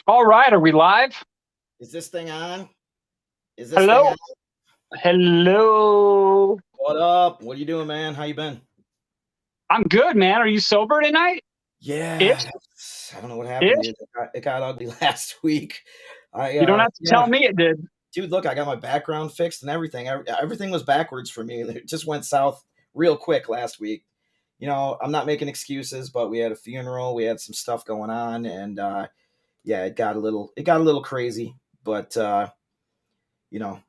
All right, are we live? Is this thing on? Is this thing Hello? on? Hello. What up? What are you doing, man? How you been? I'm good, man. Are you sober tonight? Yeah, Ish? I don't know what happened, Ish? dude. It got ugly last week. You don't have to Yeah, tell me it did. dude. Look, I got my background fixed and everything. Everything was backwards for me. It just went south real quick last week. I'm not making excuses, but we had a funeral. We had some stuff going on, and yeah, it got a little crazy. But you know,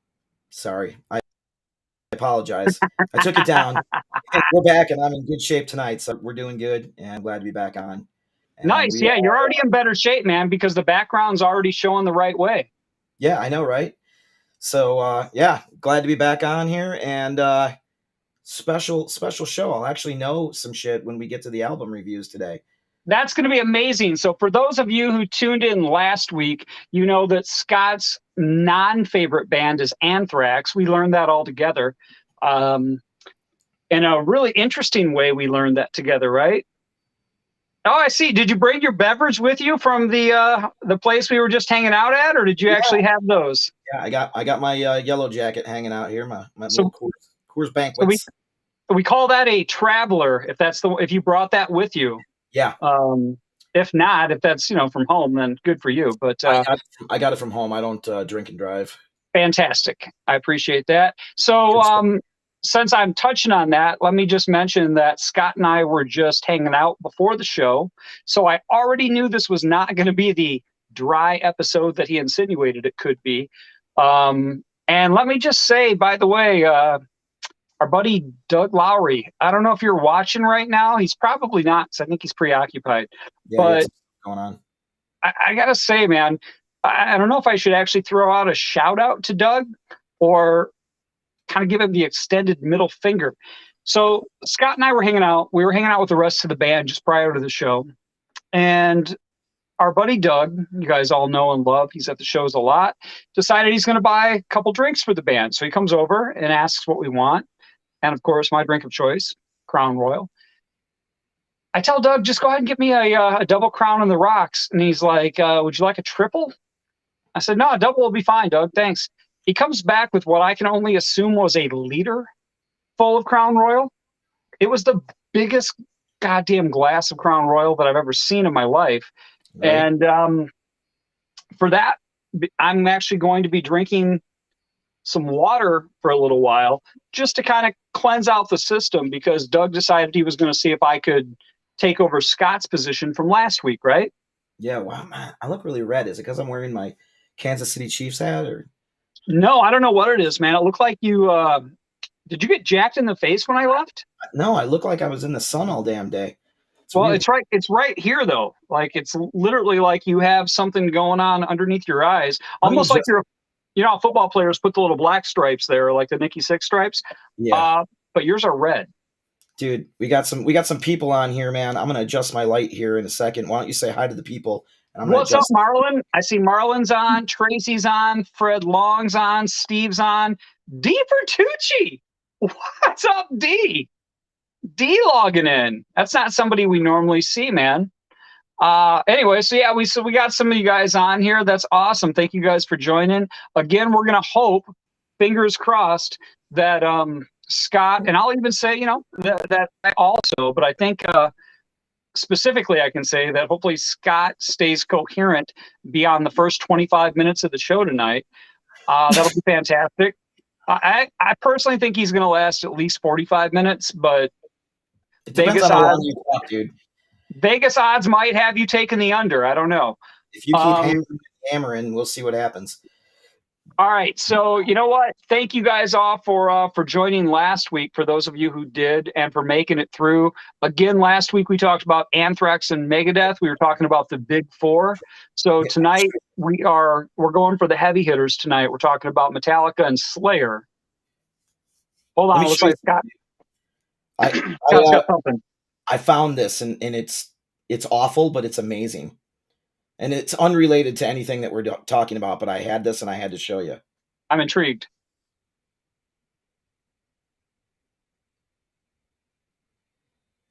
sorry. I apologize. I took it down. And we're back, and I'm in good shape tonight, so we're doing good, and I'm glad to be back on. And Nice. we, Yeah, you're already in better shape, man, because the background's already showing the right way. yeah, I know, right? So, yeah, glad to be back on here, and special show. I'll actually know some shit when we get to the album reviews today. That's going to be amazing. So, for those of you who tuned in last week, you know that Scott's non favorite band is Anthrax. We learned that all together. Um, in a really interesting way, we learned that together, right? Oh, I see. Did you bring your beverage with you from the place we were just hanging out at, or did you Yeah, actually have those? yeah, I got my yellow jacket hanging out here, my little So, Coors so we banquets. we call that a traveler if you brought that with you. Yeah, Um, if not, if that's from home, then good for you. But I got it from home. I don't drink and drive. fantastic. I appreciate that. So Good stuff. since I'm touching on that, let me just mention that Scott and I were just hanging out before the show. So I already knew this was not going to be the dry episode that he insinuated it could be. And let me just say, by the way, our buddy Doug Lowry, I don't know if you're watching right now. He's probably not, because I think he's preoccupied. Yeah, you had But some stuff going on. I got to say, man, I don't know if I should actually throw out a shout out to Doug or kind of give him the extended middle finger. So Scott and I were hanging out. We were hanging out with the rest of the band just prior to the show. And our buddy Doug, you guys all know and love, he's at the shows a lot, decided he's going to buy a couple drinks for the band. So he comes over and asks what we want. And of course, my drink of choice, Crown Royal. I tell Doug, just go ahead and get me a double Crown on the rocks. And he's like, would you like a triple? I said, no, a double will be fine, Doug. Thanks. He comes back with what I can only assume was a liter full of Crown Royal. It was the biggest goddamn glass of Crown Royal that I've ever seen in my life. Right? And for that, I'm actually going to be drinking some water for a little while just to kind of cleanse out the system because Doug decided he was going to see if I could take over Scott's position from last week, right? Yeah. Wow, man, I look really red. Is it because I'm wearing my Kansas City Chiefs hat, or No, I don't know what it is, man. It looked like you did you get jacked in the face when I left? no? I look like I was in the sun all damn day. It's Well, weird. it's right here though. Like it's literally like you have something going on underneath your eyes, Let me almost like just. how football players put the little black stripes there, like the Nikki Six stripes. Yeah, Uh, but yours are red. dude, we got some people on here, man. I'm gonna adjust my light here in a second. Why don't you say hi to the people, and I'm gonna What's up, adjust. Marlon? I see Marlon's on, Tracy's on, Fred Long's on, Steve's on, D Bertucci. What's up, D? D logging in. That's not somebody we normally see, man. Anyway, so yeah, we got some of you guys on here. That's awesome. Thank you guys for joining. Again, we're gonna hope, fingers crossed, that Scott and I'll even say, that I also, but I think specifically I can say that hopefully Scott stays coherent beyond the first 25 minutes of the show tonight. That'll be fantastic. I personally think he's gonna last at least 45 minutes, but It depends Vegas on how long odds you talk, dude. Vegas odds might have you taking the under. I don't know. If you keep Um, hammering, we'll see what happens. all right, so you know what? Thank you guys all for joining last week. For those of you who did, and for making it through. Again, last week we talked about Anthrax and Megadeth. We were talking about the Big Four. So Yeah, tonight we're going for the heavy hitters. Tonight we're talking about Metallica and Slayer. Hold let on, me it looks show you. like Scott I I Scott's uh, got something. I found this, and it's awful, but it's amazing, and it's unrelated to anything that we're talking about. But I had this, and I had to show you. I'm intrigued.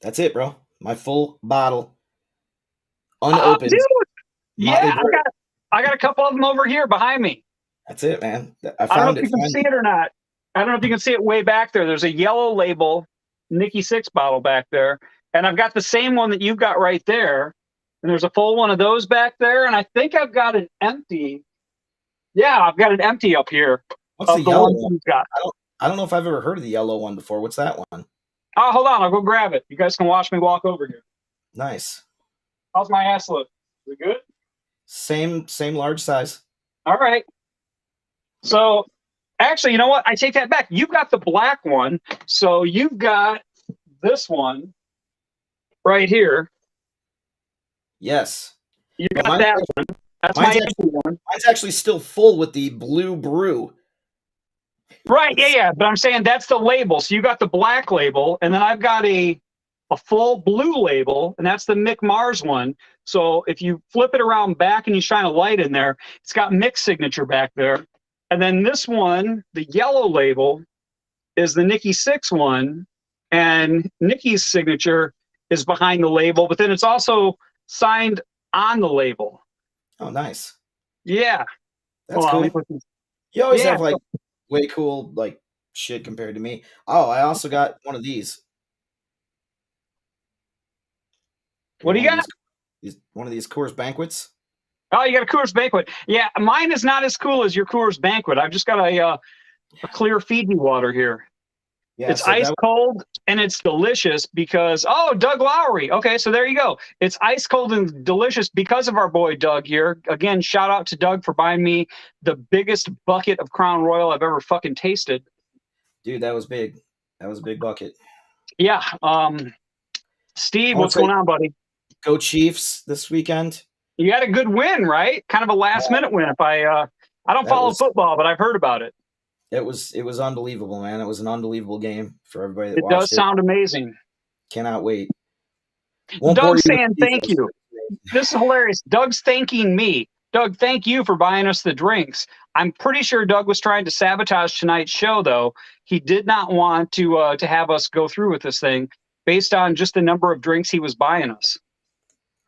That's it, bro. My full bottle, Oh, dude, unopened, Motley yeah, Brew. I got a couple of them over here behind me. That's it, man. I I don't know found if it. you can see it or not. I don't know if you can see it way back there. There's a yellow label Nicky Six bottle back there. And I've got the same one that you've got right there. And there's a full one of those back there. And I think I've got an empty. Yeah, I've got an empty up here. What's the of the yellow ones one? you've got. I don't know if I've ever heard of the yellow one before. What's that one? Oh, hold on. I'll go grab it. You guys can watch me walk over here. Nice. How's my ass look? Is it good? Same large size. All right. So actually, you know what? I take that back. You've got the black one. So you've got this one right here. Yes. You got that one. That's my empty one. Mine's actually still full with the blue brew. Right, yeah. But I'm saying that's the label. So you got the black label, and then I've got a full blue label, and that's the Mick Mars one. So if you flip it around back and you shine a light in there, it's got Mick's signature back there. And then this one, the yellow label, is the Nicky Six one, and Nicky's signature is behind the label, but then it's also signed on the label. Oh, nice. Yeah. That's cool. You always have like way cool like shit compared to me. Oh, I also got one of these. What do you got? One of these Coors Banquets. Oh, you got a Coors Banquet. Yeah, mine is not as cool as your Coors Banquet. I've just got a clear Fiji water here. Yeah, it's ice cold and it's delicious because, Doug Lowry. Okay, so there you go. It's ice cold and delicious because of our boy Doug here. Again, shout out to Doug for buying me the biggest bucket of Crown Royal I've ever fucking tasted. Dude, that was big. That was a big bucket. Yeah. Steve, what's going on, buddy? Go Chiefs this weekend. You had a good win, right? Kind of a last minute win. If I don't follow football, but I've heard about it. It was unbelievable, man. It was an unbelievable game for everybody that watched it. It does sound amazing. Cannot wait. Doug's saying thank you. This is hilarious. Doug's thanking me. Doug, thank you for buying us the drinks. I'm pretty sure Doug was trying to sabotage tonight's show, though. He did not want to have us go through with this thing based on just the number of drinks he was buying us.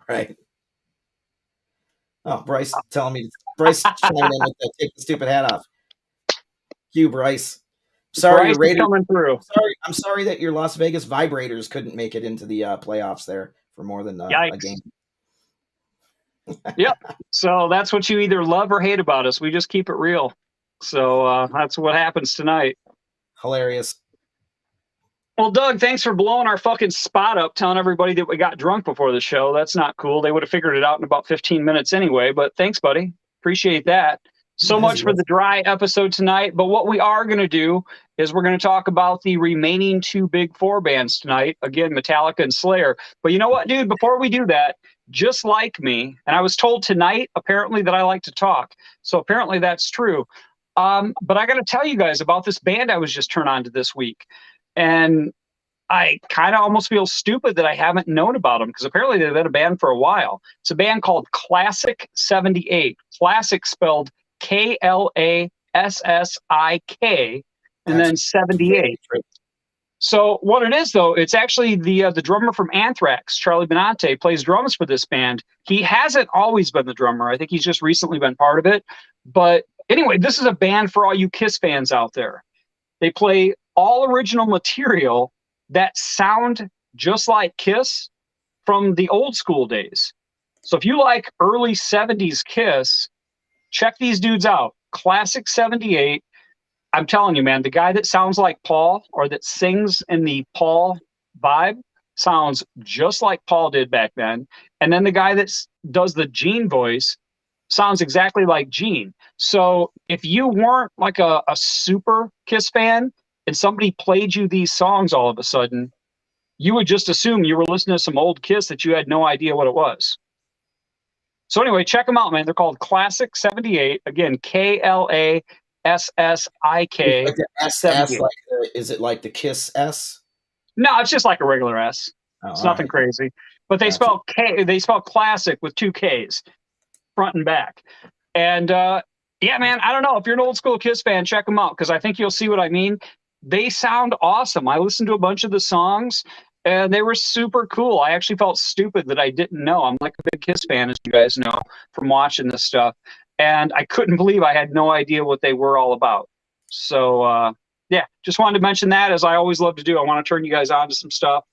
Right. Oh, Bryce telling me. Bryce chiming in with that, take the stupid hat off. You, Bryce. Sorry, Bryce Raiders coming through. I'm sorry that your Las Vegas Vibrators couldn't make it into the playoffs there for more than a game. Yep. So that's what you either love or hate about us. We just keep it real. So that's what happens tonight. Hilarious. Well, Doug, thanks for blowing our fucking spot up, telling everybody that we got drunk before the show. That's not cool. They would have figured it out in about 15 minutes anyway, but thanks, buddy. Appreciate that. So much for the dry episode tonight. But what we are going to do is we're going to talk about the remaining two big four bands tonight. Again, Metallica and Slayer. But you know what, dude? Before we do that, just like me, and I was told tonight, apparently, that I like to talk. So apparently that's true. But I got to tell you guys about this band I was just turned on to this week. And I kind of almost feel stupid that I haven't known about them because apparently they've been a band for a while. It's a band called Classic 78. Classic spelled Klassik and then 78. So what it is, though, it's actually the drummer from Anthrax, Charlie Benante, plays drums for this band. He hasn't always been the drummer. I think he's just recently been part of it. But anyway, this is a band for all you Kiss fans out there. They play all original material that sound just like Kiss from the old school days. So if you like early 70s Kiss, check these dudes out. Classic 78. I'm telling you, man, the guy that sounds like Paul or that sings in the Paul vibe sounds just like Paul did back then. And then the guy that does the Gene voice sounds exactly like Gene. So if you weren't like a super Kiss fan and somebody played you these songs all of a sudden, you would just assume you were listening to some old Kiss that you had no idea what it was. So anyway, check them out, man. They're called Classic 78. Again, Klassik. Like the SS, is it like the Kiss S? No, it's just like a regular S. It's nothing crazy. But they spell classic with two Ks, front and back. And yeah, man, I don't know. If you're an old school Kiss fan, check them out because I think you'll see what I mean. They sound awesome. I listened to a bunch of the songs, and they were super cool. I actually felt stupid that I didn't know. I'm like a big Kiss fan, as you guys know from watching this stuff, and I couldn't believe I had no idea what they were all about. So yeah, just wanted to mention that, as I always love to do. I want to turn you guys on to some stuff,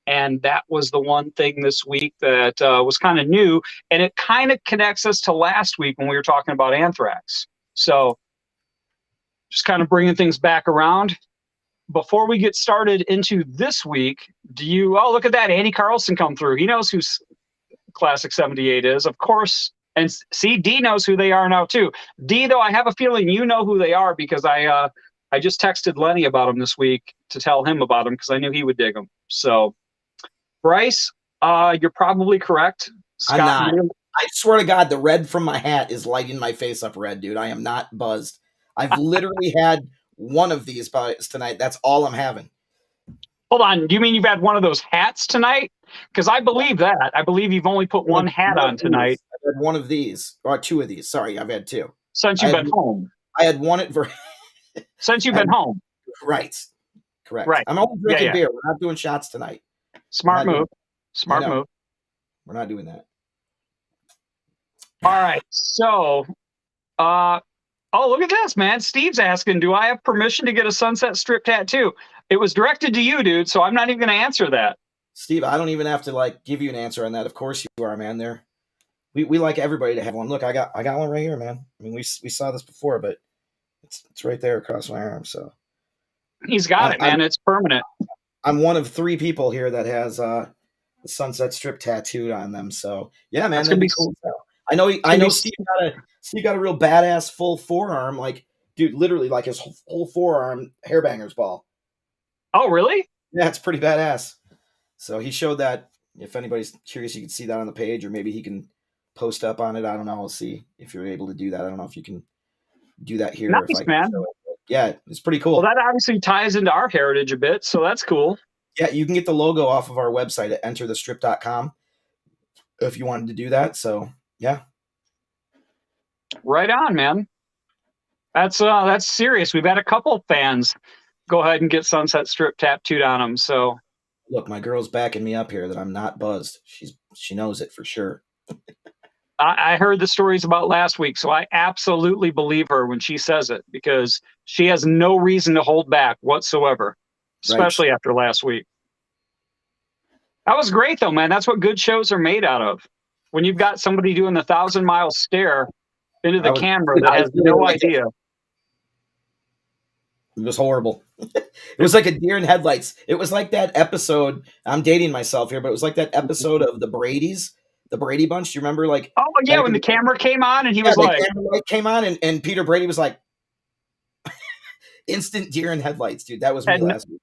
and that was the one thing this week that was kind of new, and it kind of connects us to last week when we were talking about Anthrax. So just kind of bringing things back around. Before we get started into this week, oh, look at that, Andy Carlson come through. He knows who Classic 78 is, of course. And see, D knows who they are now too. D, though, I have a feeling you know who they are, because I just texted Lenny about them this week to tell him about them, because I knew he would dig them. So, Bryce, you're probably correct. Scott, I'm not. I swear to God, the red from my hat is lighting my face up red, dude. I am not buzzed. I've literally had one of these tonight. That's all I'm having. Hold on. Do you mean you've had one of those hats tonight? Because I believe that. I believe you've only put one hat on tonight. I've had one of these, or two of these. Sorry, I've had two. Since you've been home. I had one at... Since you've been home. Right. Correct. Right. I'm only drinking beer. We're not doing shots tonight. Smart move. Smart move. We're not doing that. All right. So, oh, look at this, man. Steve's asking, do I have permission to get a Sunset Strip tattoo? It was directed to you, dude, so I'm not even going to answer that. Steve, I don't even have to give you an answer on that. Of course you are, man. We like everybody to have one. Look, I got one right here, man. I mean, we saw this before, but it's right there across my arm. So he's got it, man. It's permanent. I'm one of 3 people here that has the Sunset Strip tattooed on them. So yeah, man, that'd be cool. I know Steve got a real badass full forearm, dude, literally his whole forearm hairbanger's ball. Oh, really? Yeah, it's pretty badass. So he showed that. If anybody's curious, you can see that on the page, or maybe he can post up on it. I don't know. We'll see if you're able to do that. I don't know if you can do that here. Nice, man. Yeah, it's pretty cool. Well, that obviously ties into our heritage a bit, so that's cool. Yeah, you can get the logo off of our website at enterthestrip.com if you wanted to do that. So yeah. Right on, man. That's serious. We've had a couple fans go ahead and get Sunset Strip tattooed on them. So look, my girl's backing me up here that I'm not buzzed. She knows it for sure. I heard the stories about last week, so I absolutely believe her when she says it, because she has no reason to hold back whatsoever, especially after last week. That was great, though, man. That's what good shows are made out of. When you've got somebody doing the 1,000-mile stare into the camera that has no idea. It was horrible. It was like a deer in headlights. It was like that episode. I'm dating myself here, but it was like that episode of the Brady's. The Brady Bunch, do you remember? Oh yeah, when the camera came on and he was like, the camera light came on and Peter Brady was like, instant deer in headlights, dude. That was me last week.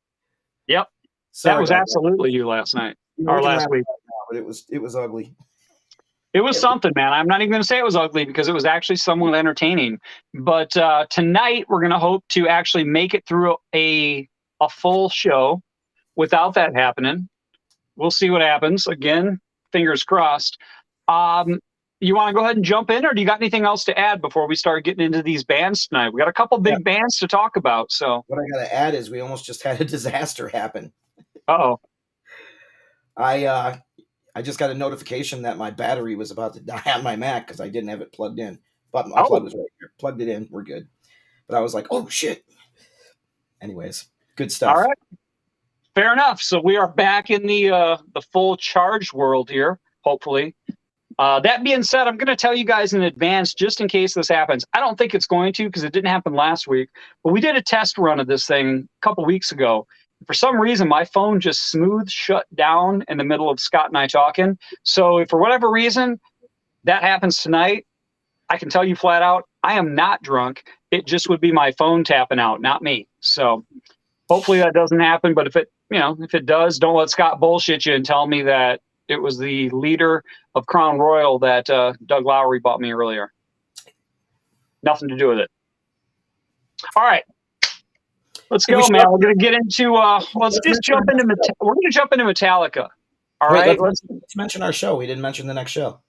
Yep, that was absolutely you last night or last week. But it was ugly. It was something, man. I'm not even going to say it was ugly, because it was actually somewhat entertaining. But tonight we're going to hope to actually make it through a full show without that happening. We'll see what happens. Again, fingers crossed. You want to go ahead and jump in, or do you got anything else to add before we start getting into these bands tonight? We got a couple big bands to talk about. So what I got to add is we almost just had a disaster happen. Uh-oh. I just got a notification that my battery was about to die on my Mac because I didn't have it plugged in. But my plug was right here. Plugged it in. We're good. But I was like, oh, shit. Anyways, good stuff. All right. Fair enough. So we are back in the full charged world here, hopefully. That being said, I'm going to tell you guys in advance, just in case this happens. I don't think it's going to, because it didn't happen last week. But we did a test run of this thing a couple weeks ago. For some reason, my phone just smooth shut down in the middle of Scott and I talking. So if for whatever reason that happens tonight, I can tell you flat out, I am not drunk. It just would be my phone tapping out, not me. So hopefully that doesn't happen. But if it does, don't let Scott bullshit you and tell me that it was the leader of Crown Royal that Doug Lowry bought me earlier. Nothing to do with it. All right. Let's go, man. We're gonna get into. Let's just jump into. We're gonna jump into Metallica. All right. Let's mention our show. We didn't mention the next show.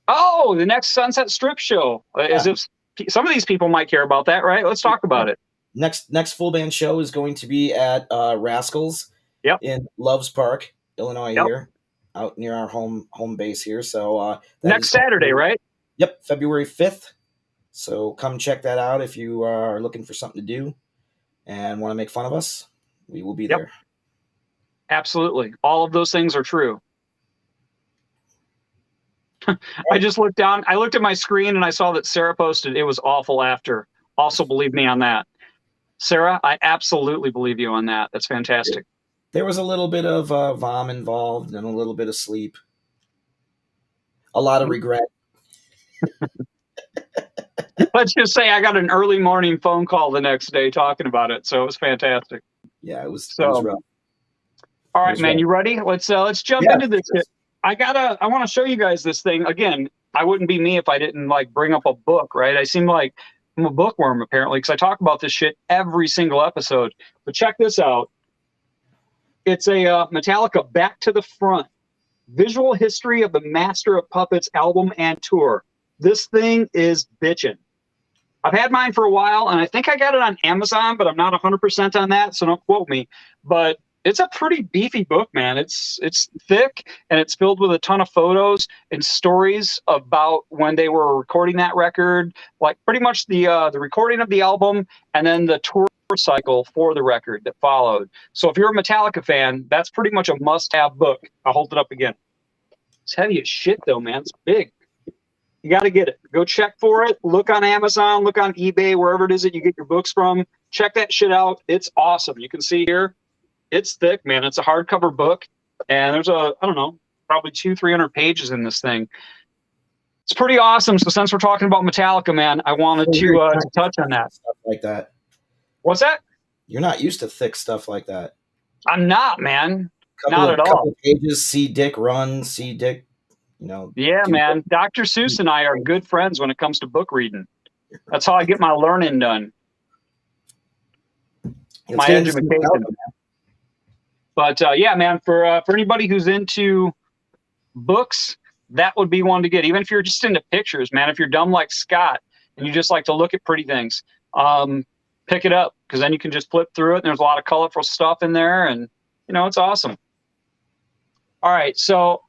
Oh, the next Sunset Strip show. As if some of these people might care about that, right? Let's talk about it. Next full band show is going to be at Rascals Yep. in Loves Park, Illinois Yep. here, out near our home base here. So Next Saturday, right? Yep, February 5th. So come check that out if you are looking for something to do and want to make fun of us. We will be Yep. there. Absolutely. All of those things are true. I just looked down. I looked at my screen and I saw that Sarah posted it was awful after. Also believe me on that. Sarah, I absolutely believe you on that. That's fantastic. There was a little bit of vom involved and a little bit of sleep. A lot of regret. Let's just say I got an early morning phone call the next day talking about it. So it was fantastic. Yeah, it was So, rough. All right, man, you ready? Let's jump into this. I want to show you guys this thing. Again, I wouldn't be me if I didn't like bring up a book, right? I seem like I'm a bookworm apparently because I talk about this shit every single episode. But check this out. It's a Metallica Back to the Front Visual History of the Master of Puppets album and tour. This thing is bitchin'. I've had mine for a while, and I think I got it on Amazon, but I'm not 100% on that, so don't quote me. But it's a pretty beefy book, man. It's thick, and it's filled with a ton of photos and stories about when they were recording that record, like pretty much the recording of the album and then the tour cycle for the record that followed. So if you're a Metallica fan, that's pretty much a must-have book. I'll hold it up again. It's heavy as shit, though, man. It's big. You got to get it. Go check for it. Look on Amazon. Look on eBay, wherever it is that you get your books from. Check that shit out. It's awesome. You can see here, it's thick, man. It's a hardcover book, and there's I don't know, probably 200-300 pages in this thing. It's pretty awesome. So since we're talking about Metallica, man, I wanted to touch on that. Stuff like that. What's that? You're not used to thick stuff like that. I'm not, man. Not at all. Couple pages. See Dick run. See Dick. Yeah, man. Dr. Seuss and I are good friends when it comes to book reading. That's how I get my learning done. My education. But yeah, man, for anybody who's into books, that would be one to get. Even if you're just into pictures, man. If you're dumb like Scott and you just like to look at pretty things, pick it up because then you can just flip through it. And there's a lot of colorful stuff in there, and it's awesome. All right, so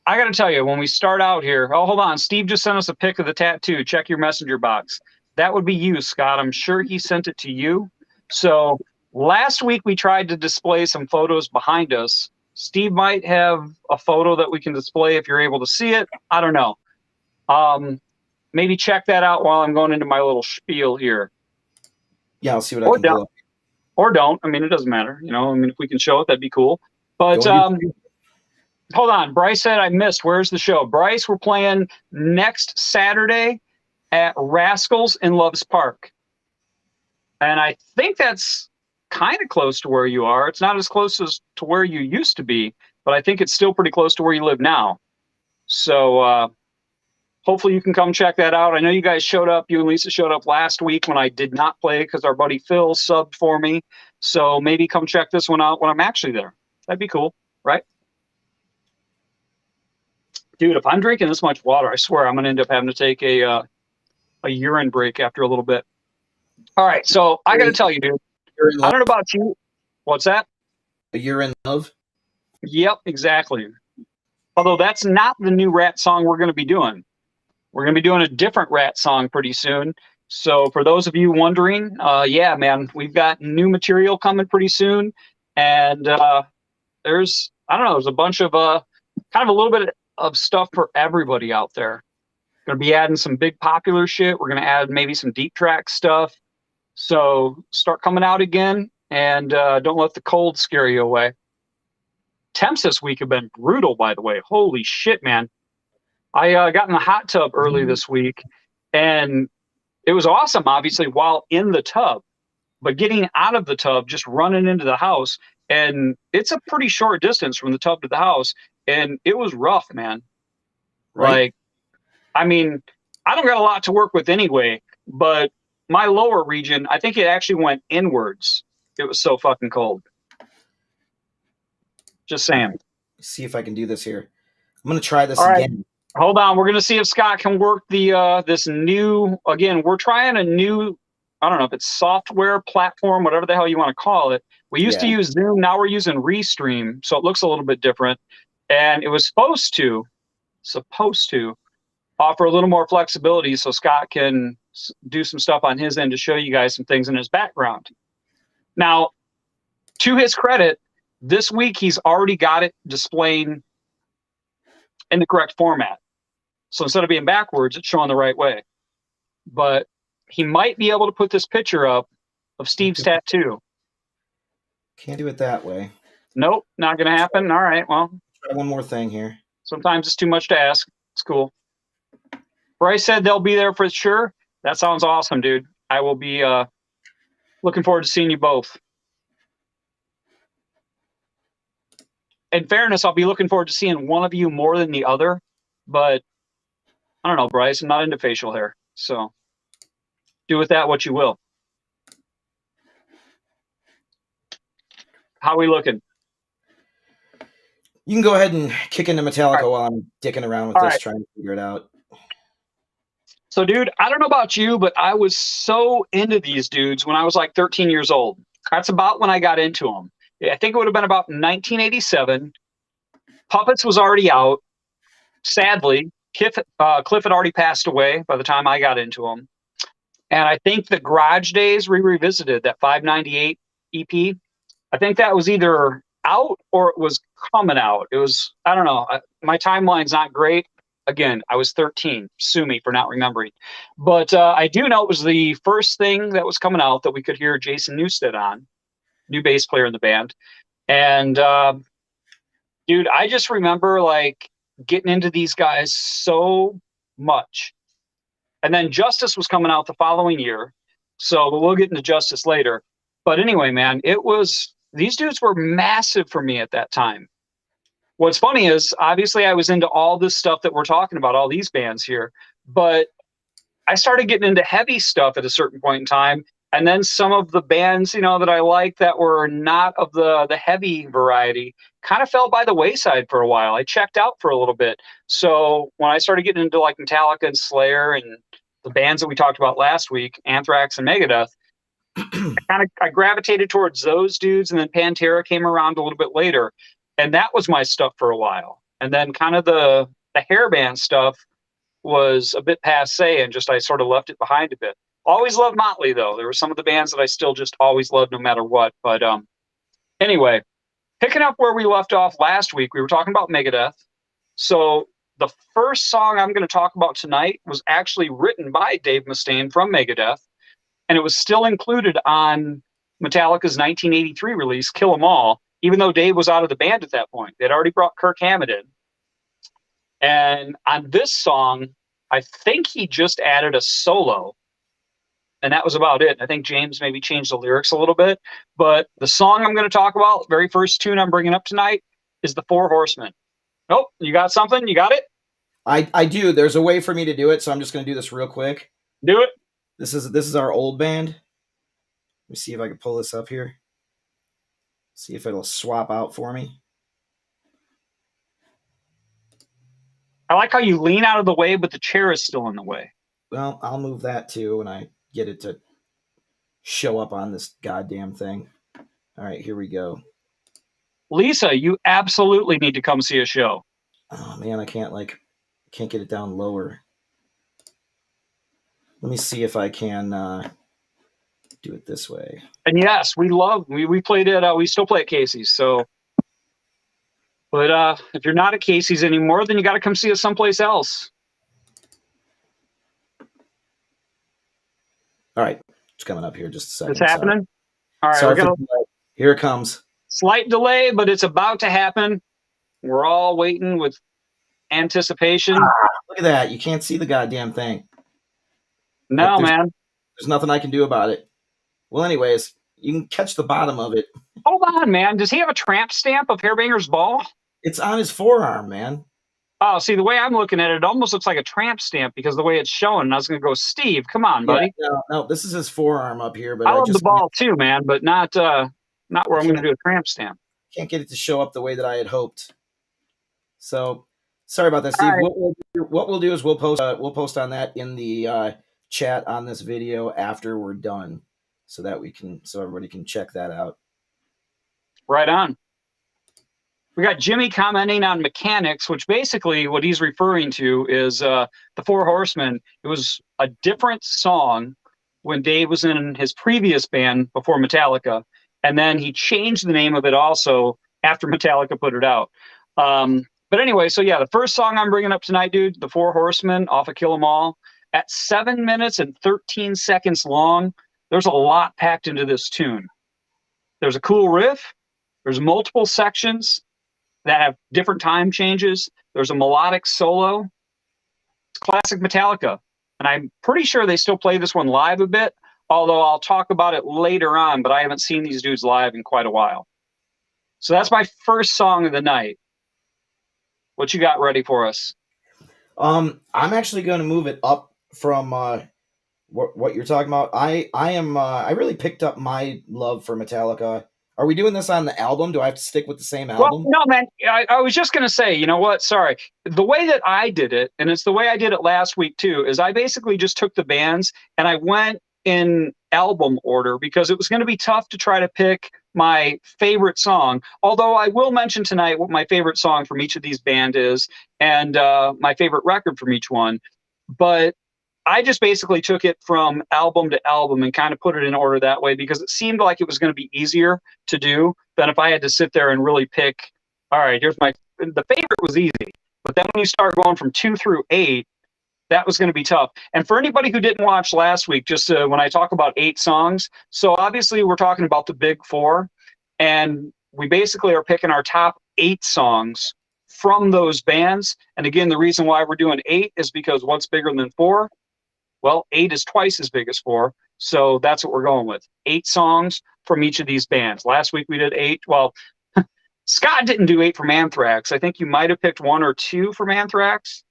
I got to tell you, when we start out here, hold on. Steve just sent us a pic of the tattoo. Check your messenger box. That would be you, Scott. I'm sure he sent it to you. So last week we tried to display some photos behind us. Steve might have a photo that we can display if you're able to see it. I don't know. Maybe check that out while I'm going into my little spiel here. Yeah, I'll see what I can do. Or don't. I mean, it doesn't matter. If we can show it, that'd be cool. But hold on. Bryce said I missed. Where's the show? Bryce, we're playing next Saturday at Rascals in Loves Park. And I think that's kind of close to where you are. It's not as close as to where you used to be, but I think it's still pretty close to where you live now. So hopefully you can come check that out. I know you guys showed up. You and Lisa showed up last week when I did not play because our buddy Phil subbed for me. So maybe come check this one out when I'm actually there. That'd be cool, right? Dude, if I'm drinking this much water, I swear I'm going to end up having to take a urine break after a little bit. All right, so I got to tell you, dude. I don't know about you. What's that? A urine love? Yep, exactly. Although that's not the new Rat song we're going to be doing. We're going to be doing a different Rat song pretty soon. So for those of you wondering, yeah, man, we've got new material coming pretty soon. And there's a bunch of kind of a little bit of stuff for everybody out there. Going to be adding some big popular shit. We're going to add maybe some deep track stuff. So start coming out again, and don't let the cold scare you away. Temps this week have been brutal, by the way. Holy shit, man. I got in the hot tub early this week, and it was awesome, obviously, while in the tub. But getting out of the tub, just running into the house, and it's a pretty short distance from the tub to the house, and it was rough, man. Right. Like, I mean, I don't got a lot to work with anyway, but my lower region, I think it actually went inwards. It was so fucking cold. Just saying. Let's see if I can do this here. I'm going to try this Right. again. Hold on. We're going to see if Scott can work the this new, again, we're trying a new I don't know if it's software platform, whatever the hell you want to call it. We used to Yeah. use Zoom. Now we're using Restream, so it looks a little bit different. And it was supposed to offer a little more flexibility so Scott can do some stuff on his end to show you guys some things in his background. Now, to his credit, this week he's already got it displaying in the correct format. So instead of being backwards, it's showing the right way. But he might be able to put this picture up of Steve's tattoo. Can't do it that way. Nope, not going to happen. All right, well. Try one more thing here. Sometimes it's too much to ask. It's cool. Bryce said they'll be there for sure. That sounds awesome, dude. I will be looking forward to seeing you both. In fairness, I'll be looking forward to seeing one of you more than the other. But I don't know, Bryce. I'm not into facial hair. So do with that what you will. How are we looking? You can go ahead and kick into Metallica while I'm dicking around with this, trying to figure it out. So, dude, I don't know about you, but I was so into these dudes when I was like 13 years old. That's about when I got into them. I think it would have been about 1987. Puppets was already out. Sadly, Cliff had already passed away by the time I got into them. And I think the Garage Days revisited that 598 EP. I think that was either out or it was coming out. It was, I don't know. My timeline's not great. Again, I was 13. Sue me for not remembering. But I do know it was the first thing that was coming out that we could hear Jason Newsted on, new bass player in the band. And, dude, I just remember, like, getting into these guys so much. And then Justice was coming out the following year. So we'll get into Justice later. But anyway, man, these dudes were massive for me at that time. What's funny is, obviously, I was into all this stuff that we're talking about, all these bands here, but I started getting into heavy stuff at a certain point in time, and then some of the bands, that I liked that were not of the heavy variety kind of fell by the wayside for a while. I checked out for a little bit. So when I started getting into like Metallica and Slayer and the bands that we talked about last week, Anthrax and Megadeth, I gravitated towards those dudes, and then Pantera came around a little bit later. And that was my stuff for a while. And then kind of the hairband stuff was a bit passe, and I sort of left it behind a bit. Always loved Motley, though. There were some of the bands that I still just always loved no matter what. But anyway, picking up where we left off last week, we were talking about Megadeth. So the first song I'm going to talk about tonight was actually written by Dave Mustaine from Megadeth, and it was still included on Metallica's 1983 release, Kill 'Em All, even though Dave was out of the band at that point. They'd already brought Kirk Hammett in. And on this song, I think he just added a solo, and that was about it. I think James maybe changed the lyrics a little bit. But the song I'm going to talk about, very first tune I'm bringing up tonight, is the Four Horsemen. Oh, you got something? You got it? I do. There's a way for me to do it, so I'm just going to do this real quick. Do it. This is our old band. Let me see if I can pull this up here. See if it'll swap out for me. I like how you lean out of the way, but the chair is still in the way. Well, I'll move that too when I get it to show up on this goddamn thing. All right, here we go. Lisa, you absolutely need to come see a show. Oh man, I can't get it down lower. Let me see if I can do it this way. And yes, we played it. We still play at Casey's. So, but if you're not at Casey's anymore, then you got to come see us someplace else. All right, it's coming up here just a second. It's happening. All right, Sorry here it comes. Slight delay, but it's about to happen. We're all waiting with anticipation. Look at that! You can't see the goddamn thing. No, man. There's nothing I can do about it. Well, anyways, you can catch the bottom of it. Hold on, man. Does he have a tramp stamp of Hairbanger's Ball? It's on his forearm, man. Oh, see, the way I'm looking at it, it almost looks like a tramp stamp because the way it's showing. And I was going to go, Steve, come on, buddy. Yeah, no, this is his forearm up here. But I love the ball too, man, but not where I'm going to do a tramp stamp. Can't get it to show up the way that I had hoped. So sorry about that, Steve. Right. What we'll do is we'll post on that in the chat on this video after we're done, so that so everybody can check that out. Right on. We got Jimmy commenting on Mechanics, which basically what he's referring to is the Four Horsemen. It was a different song when Dave was in his previous band before Metallica, and then he changed the name of it also after Metallica put it out. But anyway, so yeah, the first song I'm bringing up tonight, dude, the Four Horsemen off of Kill 'Em All, at 7 minutes and 13 seconds long. There's a lot packed into this tune. There's a cool riff. There's multiple sections that have different time changes. There's a melodic solo. It's classic Metallica. And I'm pretty sure they still play this one live a bit, although I'll talk about it later on, but I haven't seen these dudes live in quite a while. So that's my first song of the night. What you got ready for us? I'm actually going to move it up from what you're talking about. I really picked up my love for Metallica. Are we doing this on the album? Do I have to stick with the same album? Well, no, man. I was just going to say, you know what? Sorry. The way that I did it, and it's the way I did it last week too, is I basically just took the bands and I went in album order because it was going to be tough to try to pick my favorite song. Although I will mention tonight what my favorite song from each of these bands is and my favorite record from each one. But I just basically took it from album to album and kind of put it in order that way because it seemed like it was going to be easier to do than if I had to sit there and really pick, all right, the favorite was easy. But then when you start going from 2 through 8, that was going to be tough. And for anybody who didn't watch last week, just when I talk about 8 songs, so obviously we're talking about the big 4, and we basically are picking our top 8 songs from those bands. And again, the reason why we're doing 8 is because what's bigger than 4? Well, 8 is twice as big as 4, so that's what we're going with. 8 songs from each of these bands. Last week we did 8. Well, Scott didn't do 8 from Anthrax. I think you might have picked 1 or 2 from Anthrax.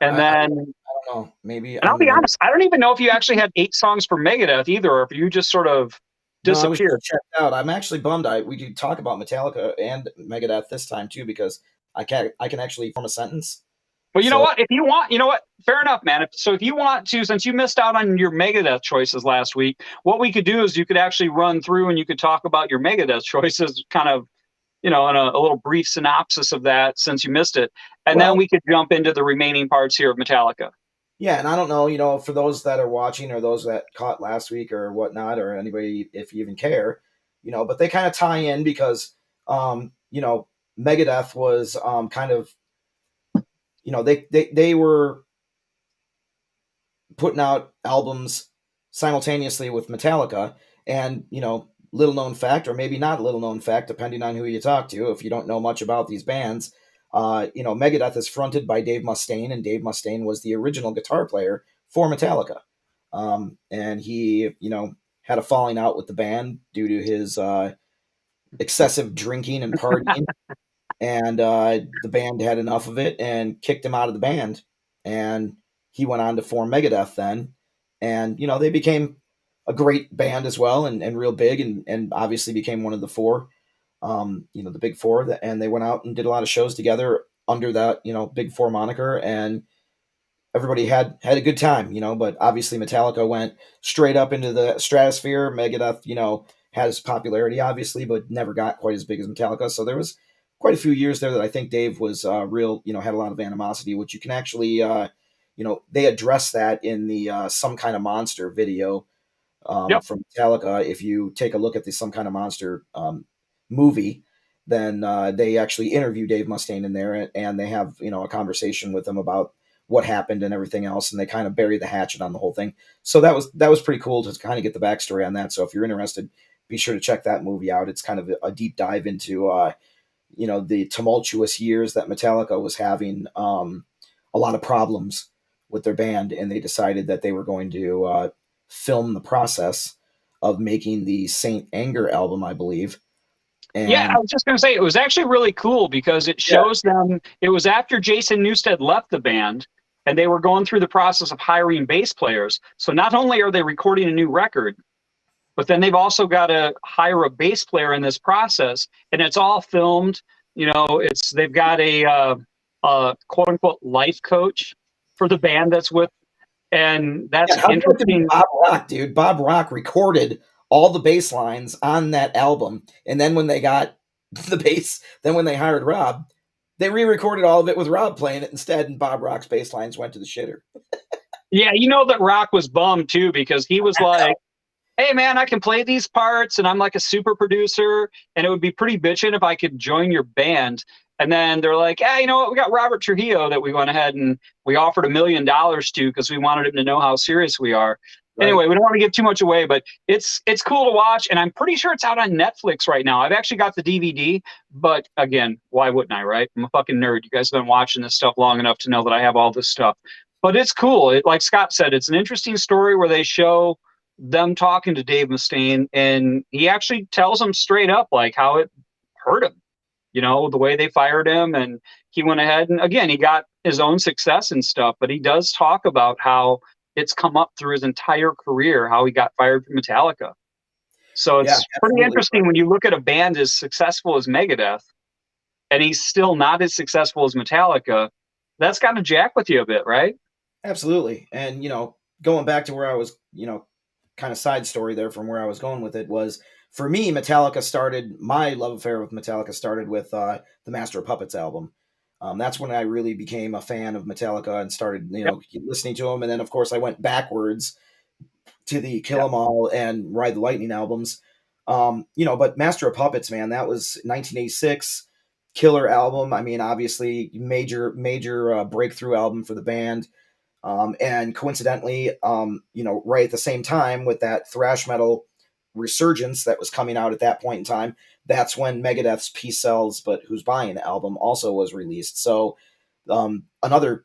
And I don't know. Maybe. And I'll be honest, I don't even know if you actually had 8 songs for Megadeth either, or if you just sort of disappeared. No, I was checked out. I'm actually bummed. We could talk about Metallica and Megadeth this time too, because I can actually form a sentence. Well, you know what? If you want, you know what? Fair enough, man. If you want to, since you missed out on your Megadeth choices last week, what we could do is you could actually run through and you could talk about your Megadeth choices, kind of, in a little brief synopsis of that since you missed it, and then we could jump into the remaining parts here of Metallica. Yeah, and I don't know, for those that are watching or those that caught last week or whatnot, or anybody if you even care, but they kind of tie in because, Megadeth was kind of. They were putting out albums simultaneously with Metallica, and little known fact, or maybe not little known fact, depending on who you talk to, if you don't know much about these bands, Megadeth is fronted by Dave Mustaine, and Dave Mustaine was the original guitar player for Metallica, and he had a falling out with the band due to his excessive drinking and partying. And the band had enough of it and kicked him out of the band. And he went on to form Megadeth then. And, they became a great band as well and real big and obviously became one of the 4, the big 4. And they went out and did a lot of shows together under that, big 4 moniker. And everybody had a good time, but obviously Metallica went straight up into the stratosphere. Megadeth, has popularity, obviously, but never got quite as big as Metallica. So there was quite a few years there that I think Dave was real, had a lot of animosity, which you can actually, they address that in the Some Kind of Monster video from Metallica. If you take a look at the Some Kind of Monster movie, then they actually interview Dave Mustaine in there, and they have, a conversation with him about what happened and everything else, and they kind of bury the hatchet on the whole thing. So that was pretty cool to kind of get the backstory on that. So if you're interested, be sure to check that movie out. It's kind of a deep dive into the tumultuous years that Metallica was having a lot of problems with their band, and they decided that they were going to film the process of making the Saint Anger album, I believe. And I was just going to say, it was actually really cool because it shows them, it was after Jason Newsted left the band, and they were going through the process of hiring bass players. So not only are they recording a new record, but then they've also got to hire a bass player in this process, and it's all filmed. They've got a quote unquote life coach for the band that's with And that's Yeah, how good to be interesting. Bob Rock, dude. Bob Rock recorded all the bass lines on that album, and then when they got the bass, then when they hired Rob, they re-recorded all of it with Rob playing it instead, and Bob Rock's bass lines went to the shitter. Yeah, you know that Rock was bummed too because he was like, hey man, I can play these parts and I'm like a super producer and it would be pretty bitchin' if I could join your band. And then they're like, yeah, you know what? We got Robert Trujillo that we went ahead and we offered $1 million to because we wanted him to know how serious we are. Right? Anyway, we don't want to give too much away, but it's cool to watch, and I'm pretty sure it's out on Netflix right now. I've actually got the DVD, but again, why wouldn't I, right? I'm a fucking nerd. You guys have been watching this stuff long enough to know that I have all this stuff. But it's cool. Like Scott said, it's an interesting story where they show them talking to Dave Mustaine, and he actually tells them straight up like how it hurt him, you know, the way they fired him. And he went ahead and again, he got his own success and stuff, but he does talk about how it's come up through his entire career, how he got fired from Metallica. So it's pretty interesting when you look at a band as successful as Megadeth and he's still not as successful as Metallica. That's got to jack with you a bit, right? Absolutely. And, going back to where I was, kind of side story there from where I was going with it was, for me, my love affair with Metallica started with the Master of Puppets album. That's when I really became a fan of Metallica and started, listening to them. And then, of course, I went backwards to the Kill 'Em All and Ride the Lightning albums. But Master of Puppets, man, that was 1986, killer album. I mean, obviously, major breakthrough album for the band. And coincidentally, right at the same time with that thrash metal resurgence that was coming out at that point in time, that's when Megadeth's Peace Sells, But Who's Buying album also was released. So another,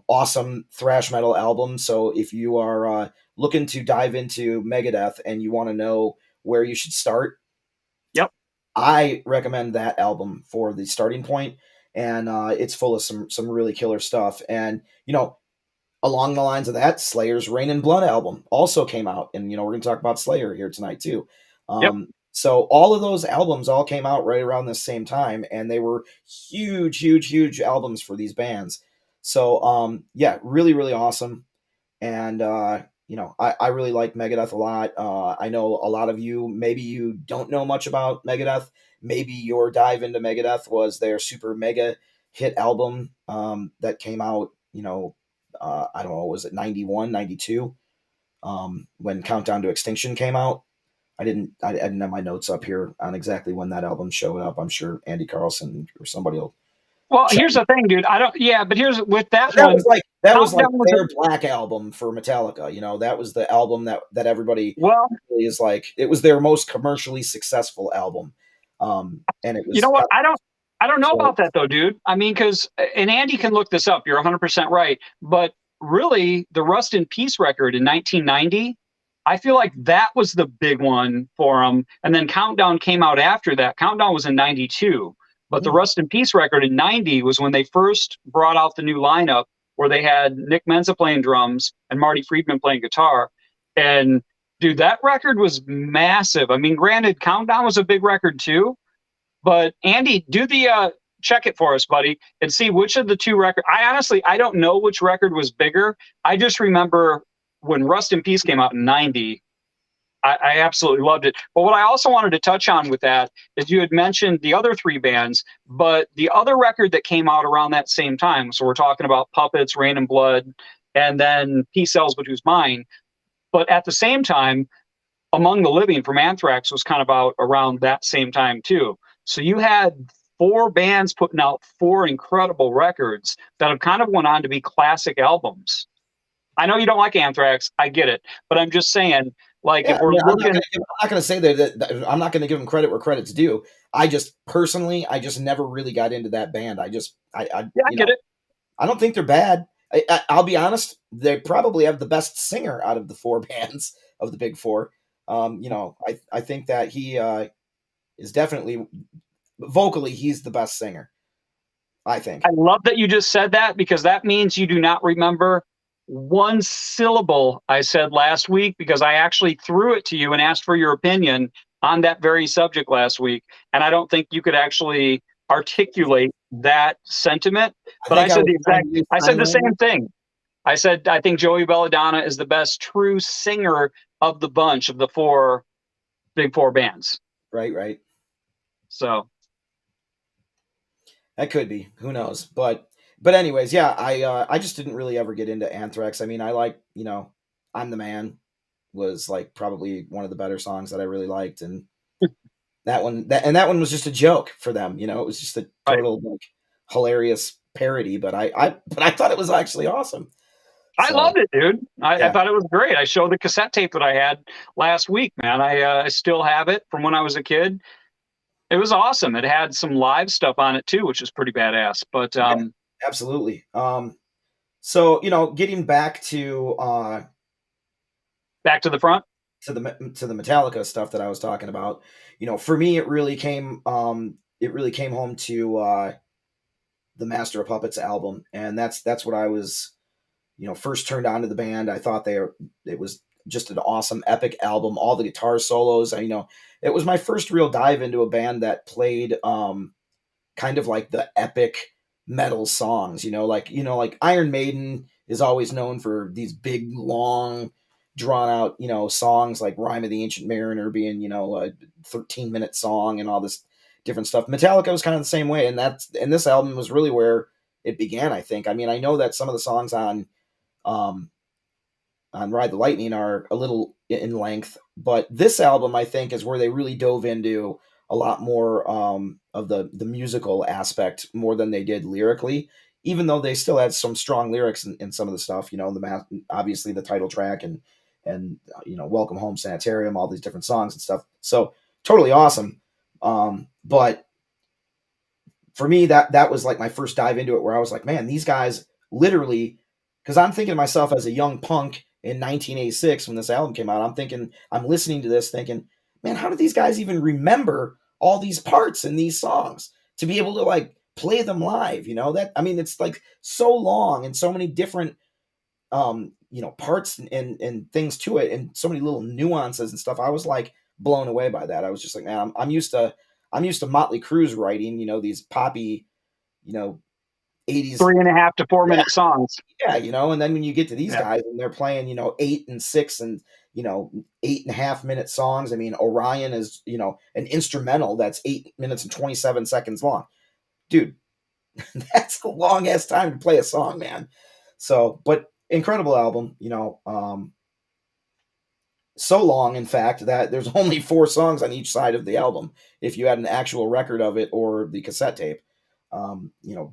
awesome thrash metal album. So if you are looking to dive into Megadeth and you want to know where you should start, yep, I recommend that album for the starting point. And it's full of some really killer stuff. And, along the lines of that, Slayer's Rain and Blood album also came out. And, we're going to talk about Slayer here tonight too. Yep. So all of those albums all came out right around the same time, and they were huge albums for these bands. So, really, really awesome. And, I really like Megadeth a lot. I know a lot of you, maybe you don't know much about Megadeth. Maybe your dive into Megadeth was their super mega hit album that came out, I don't know, was it 91, 92? When Countdown to Extinction came out. I didn't have my notes up here on exactly when that album showed up. I'm sure Andy Carlson or somebody will. Well, here's the thing, dude. But here's with that that one. Was like their Black album for Metallica. That was the album that everybody really is like. It was their most commercially successful album. And it was. You know what? I don't know about that though, dude. I mean, and Andy can look this up. You're 100% right. But really, the Rust in Peace record in 1990, I feel like that was the big one for them. And then Countdown came out after that. Countdown was in 92. But the Rust in Peace record in 90 was when they first brought out the new lineup where they had Nick Menza playing drums and Marty Friedman playing guitar. And dude, that record was massive. I mean, granted, Countdown was a big record too. But Andy, do the check it for us, buddy, and see which of the two records. I don't know which record was bigger. I just remember when Rust in Peace came out in 90, I absolutely loved it. But what I also wanted to touch on with that is you had mentioned the other three bands, but the other record that came out around that same time, so we're talking about Puppets, Rain and Blood, and then Peace Sells But Who's Mine. But at the same time, Among the Living from Anthrax was kind of out around that same time too. So you had four bands putting out four incredible records that have kind of went on to be classic albums. I know you don't like Anthrax, I get it, but I'm just saying, like, if we're looking, I'm not going to say that I'm not going to give them credit where credit's due. I just never really got into that band. I get it. I don't think they're bad. I'll be honest, they probably have the best singer out of the four bands of the big four. I think that he is definitely vocally, he's the best singer. I think. I love that you just said that because that means you do not remember one syllable I said last week because I actually threw it to you and asked for your opinion on that very subject last week. And I don't think you could actually articulate that sentiment, but I said the same thing. I said I think Joey Belladonna is the best true singer of the bunch of the four big four bands. Right, right. So That could be. Who knows? But anyways, yeah, I just didn't really ever get into Anthrax. I mean, I like, I'm the Man was like probably one of the better songs that I really liked, and that one was just a joke for them. It was just a right. total like hilarious parody. But I thought it was actually awesome. I So loved it, dude. I yeah, thought it was great. I showed the cassette tape that I had last week, man. I still have it from when I was a kid. It was awesome. It had some live stuff on it too, which is pretty badass. But yeah, absolutely. So getting back back to the front. to the Metallica stuff that I was talking about, for me it really came home to the Master of Puppets album, and that's what I was first turned on to the band. I thought it was just an awesome epic album. All the guitar solos, it was my first real dive into a band that played kind of like the epic metal songs, like Iron Maiden is always known for these big long drawn out songs like Rime of the Ancient Mariner being a 13-minute song and all this different stuff. Metallica was kind of the same way, and this album was really where it began, I think. I mean, I know that some of the songs um on Ride the Lightning are a little in length, but this album I think is where they really dove into a lot more of the musical aspect more than they did lyrically. Even though they still had some strong lyrics in some of the stuff, obviously the title track and Welcome Home Sanitarium, all these different songs and stuff. So totally awesome. But for me, that was like my first dive into it, where I was like, man, these guys literally, because I'm thinking to myself as a young punk in 1986 when this album came out, I'm listening to this thinking, man, how do these guys even remember all these parts in these songs to be able to like play them live? That, I mean, it's like so long and so many different parts and things to it, and so many little nuances and stuff. I was like blown away by that. I was just like, man, I'm used to Motley Crue's writing, these poppy, you know, 80s. 3.5 to 4 minute Yeah, songs. yeah, and then when you get to these Yeah. guys and they're playing, 8 and 6 and 8.5 minute songs. I mean, Orion is, an instrumental that's 8 minutes and 27 seconds long. Dude, that's a long ass time to play a song, man. So, but incredible album, so long, in fact, that there's only 4 songs on each side of the album if you had an actual record of it or the cassette tape.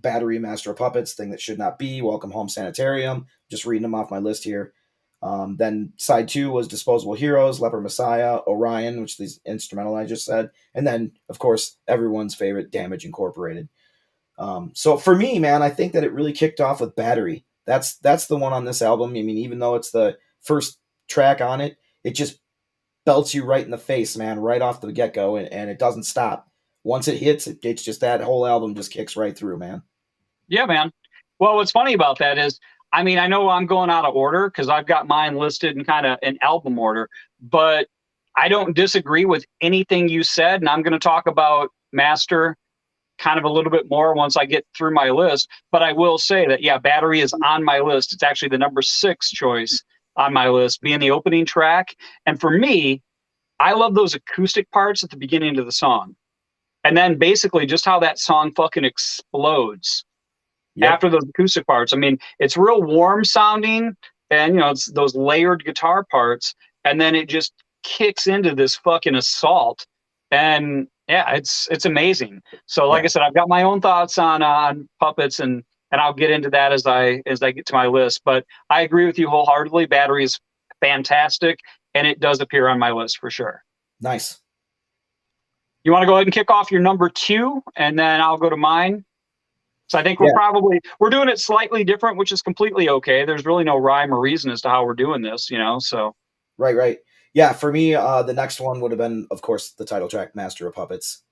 Battery, Master of Puppets, Thing That Should Not Be, Welcome Home Sanitarium, just reading them off my list here. Then side 2 was Disposable Heroes, Leper Messiah, Orion, which is the instrumental I just said, and then of course everyone's favorite, Damage Incorporated. So for me, man, I think that it really kicked off with Battery. That's the one on this album. I mean, even though it's the first track on it, it just belts you right in the face, man, right off the get go, and it doesn't stop. Once it hits, it's just that whole album just kicks right through, man. Yeah, man. Well, what's funny about that is, I mean, I know I'm going out of order because I've got mine listed in kind of an album order, but I don't disagree with anything you said. And I'm going to talk about Master kind of a little bit more once I get through my list. But I will say that, yeah, Battery is on my list. It's actually the number 6 choice on my list, being the opening track. And for me, I love those acoustic parts at the beginning of the song. And then basically just how that song fucking explodes Yep. after those acoustic parts. I mean, it's real warm sounding, and it's those layered guitar parts, and then it just kicks into this fucking assault. And yeah, it's amazing. So like Yeah. I said, I've got my own thoughts on Puppets, and I'll get into that as I get to my list. But I agree with you wholeheartedly. Battery is fantastic, and it does appear on my list for sure. Nice. You want to go ahead and kick off your number 2, and then I'll go to mine. So I think Yeah. we're doing it slightly different, which is completely okay. There's really no rhyme or reason as to how we're doing this, so. Right. Right. Yeah. For me, the next one would have been, of course, the title track, Master of Puppets.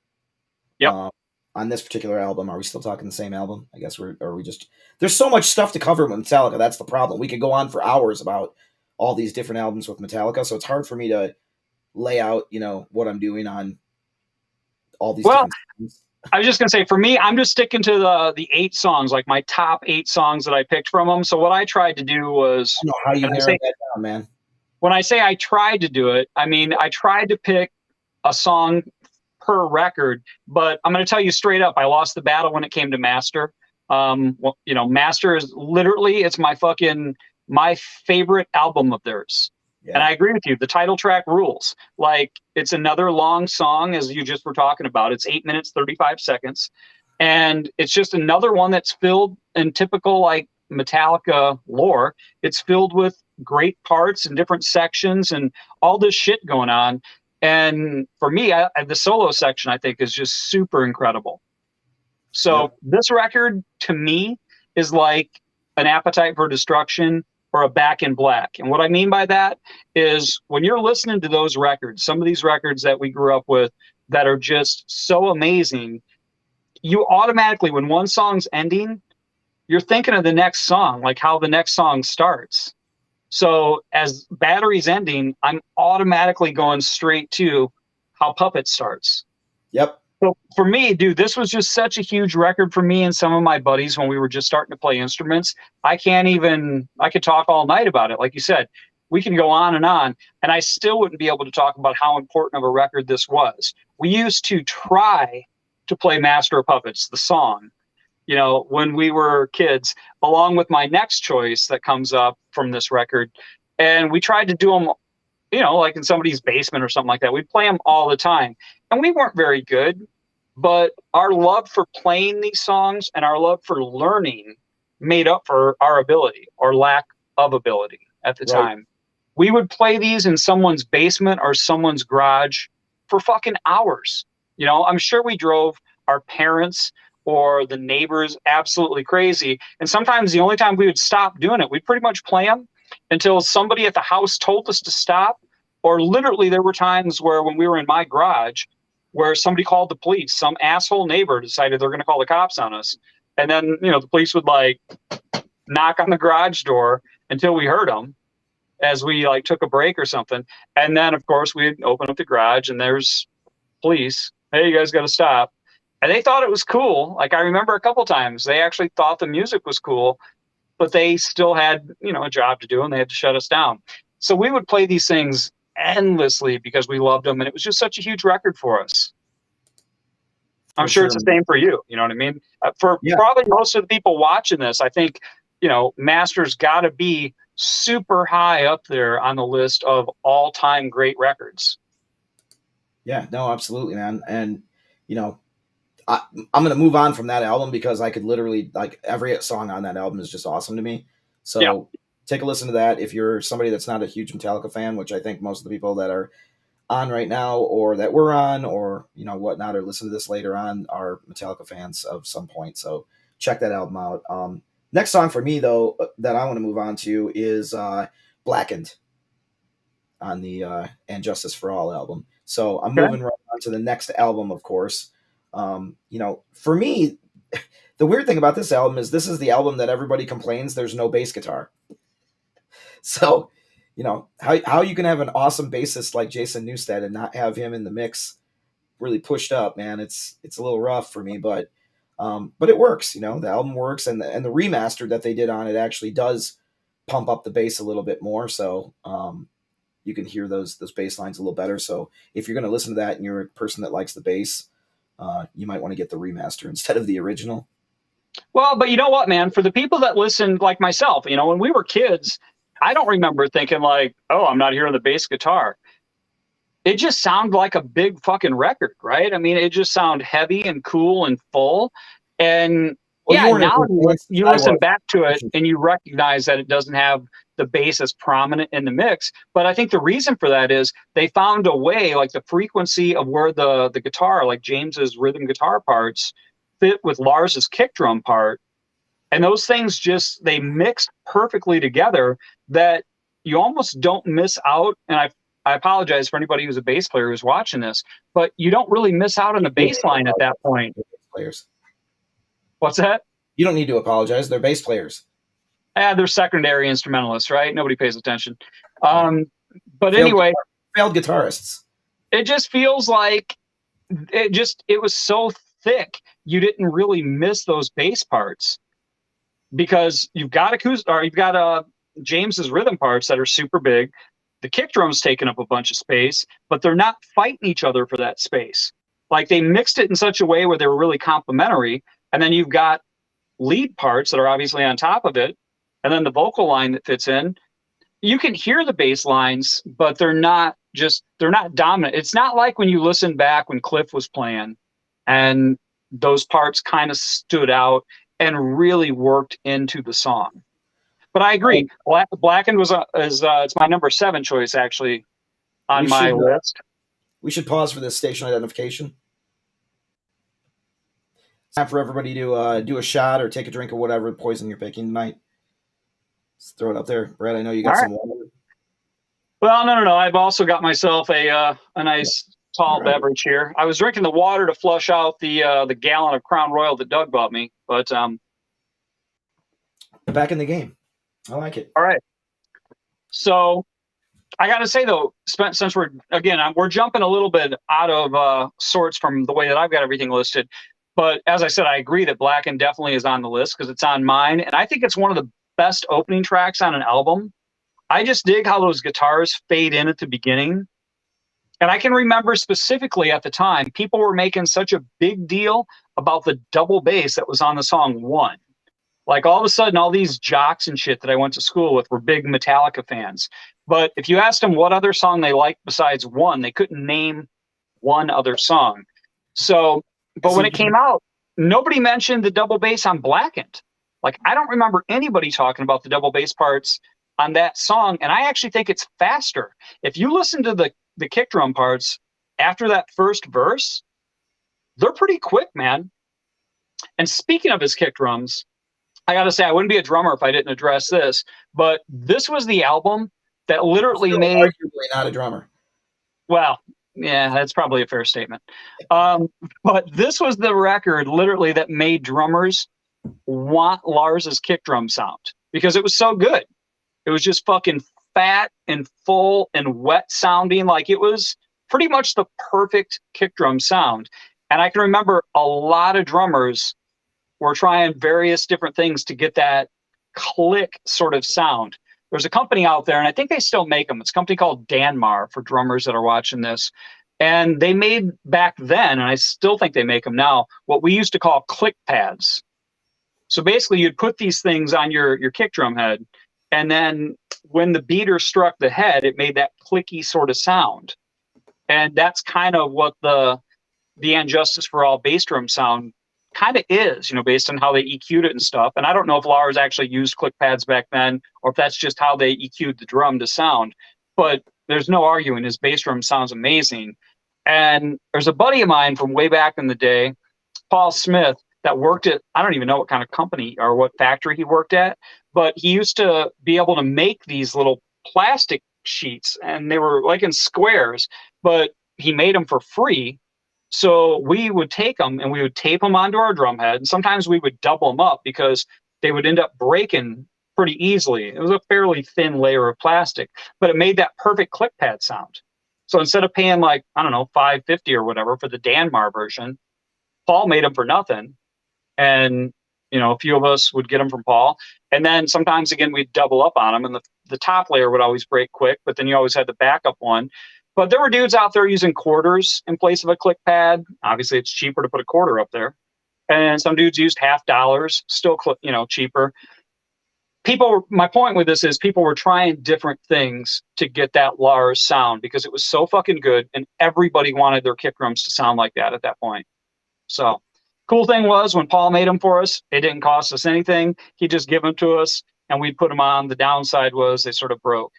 Yep. On this particular album, are we still talking the same album? I guess are we just, there's so much stuff to cover with Metallica. That's the problem. We could go on for hours about all these different albums with Metallica. So it's hard for me to lay out, what I'm doing all these Well, different songs? I was just gonna say, for me, I'm just sticking to the 8 songs, like my top 8 songs that I picked from them. So what I tried to do I was, don't know how you and I narrowed say that down, man. when I say I tried to do it, I mean I tried to pick a song per record. But I'm gonna tell you straight up, I lost the battle when it came to Master. Well, Master is literally, it's my favorite album of theirs. And Yeah. I agree with you. The title track rules. Like, it's another long song, as you just were talking about. It's 8 minutes, 35 seconds. And it's just another one that's filled in typical, like, Metallica lore. It's filled with great parts and different sections and all this shit going on. And for me, the solo section, I think, is just super incredible. So Yep. this record, to me, is like an Appetite for Destruction or a Back in Black. And what I mean by that is, when you're listening to those records, some of these records that we grew up with that are just so amazing, you automatically, when one song's ending, you're thinking of the next song, like how the next song starts. So as Battery's ending, I'm automatically going straight to how Puppet starts. Yep. So for me, dude, this was just such a huge record for me and some of my buddies when we were just starting to play instruments. I could talk all night about it. Like you said, we can go on, and I still wouldn't be able to talk about how important of a record this was. We used to try to play Master of Puppets, the song, when we were kids, along with my next choice that comes up from this record. And we tried to do them, like in somebody's basement or something like that. We'd play them all the time. And we weren't very good, but our love for playing these songs and our love for learning made up for our ability or lack of ability at the Right. time. We would play these in someone's basement or someone's garage for fucking hours. I'm sure we drove our parents or the neighbors absolutely crazy. And sometimes the only time we would stop doing it, we'd pretty much play them until somebody at the house told us to stop. Or literally, there were times where, when we were in my garage, where somebody called the police. Some asshole neighbor decided they're going to call the cops on us. And then, the police would like knock on the garage door until we heard them, as we like took a break or something. And then, of course, we'd open up the garage and there's police. Hey, you guys got to stop. And they thought it was cool. Like, I remember a couple times they actually thought the music was cool, but they still had, a job to do, and they had to shut us down. So we would play these things endlessly because we loved them, and it was just such a huge record for us. I'm sure it's the same for you. You know what I mean? For probably most of the people watching this, I think, Master's got to be super high up there on the list of all-time great records. Yeah, no, absolutely, man. And, I'm going to move on from that album because I could literally, like, every song on that album is just awesome to me. So take a listen to that. If you're somebody that's not a huge Metallica fan, which I think most of the people that are on right now, or that we're on, or, whatnot, or listen to this later on, are Metallica fans of some point. So check that album out. Next song for me, though, that I want to move on to is Blackened on the And Justice for All album. So I'm moving right on to the next album, of course. For me, the weird thing about this album is this is the album that everybody complains there's no bass guitar. So, how you can have an awesome bassist like Jason Newsted and not have him in the mix really pushed up, man. It's a little rough for me, but it works. The album works, and the remaster that they did on it actually does pump up the bass a little bit more. So you can hear those bass lines a little better. So if you're going to listen to that and you're a person that likes the bass, you might want to get the remaster instead of the original. Well, but you know what, man? For the people that listen, like myself, when we were kids, I don't remember thinking like, oh, I'm not hearing the bass guitar. It just sounded like a big fucking record, right? I mean, it just sounded heavy and cool and full. And now you listen back to it and you recognize that it doesn't have the bass as prominent in the mix. But I think the reason for that is they found a way, like the frequency of where the guitar, like James's rhythm guitar parts, fit with Lars's kick drum part. And those things they mixed perfectly together that you almost don't miss out. And I apologize for anybody who's a bass player who's watching this, but you don't really miss out on the bass line at that point. Players. What's that? You don't need to apologize. They're bass players. They're secondary instrumentalists, right? Nobody pays attention. But anyway, failed guitarists. It just feels like it was so thick, you didn't really miss those bass parts because you've got James's rhythm parts that are super big. The kick drum's taking up a bunch of space, but they're not fighting each other for that space. Like they mixed it in such a way where they were really complementary. And then you've got lead parts that are obviously on top of it, and then the vocal line that fits in. You can hear the bass lines, but they're not dominant. It's not like when you listen back when Cliff was playing and those parts kind of stood out and really worked into the song. But I agree. Blackened is it's my number 7 choice actually on my list. We should pause for this station identification. It's time for everybody to do a shot or take a drink of whatever poison you're picking tonight. Let's throw it up there, Brad. I know you got some water. Well, no. I've also got myself a nice tall beverage here. I was drinking the water to flush out the gallon of Crown Royal that Doug bought me, but back in the game. I like it. All right. So I got to say though, since we're jumping a little bit out of sorts from the way that I've got everything listed, but as I said, I agree that Blackened definitely is on the list because it's on mine, and I think it's one of the best opening tracks on an album. I just dig how those guitars fade in at the beginning. And I can remember specifically at the time, people were making such a big deal about the double bass that was on the song One. Like all of a sudden, all these jocks and shit that I went to school with were big Metallica fans. But if you asked them what other song they liked besides One, they couldn't name one other song. So, but when it came out, nobody mentioned the double bass on Blackened. Like, I don't remember anybody talking about the double bass parts on that song. And I actually think it's faster. If you listen to the kick drum parts after that first verse, they're pretty quick, man. And speaking of his kick drums, I got to say, I wouldn't be a drummer if I didn't address this, but this was the album that literally made... Arguably not a drummer. Well, yeah, that's probably a fair statement. But this was the record literally that made drummers want Lars's kick drum sound because it was so good. It was just fucking fat and full and wet sounding. Like it was pretty much the perfect kick drum sound. And I can remember a lot of drummers were trying various different things to get that click sort of sound. There's a company out there, and I think they still make them. It's a company called Danmar for drummers that are watching this. And they made back then, and I still think they make them now, what we used to call click pads. So basically you'd put these things on your kick drum head, and then when the beater struck the head, it made that clicky sort of sound. And that's kind of what the And Justice for All bass drum sound kind of is, based on how they EQ'd it and stuff. And I don't know if Lars actually used click pads back then, or if that's just how they EQ'd the drum to sound. But there's no arguing his bass drum sounds amazing. And there's a buddy of mine from way back in the day, Paul Smith, that worked at, I don't even know what kind of company or what factory he worked at, but he used to be able to make these little plastic sheets, and they were like in squares, but he made them for free. So we would take them and we would tape them onto our drum head. And sometimes we would double them up because they would end up breaking pretty easily. It was a fairly thin layer of plastic, but it made that perfect click pad sound. So instead of paying like, I don't know, $5.50 or whatever for the Danmar version, Paul made them for nothing. And, a few of us would get them from Paul. And then sometimes, again, we'd double up on them. And the top layer would always break quick, but then you always had the backup one. But there were dudes out there using quarters in place of a click pad. Obviously, it's cheaper to put a quarter up there. And some dudes used $50, still, cheaper. My point with this is people were trying different things to get that Lars sound because it was so fucking good, and everybody wanted their kick drums to sound like that at that point. So, cool thing was when Paul made them for us, it didn't cost us anything. He just gave them to us, and we'd put them on. The downside was they sort of broke.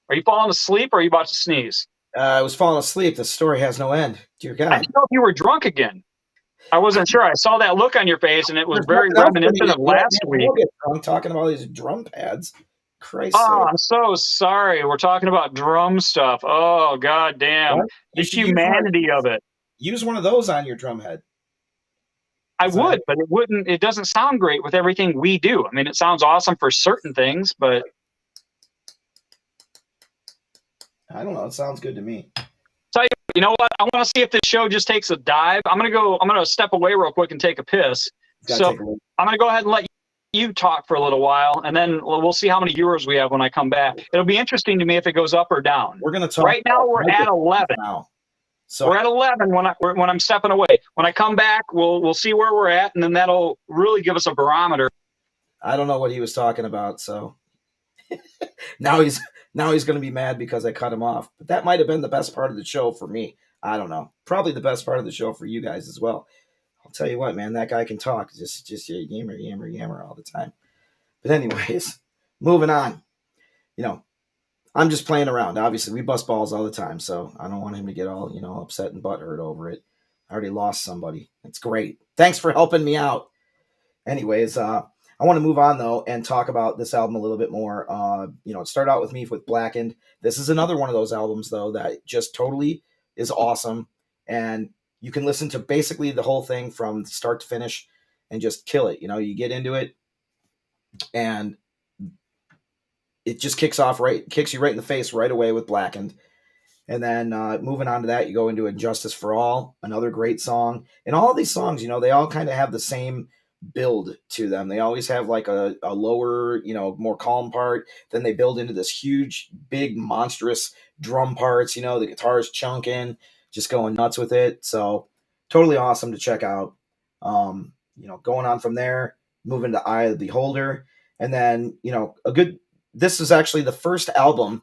Are you falling asleep, or are you about to sneeze? I was falling asleep. The story has no end. Dear God. I didn't know if you were drunk again. I wasn't sure. I saw that look on your face, and it was very reminiscent of last week. I'm talking about these drum pads. Christ. Oh, I'm so sorry. We're talking about drum stuff. Oh, God damn. The humanity of it. Use one of those on your drum head. I would, but it doesn't sound great with everything we do. I mean, it sounds awesome for certain things, but I don't know. It sounds good to me. Tell you, you know what? I want to see if this show just takes a dive. I'm gonna step away real quick and take a piss. So I'm gonna go ahead and let you talk for a little while, and then we'll see how many viewers we have when I come back. It'll be interesting to me if it goes up or down. We're gonna talk. Right now we're at 11. Now. So we're at 11 when I'm stepping away. When I come back, we'll see where we're at, and then that'll really give us a barometer. I don't know what he was talking about, so now he's going to be mad because I cut him off. But that might have been the best part of the show for me. I don't know. Probably the best part of the show for you guys as well. I'll tell you what, man, that guy can talk. Just yammer all the time. But anyways, moving on. You know, I'm just playing around. Obviously, we bust balls all the time, so I don't want him to get all, upset and butthurt over it. I already lost somebody. It's great. Thanks for helping me out. Anyways, I want to move on, though, and talk about this album a little bit more. It started out with me with Blackened. This is another one of those albums, though, that just totally is awesome. And you can listen to basically the whole thing from start to finish and just kill it. You get into it, and it just kicks you right in the face right away with Blackened. And then moving on to that, you go into Injustice for All, another great song. And all of these songs, they all kind of have the same build to them. They always have like a lower, more calm part. Then they build into this huge, big, monstrous drum parts. The guitar's chunking, just going nuts with it. So totally awesome to check out. Going on from there, moving to Eye of the Beholder. And then, this is actually the first album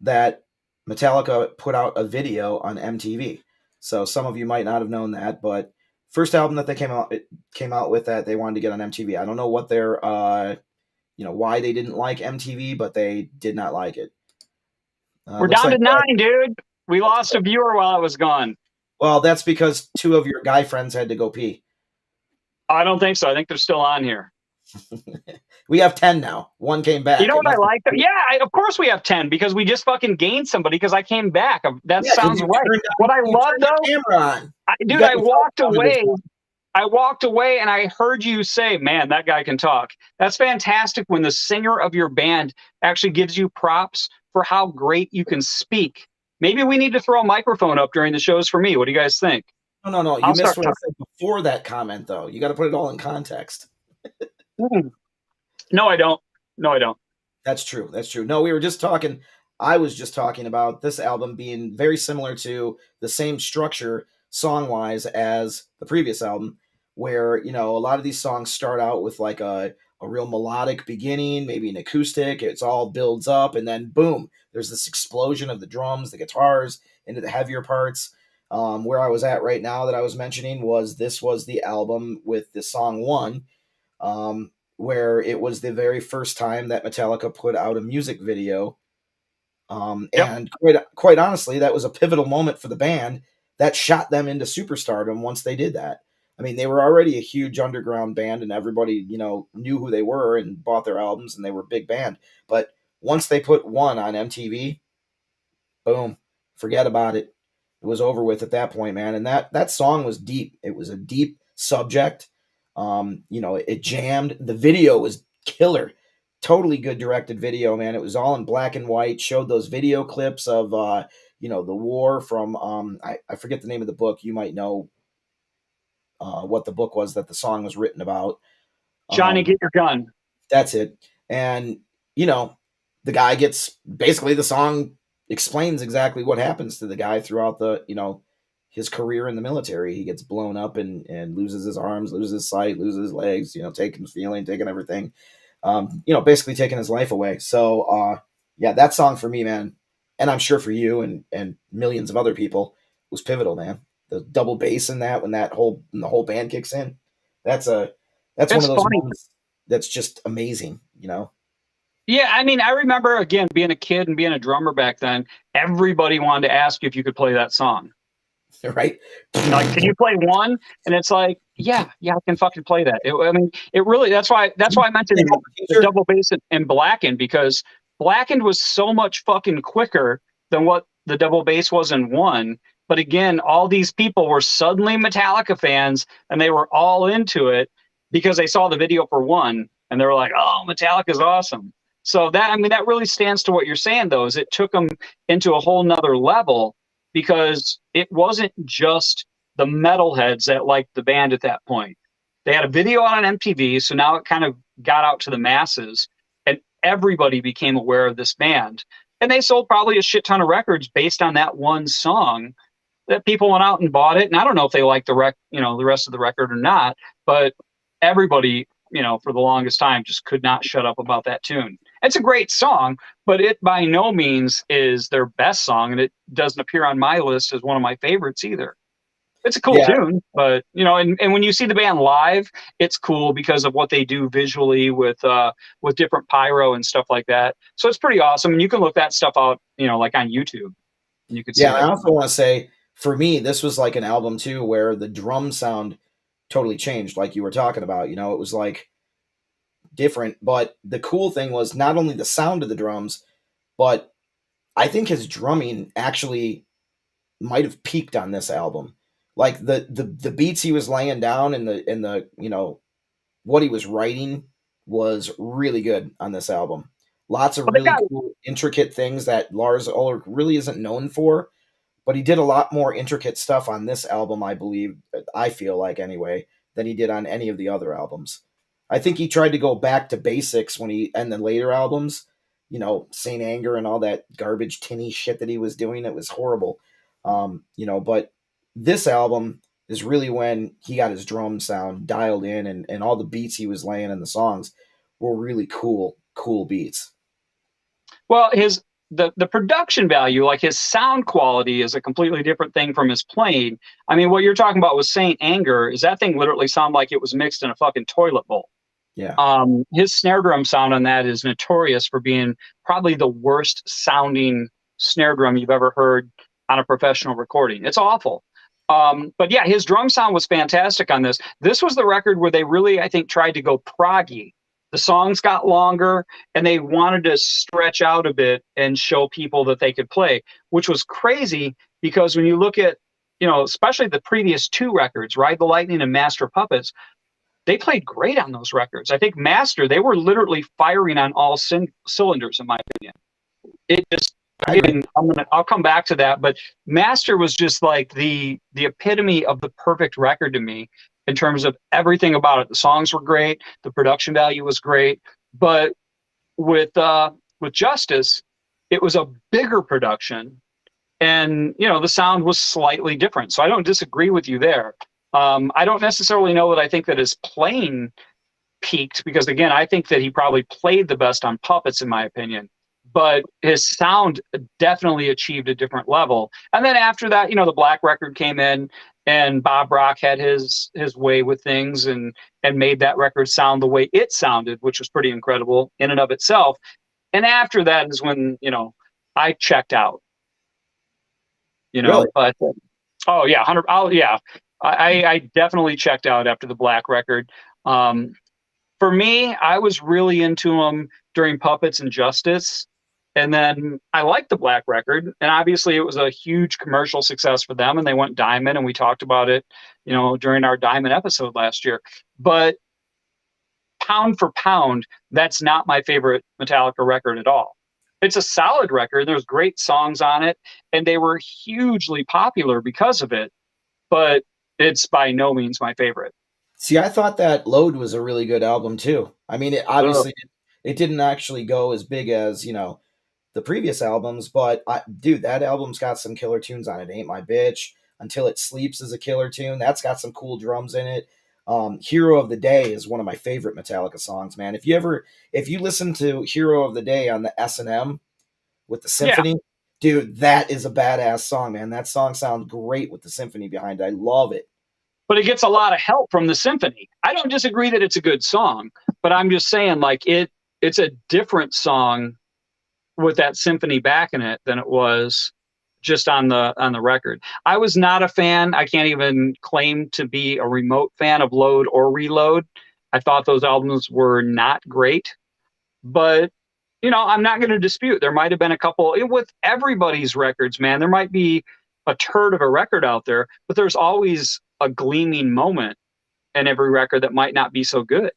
that Metallica put out a video on MTV. So some of you might not have known that, but first album that they came out with that they wanted to get on MTV. I don't know what their, why they didn't like MTV, but they did not like it. We're down to 9, dude. We lost a viewer while I was gone. Well, that's because 2 of your guy friends had to go pee. I don't think so. I think they're still on here. We have 10 now. 1 came back. You know what I like? Of course we have 10 because we just fucking gained somebody because I came back. That sounds right. What I love though, dude, I walked away. I walked away and I heard you say, man, that guy can talk. That's fantastic when the singer of your band actually gives you props for how great you can speak. Maybe we need to throw a microphone up during the shows for me. What do you guys think? No. You missed what I said before that comment, though. You got to put it all in context. No, I don't. That's true. No, we were just talking. I was just talking about this album being very similar to the same structure song-wise as the previous album, where, a lot of these songs start out with like a real melodic beginning, maybe an acoustic. It's all builds up, and then boom, there's this explosion of the drums, the guitars, into the heavier parts. Where I was at right now that I was mentioning was the album with the song One, where it was the very first time that Metallica put out a music video. And quite honestly, that was a pivotal moment for the band that shot them into superstardom once they did that. I mean, they were already a huge underground band and everybody, knew who they were and bought their albums and they were a big band. But once they put One on MTV, boom, forget about it. It was over with at that point, man. And that song was deep. It was a deep subject. It jammed. The video was killer. Totally good directed video, man. It was all in black and white. Showed those video clips of, the war from, I forget the name of the book. You might know what the book was that the song was written about. Johnny, get your gun. That's it. And, the guy gets, basically the song explains exactly what happens to the guy throughout the, his career in the military. He gets blown up and loses his arms, loses his sight, loses his legs, taking his feeling, taking everything, basically taking his life away. So, that song for me, man, and I'm sure for you and millions of other people, was pivotal, man. The double bass in that, when the whole band kicks in, that's one of those moments that's just amazing, Yeah, I mean, I remember, again, being a kid and being a drummer back then, everybody wanted to ask you if you could play that song. Right? Like, can you play One? And it's like, yeah, I can fucking play that. It really, that's why I mentioned the double bass in Blackened, because Blackened was so much fucking quicker than what the double bass was in One. But again, all these people were suddenly Metallica fans and they were all into it because they saw the video for One and they were like, oh, Metallica's awesome. So that really stands to what you're saying, though, is it took them into a whole nother level. because it wasn't just the metalheads that liked the band at that point. They had a video on MTV, so now it kind of got out to the masses, and everybody became aware of this band. And they sold probably a shit ton of records based on that one song that people went out and bought it. And I don't know if they liked the rest of the record or not, but everybody, for the longest time just could not shut up about that tune. It's a great song, but it by no means is their best song, and it doesn't appear on my list as one of my favorites either. It's a cool tune, but and when you see the band live, it's cool because of what they do visually with different pyro and stuff like that. So it's pretty awesome, and you can look that stuff out, like on YouTube. And you can see. Yeah, I also want to say, for me, this was like an album too where the drum sound totally changed, like you were talking about. It was like different, but the cool thing was not only the sound of the drums, but I think his drumming actually might have peaked on this album. Like the beats he was laying down and the what he was writing was really good on this album. Lots of really cool, intricate things that Lars Ulrich really isn't known for, but he did a lot more intricate stuff on this album, I feel like anyway, than he did on any of the other albums. I think he tried to go back to basics and the later albums, Saint Anger and all that garbage tinny shit that he was doing. It was horrible. But this album is really when he got his drum sound dialed in, and all the beats he was laying in the songs were really cool beats. Well, the production value, like his sound quality, is a completely different thing from his playing. I mean, what you're talking about with Saint Anger is that thing literally sounded like it was mixed in a fucking toilet bowl. Yeah. His snare drum sound on that is notorious for being probably the worst sounding snare drum you've ever heard on a professional recording. It's awful. But yeah, his drum sound was fantastic on this. This was the record where they really, I think, tried to go proggy. The songs got longer, and they wanted to stretch out a bit and show people that they could play, which was crazy because when you look at, especially the previous two records, Ride the Lightning and Master of Puppets, they played great on those records. I think Master, they were literally firing on all cylinders, in my opinion. It just, again, I'll come back to that, but Master was just like the epitome of the perfect record to me in terms of everything about it. The songs were great, the production value was great, but with Justice, it was a bigger production, and the sound was slightly different. So I don't disagree with you there. I don't necessarily know that I think that his playing peaked, because again, I think that he probably played the best on Puppets, in my opinion. But his sound definitely achieved a different level. And then after that, the Black record came in, and Bob Rock had his way with things and made that record sound the way it sounded, which was pretty incredible in and of itself. And after that is when, I checked out. Really? But oh yeah, 100. I definitely checked out after the Black record. For me, I was really into them during Puppets and Justice. And then I liked the Black record, and obviously it was a huge commercial success for them, and they went diamond, and we talked about it, during our diamond episode last year. But pound for pound, that's not my favorite Metallica record at all. It's a solid record. There's great songs on it, and they were hugely popular because of it, but it's by no means my favorite. See, I thought that Load was a really good album too. I mean, it didn't actually go as big as, the previous albums, but dude, that album's got some killer tunes on it. Ain't My Bitch, Until It Sleeps is a killer tune. That's got some cool drums in it. Hero of the Day is one of my favorite Metallica songs, man. If you listen to Hero of the Day on the S&M with the symphony, dude, that is a badass song, man. That song sounds great with the symphony behind it. I love it. But it gets a lot of help from the symphony. I don't disagree that it's a good song, but I'm just saying, like, it's a different song with that symphony backing it than it was just on the record. I was not a fan. I can't even claim to be a remote fan of Load or Reload. I thought those albums were not great, but I'm not going to dispute. There might have been a couple with everybody's records, man. There might be a turd of a record out there, but there's always a gleaming moment in every record that might not be so good.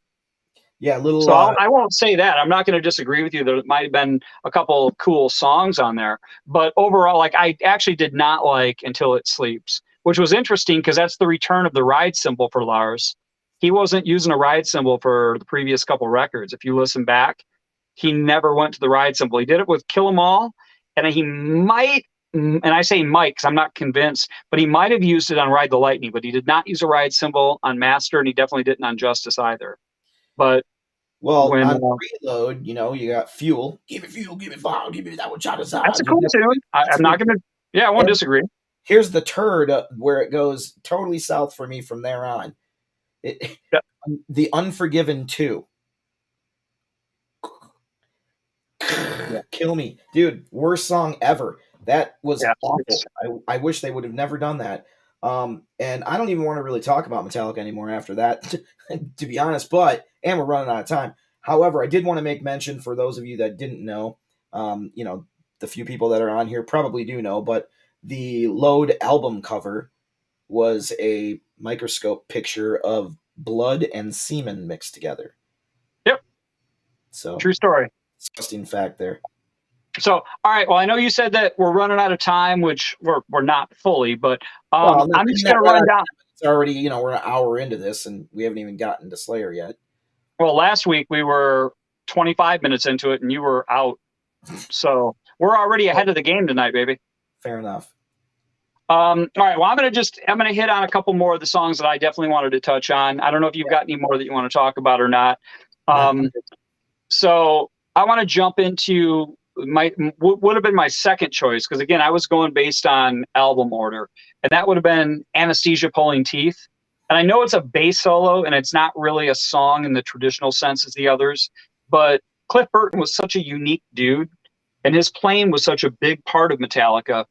Yeah, little. So I won't say that. I'm not going to disagree with you. There might have been a couple cool songs on there, but overall, like I actually did not like Until It Sleeps, which was interesting because that's the return of the ride cymbal for Lars. He wasn't using a ride cymbal for the previous couple records. If you listen back, he never went to the ride cymbal. He did it with Kill 'Em All, and he might, and I say might because I'm not convinced, but he might have used it on Ride the Lightning, but he did not use a ride cymbal on Master, and he definitely didn't on Justice either. But Well, when on Reload, you got Fuel. Give me fuel, give me fire, give me that one shot that's a aside. cool tune. That's I'm a not good. going to, yeah, I won't And disagree. here's the turd where it goes totally south for me from there on. It, Yeah. the Unforgiven 2. Yeah. Kill me. Dude, worst song ever. That was Yeah. awful. I wish they would have never done that. And I don't even want to really talk about Metallica anymore after that, to be honest, and we're running out of time. However, I did want to make mention for those of you that didn't know, the few people that are on here probably do know, but the Load album cover was a microscope picture of blood and semen mixed together. Yep. So, True story. disgusting fact there. So, all right. Well, I know you said that we're running out of time, which we're not fully, but Well, I'm just going to run down. It's already, we're an hour into this and we haven't even gotten to Slayer yet. Well, last week we were 25 minutes into it and you were out. So we're already ahead of the game tonight, baby. Fair enough. All right. Well, I'm going to hit on a couple more of the songs that I definitely wanted to touch on. I don't know if you've got any more that you want to talk about or not. So I want to jump into would have been my second choice. Cause again, I was going based on album order, and that would have been Anesthesia Pulling Teeth. And I know it's a bass solo and it's not really a song in the traditional sense as the others, but Cliff Burton was such a unique dude and his playing was such a big part of Metallica,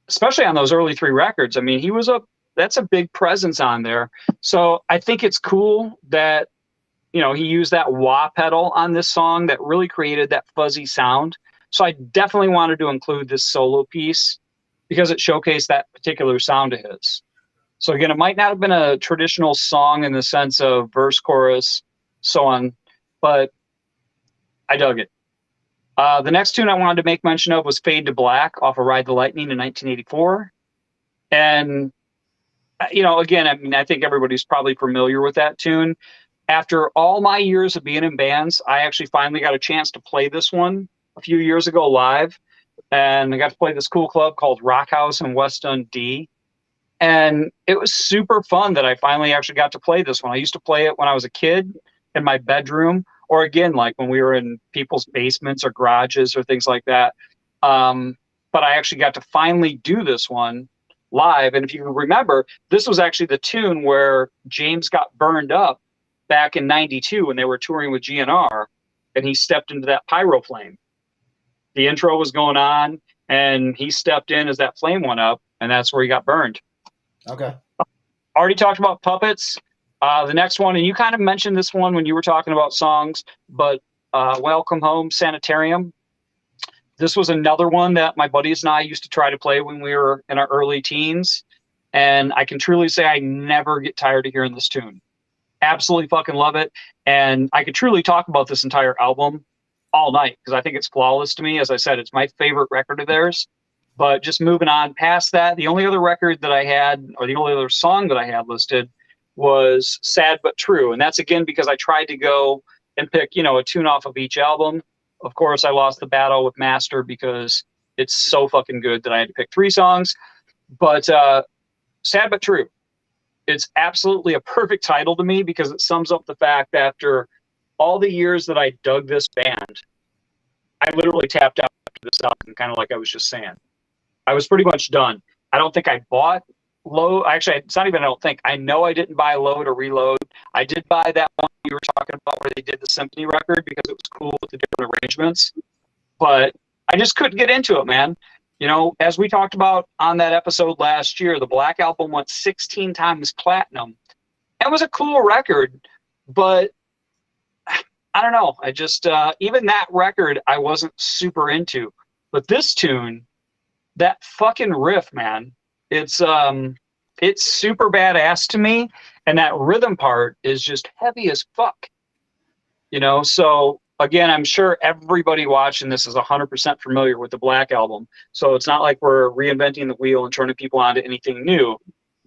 especially on those early three records. I mean, that's a big presence on there. So I think it's cool that, he used that wah pedal on this song that really created that fuzzy sound. So I definitely wanted to include this solo piece because it showcased that particular sound of his. So again, it might not have been a traditional song in the sense of verse, chorus, so on, but I dug it. The next tune I wanted to make mention of was Fade to Black off of Ride the Lightning in 1984. And, again, I mean, I think everybody's probably familiar with that tune. After all my years of being in bands, I actually finally got a chance to play this one a few years ago live. And I got to play this cool club called Rock House in West Dundee. And it was super fun that I finally actually got to play this one. I used to play it when I was a kid in my bedroom, or again, like when we were in people's basements or garages or things like that. But I actually got to finally do this one live. And if you remember, this was actually the tune where James got burned up back in 92 when they were touring with GNR, and he stepped into that pyro flame. The intro was going on and he stepped in as that flame went up, and that's where he got burned. Okay. Already talked about Puppets. The next one, and you kind of mentioned this one when you were talking about songs, but Welcome Home, Sanitarium. This was another one that my buddies and I used to try to play when we were in our early teens. And I can truly say I never get tired of hearing this tune. Absolutely fucking love it. And I could truly talk about this entire album all night because I think it's flawless to me. As I said, it's my favorite record of theirs. But just moving on past that, the only other record that I had, or the only other song that I had listed, was Sad But True. And that's, again, because I tried to go and pick, a tune off of each album. Of course, I lost the battle with Master because it's so fucking good that I had to pick three songs. But Sad But True. It's absolutely a perfect title to me because it sums up the fact that after all the years that I dug this band, I literally tapped out after this album, kind of like I was just saying. I was pretty much done. I don't think I bought Load. Actually, it's not even I don't think. I know I didn't buy Load or Reload. I did buy that one you were talking about where they did the symphony record because it was cool with the different arrangements. But I just couldn't get into it, man. As we talked about on that episode last year, the Black Album went 16 times platinum. It was a cool record, but I don't know. I just, even that record, I wasn't super into. But this tune, that fucking riff, man, it's super badass to me. And that rhythm part is just heavy as fuck. So again, I'm sure everybody watching this is 100% familiar with the Black Album. So it's not like we're reinventing the wheel and turning people on to anything new.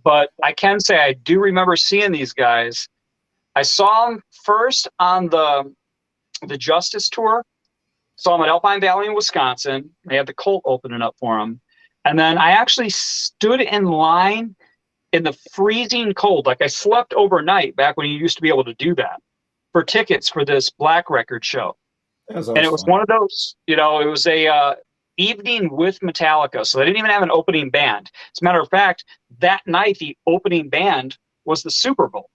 But I can say I do remember seeing these guys. I saw them first on the Justice Tour. Saw them at Alpine Valley in Wisconsin. They had the Colt opening up for them. And then I actually stood in line in the freezing cold. Like I slept overnight back when you used to be able to do that for tickets for this Black record show. And it was fun. one of those, it was a evening with Metallica. So they didn't even have an opening band. As a matter of fact, that night, the opening band was the Super Bowl.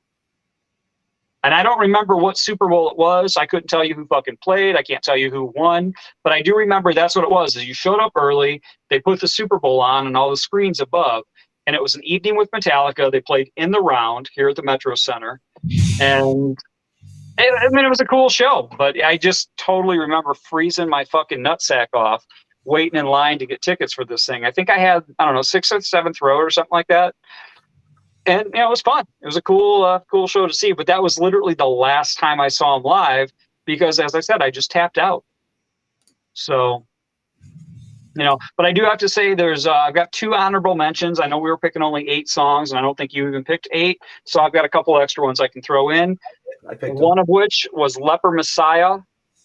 And I don't remember what Super Bowl it was. I couldn't tell you who fucking played. I can't tell you who won. But I do remember that's what it was. Is you showed up early. They put the Super Bowl on and all the screens above. And it was an evening with Metallica. They played in the round here at the Metro Center. And it was a cool show. But I just totally remember freezing my fucking nutsack off, waiting in line to get tickets for this thing. I think I had, 6th or 7th row or something like that. And it was fun. It was a cool show to see. But that was literally the last time I saw him live because, as I said, I just tapped out. So, but I do have to say I've got 2 honorable mentions. I know we were picking only 8 songs, and I don't think you even picked 8. So I've got a couple extra ones I can throw in. I picked one of which was Leper Messiah,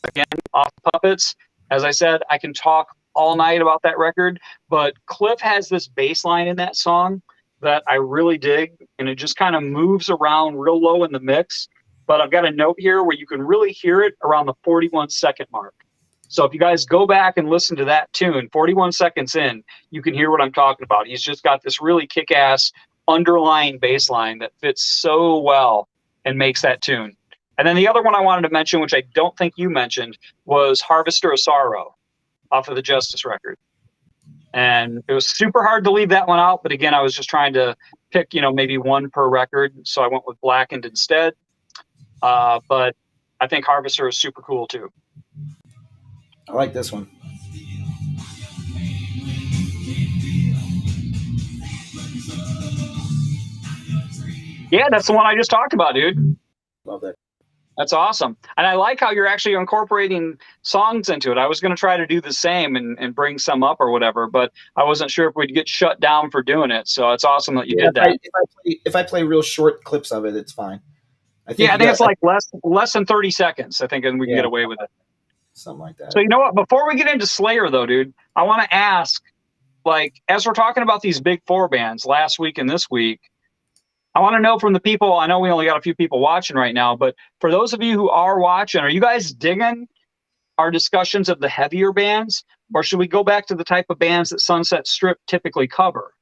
again, off Puppets. As I said, I can talk all night about that record, but Cliff has this bass line in that song that I really dig, and it just kind of moves around real low in the mix. But I've got a note here where you can really hear it around the 41-second mark. So if you guys go back and listen to that tune, 41 seconds in, you can hear what I'm talking about. He's just got this really kick-ass underlying bass line that fits so well and makes that tune. And then the other one I wanted to mention, which I don't think you mentioned, was Harvester of Sorrow off of the Justice record. And it was super hard to leave that one out. But again, I was just trying to pick, maybe one per record. So I went with Blackened instead. But I think Harvester is super cool too. I like this one. Yeah, that's the one I just talked about, dude. Love that. That's awesome. And I like how you're actually incorporating songs into it. I was going to try to do the same and bring some up or whatever, but I wasn't sure if we'd get shut down for doing it. So it's awesome that you did that. If I play real short clips of it, it's fine. I think it's like less than 30 seconds, I think, and we can get away with it. Something like that. So you know what? Before we get into Slayer, though, dude, I want to ask, as we're talking about these big 4 bands last week and this week, I want to know from the people, I know we only got a few people watching right now, but for those of you who are watching, are you guys digging our discussions of the heavier bands, or should we go back to the type of bands that Sunset Strip typically cover?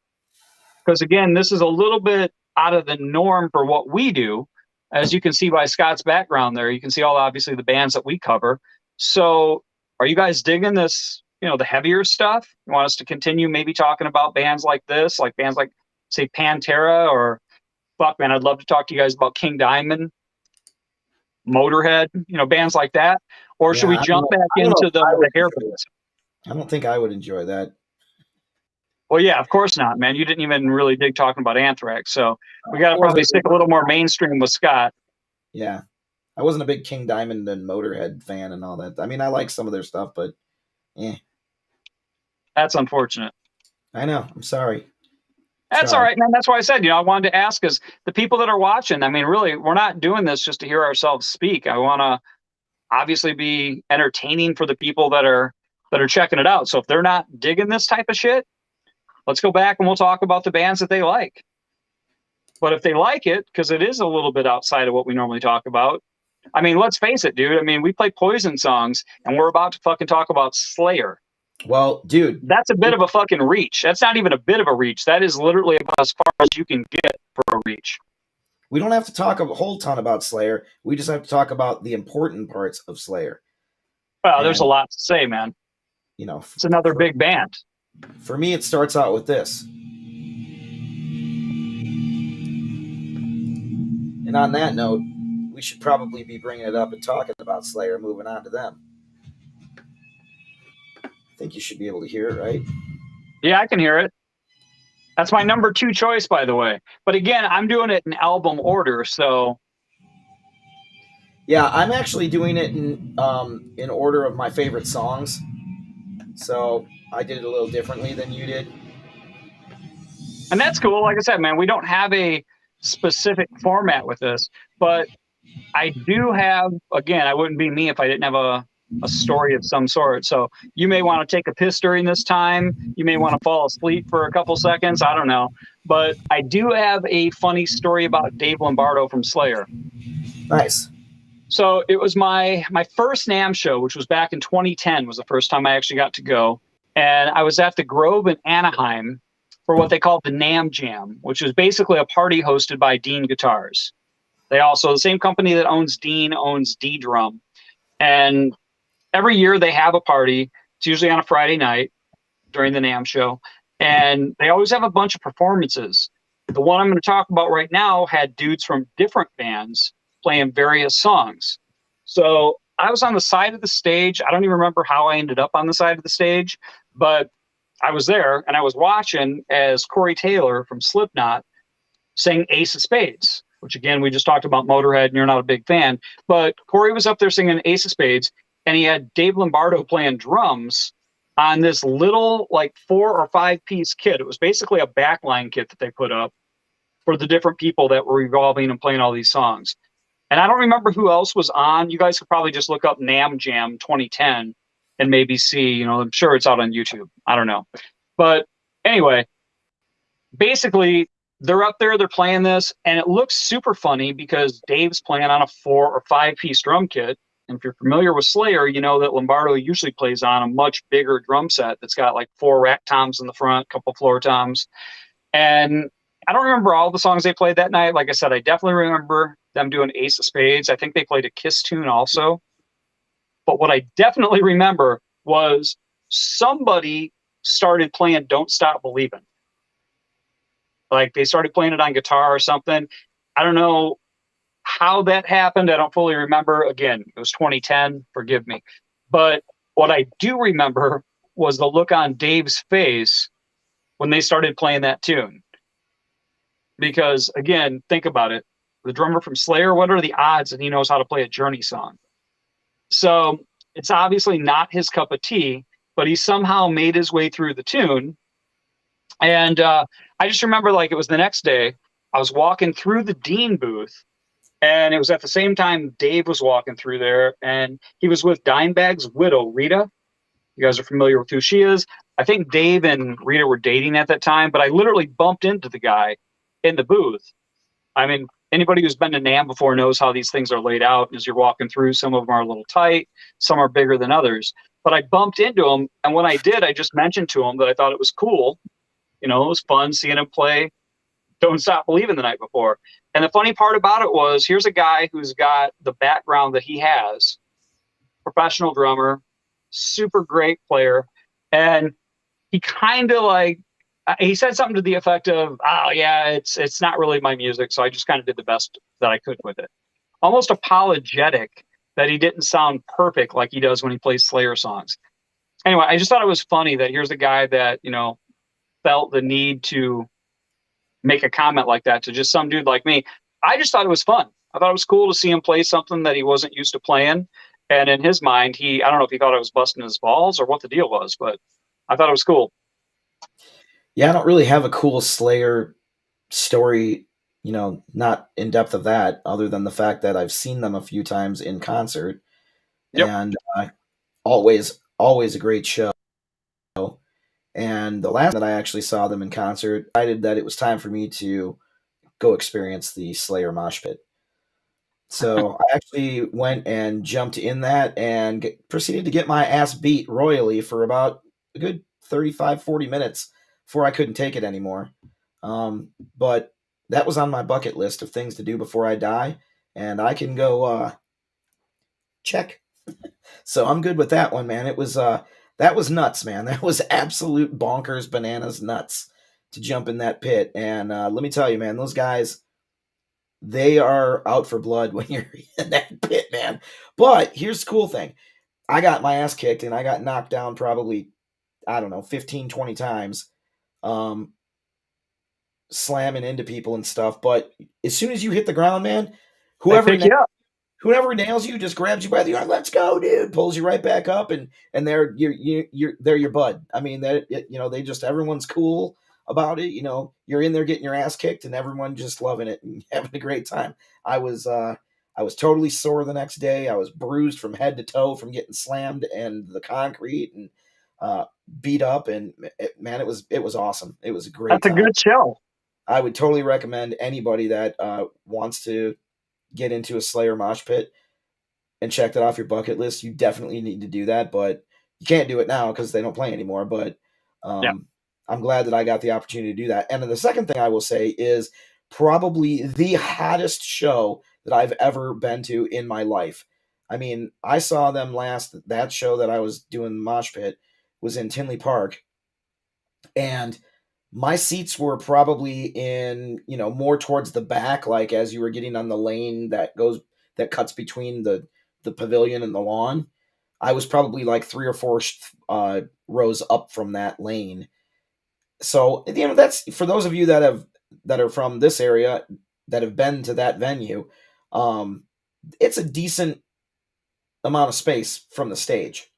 Because again, this is a little bit out of the norm for what we do. As you can see by Scott's background there, you can see obviously the bands that we cover. So are you guys digging this, the heavier stuff? You want us to continue maybe talking about bands like this, like bands like, say, Pantera, or fuck, man, I'd love to talk to you guys about King Diamond, Motorhead, bands like that. Or should we jump back into the hair bands? I don't think I would enjoy that. Well, yeah, of course not, man. You didn't even really dig talking about Anthrax. So we got to probably stick a little more mainstream with Scott. Yeah. I wasn't a big King Diamond and Motorhead fan and all that. I mean, I like some of their stuff, but That's unfortunate. I know. I'm sorry. That's all right, man. That's why I said, I wanted to ask, because the people that are watching, I mean, really, we're not doing this just to hear ourselves speak. I want to obviously be entertaining for the people that are checking it out. So if they're not digging this type of shit, let's go back and we'll talk about the bands that they like. But if they like it, because it is a little bit outside of what we normally talk about, I mean, let's face it, dude. I mean, we play Poison songs, and we're about to fucking talk about Slayer. Well, dude, that's a bit of a fucking reach. That's not even a bit of a reach. That is literally about as far as you can get for a reach. We don't have to talk a whole ton about Slayer. We just have to talk about the important parts of Slayer. Well, there's a lot to say, man. It's another big band. For me, it starts out with this. And on that note, we should probably be bringing it up and talking about Slayer, moving on to them. I think you should be able to hear it, right? Yeah, I can hear it. That's my number 2 choice, by the way. But again, I'm doing it in album order, so. Yeah, I'm actually doing it in order of my favorite songs. So I did it a little differently than you did. And that's cool. Like I said, man, we don't have a specific format with this, but I do have, again, I wouldn't be me if I didn't have a story of some sort. So you may want to take a piss during this time. You may want to fall asleep for a couple seconds. I don't know. But I do have a funny story about Dave Lombardo from Slayer. Nice. So it was my first NAMM show, which was back in 2010, was the first time I actually got to go. And I was at the Grove in Anaheim for what they called the NAMM Jam, which is basically a party hosted by Dean Guitars. They also, the same company that owns Dean owns D Drum. And every year they have a party. It's usually on a Friday night during the NAMM show. And they always have a bunch of performances. The one I'm going to talk about right now had dudes from different bands playing various songs. So I was on the side of the stage. I don't even remember how I ended up on the side of the stage, but I was there and I was watching as Corey Taylor from Slipknot sang Ace of Spades, which again, we just talked about Motorhead and you're not a big fan, but Corey was up there singing Ace of Spades and he had Dave Lombardo playing drums on this little like 4 or 5 piece kit. It was basically a backline kit that they put up for the different people that were revolving and playing all these songs. And I don't remember who else was on. You guys could probably just look up NAMM Jam 2010 and maybe see, I'm sure it's out on YouTube. I don't know. But anyway, basically, they're up there, they're playing this, and it looks super funny because Dave's playing on a 4 or 5 piece drum kit. And if you're familiar with Slayer, you know that Lombardo usually plays on a much bigger drum set that's got like 4 rack toms in the front, a couple floor toms. And I don't remember all the songs they played that night. Like I said, I definitely remember them doing Ace of Spades. I think they played a Kiss tune also. But what I definitely remember was somebody started playing Don't Stop Believin'. Like they started playing it on guitar or something. I don't know how that happened. I don't fully remember. Again, it was 2010. Forgive me. But what I do remember was the look on Dave's face when they started playing that tune. Because again, think about it. The drummer from Slayer, what are the odds that he knows how to play a Journey song? So it's obviously not his cup of tea, but he somehow made his way through the tune. And I just remember like it was the next day, I was walking through the Dean booth, and it was at the same time Dave was walking through there, and he was with Dimebag's widow, Rita. You guys are familiar with who she is. I think Dave and Rita were dating at that time, but I literally bumped into the guy in the booth. I mean, anybody who's been to NAMM before knows how these things are laid out as you're walking through. Some of them are a little tight, some are bigger than others. But I bumped into him, and when I did, I just mentioned to him that I thought it was cool. It was fun seeing him play Don't Stop Believing the night before. And the funny part about it was, here's a guy who's got the background that he has, professional drummer, super great player, and he kind of like he said something to the effect of, "Oh yeah, it's not really my music, so I just kind of did the best that I could with it." Almost apologetic that he didn't sound perfect like he does when he plays Slayer songs. Anyway, I just thought it was funny that here's a guy that felt the need to make a comment like that to just some dude like me. I just thought it was fun. I thought it was cool to see him play something that he wasn't used to playing. And in his mind, I don't know if he thought I was busting his balls or what the deal was, but I thought it was cool. Yeah, I don't really have a cool Slayer story, not in depth of that, other than the fact that I've seen them a few times in concert, Yep. and always a great show. And the last that I actually saw them in concert, I decided that it was time for me to go experience the Slayer mosh pit. So I actually went and jumped in that and proceeded to get my ass beat royally for about a good 35, 40 minutes before I couldn't take it anymore. But that was on my bucket list of things to do before I die, and I can go check. So I'm good with that one, man. It was that was nuts, man. That was absolute bonkers, bananas, nuts to jump in that pit. And let me tell you, man, those guys, they are out for blood when you're in that pit, man. But here's the cool thing. I got my ass kicked and I got knocked down probably, I don't know, 15, 20 times, slamming into people and stuff. But as soon as you hit the ground, man, They whoever pick you up. whoever nails you just grabs you by the arm. Let's go, dude. Pulls you right back up, and they're your bud. I mean, they just everyone's cool about it. You're in there getting your ass kicked, and everyone just loving it and having a great time. I was totally sore the next day. I was bruised from head to toe from getting slammed and the concrete and uh, beat up. And man, it was awesome. It was a great That's a time. good show. I would totally recommend anybody that wants to get into a Slayer mosh pit and check that off your bucket list. You definitely need to do that, but you can't do it now because they don't play anymore. But Yeah. I'm glad that I got the opportunity to do that. And then the second thing I will say is probably the hottest show that I've ever been to in my life. I mean, I saw them last. That show that I was doing mosh pit was in Tinley Park, and my seats were probably in more towards the back, like as you were getting on the lane that cuts between the pavilion and the lawn. I was probably like three or four rows up from that lane. So that's for those of you that are from this area that have been to that venue. It's a decent amount of space from the stage.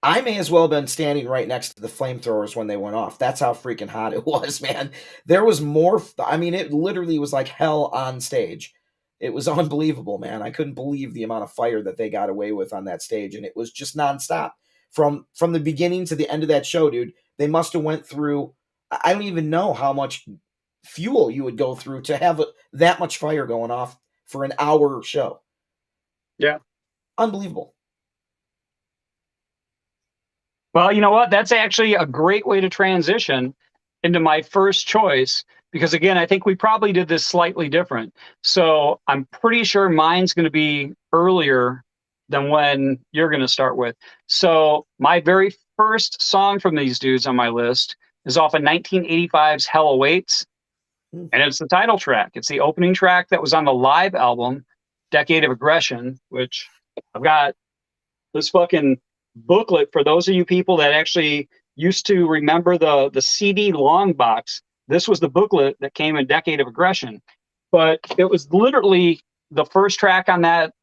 I may as well have been standing right next to the flamethrowers when they went off. That's how freaking hot it was, man. There was more. I mean, it literally was like hell on stage. It was unbelievable, man. I couldn't believe the amount of fire that they got away with on that stage, and it was just nonstop from the beginning to the end of that show, dude. They must have went through. I don't even know how much fuel you would go through to have that much fire going off for an hour show. Yeah. Unbelievable. Well, you know what? That's actually a great way to transition into my first choice because, again, I think we probably did this slightly different. So I'm pretty sure mine's going to be earlier than when you're going to start with. So my very first song from these dudes on my list is off of 1985's Hell Awaits, and it's the title track. It's the opening track that was on the live album, Decade of Aggression, which I've got this fucking booklet for those of you people that actually used to remember the CD long box. This was the booklet that came in Decade of Aggression, but it was literally the first track on that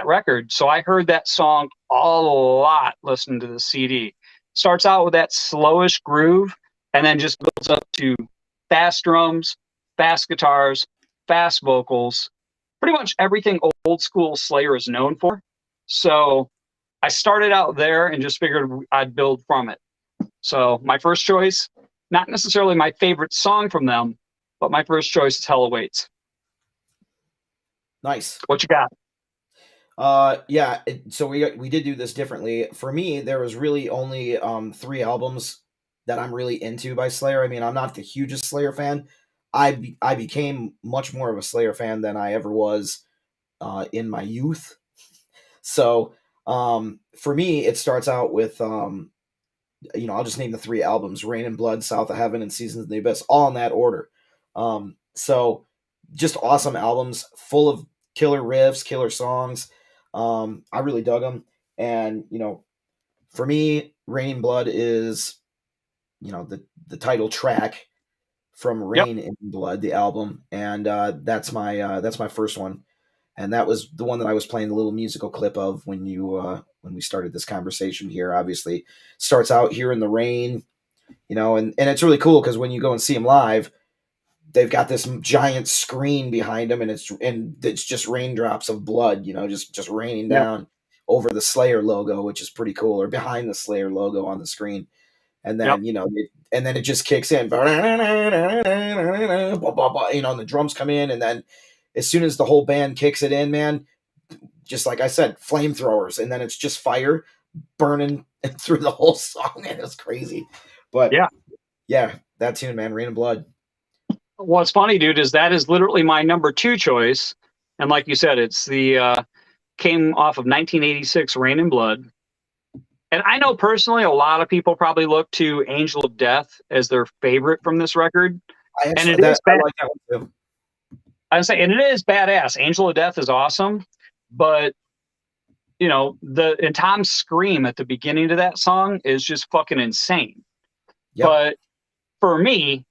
record. So I heard that song a lot listening to the CD. Starts out with that slowish groove and then just builds up to fast drums, fast guitars, fast vocals, pretty much everything old school Slayer is known for. So I started out there and just figured I'd build from it. So my first choice, not necessarily my favorite song from them, but my first choice is Hell Awaits. Nice. What you got? Yeah. So we did do this differently. For me, there was really only 3 albums that I'm really into by Slayer. I mean, I'm not the hugest Slayer fan. I became much more of a Slayer fan than I ever was in my youth. So for me, it starts out with I'll just name the 3 albums: Rain and Blood, South of Heaven, and Seasons of the Abyss, all in that order. So just awesome albums, full of killer riffs, killer songs. I really dug them, and for me, Rain and Blood is the title track from Yep. Rain and Blood, the album, and that's my first one. And that was the one that I was playing the little musical clip of when we started this conversation here. Obviously, starts out here in the rain, and it's really cool because when you go and see them live, they've got this giant screen behind them, and it's just raindrops of blood, just raining Yep. down over the Slayer logo, which is pretty cool, or behind the Slayer logo on the screen. And then Yep. and then it just kicks in, and the drums come in, and then as soon as the whole band kicks it in, man, just like I said, flamethrowers, and then it's just fire burning through the whole song, and it's crazy. But Yeah. yeah, that tune, man, Rain and Blood. What's funny, dude, is that is literally my number 2 choice. And like you said, it's the came off of 1986 Rain and Blood. And I know personally a lot of people probably look to Angel of Death as their favorite from this record. I And actually it is I bad. like that one too. I say, and it is badass. Angel of Death is awesome, but and Tom's scream at the beginning of that song is just fucking insane. Yep. But for me,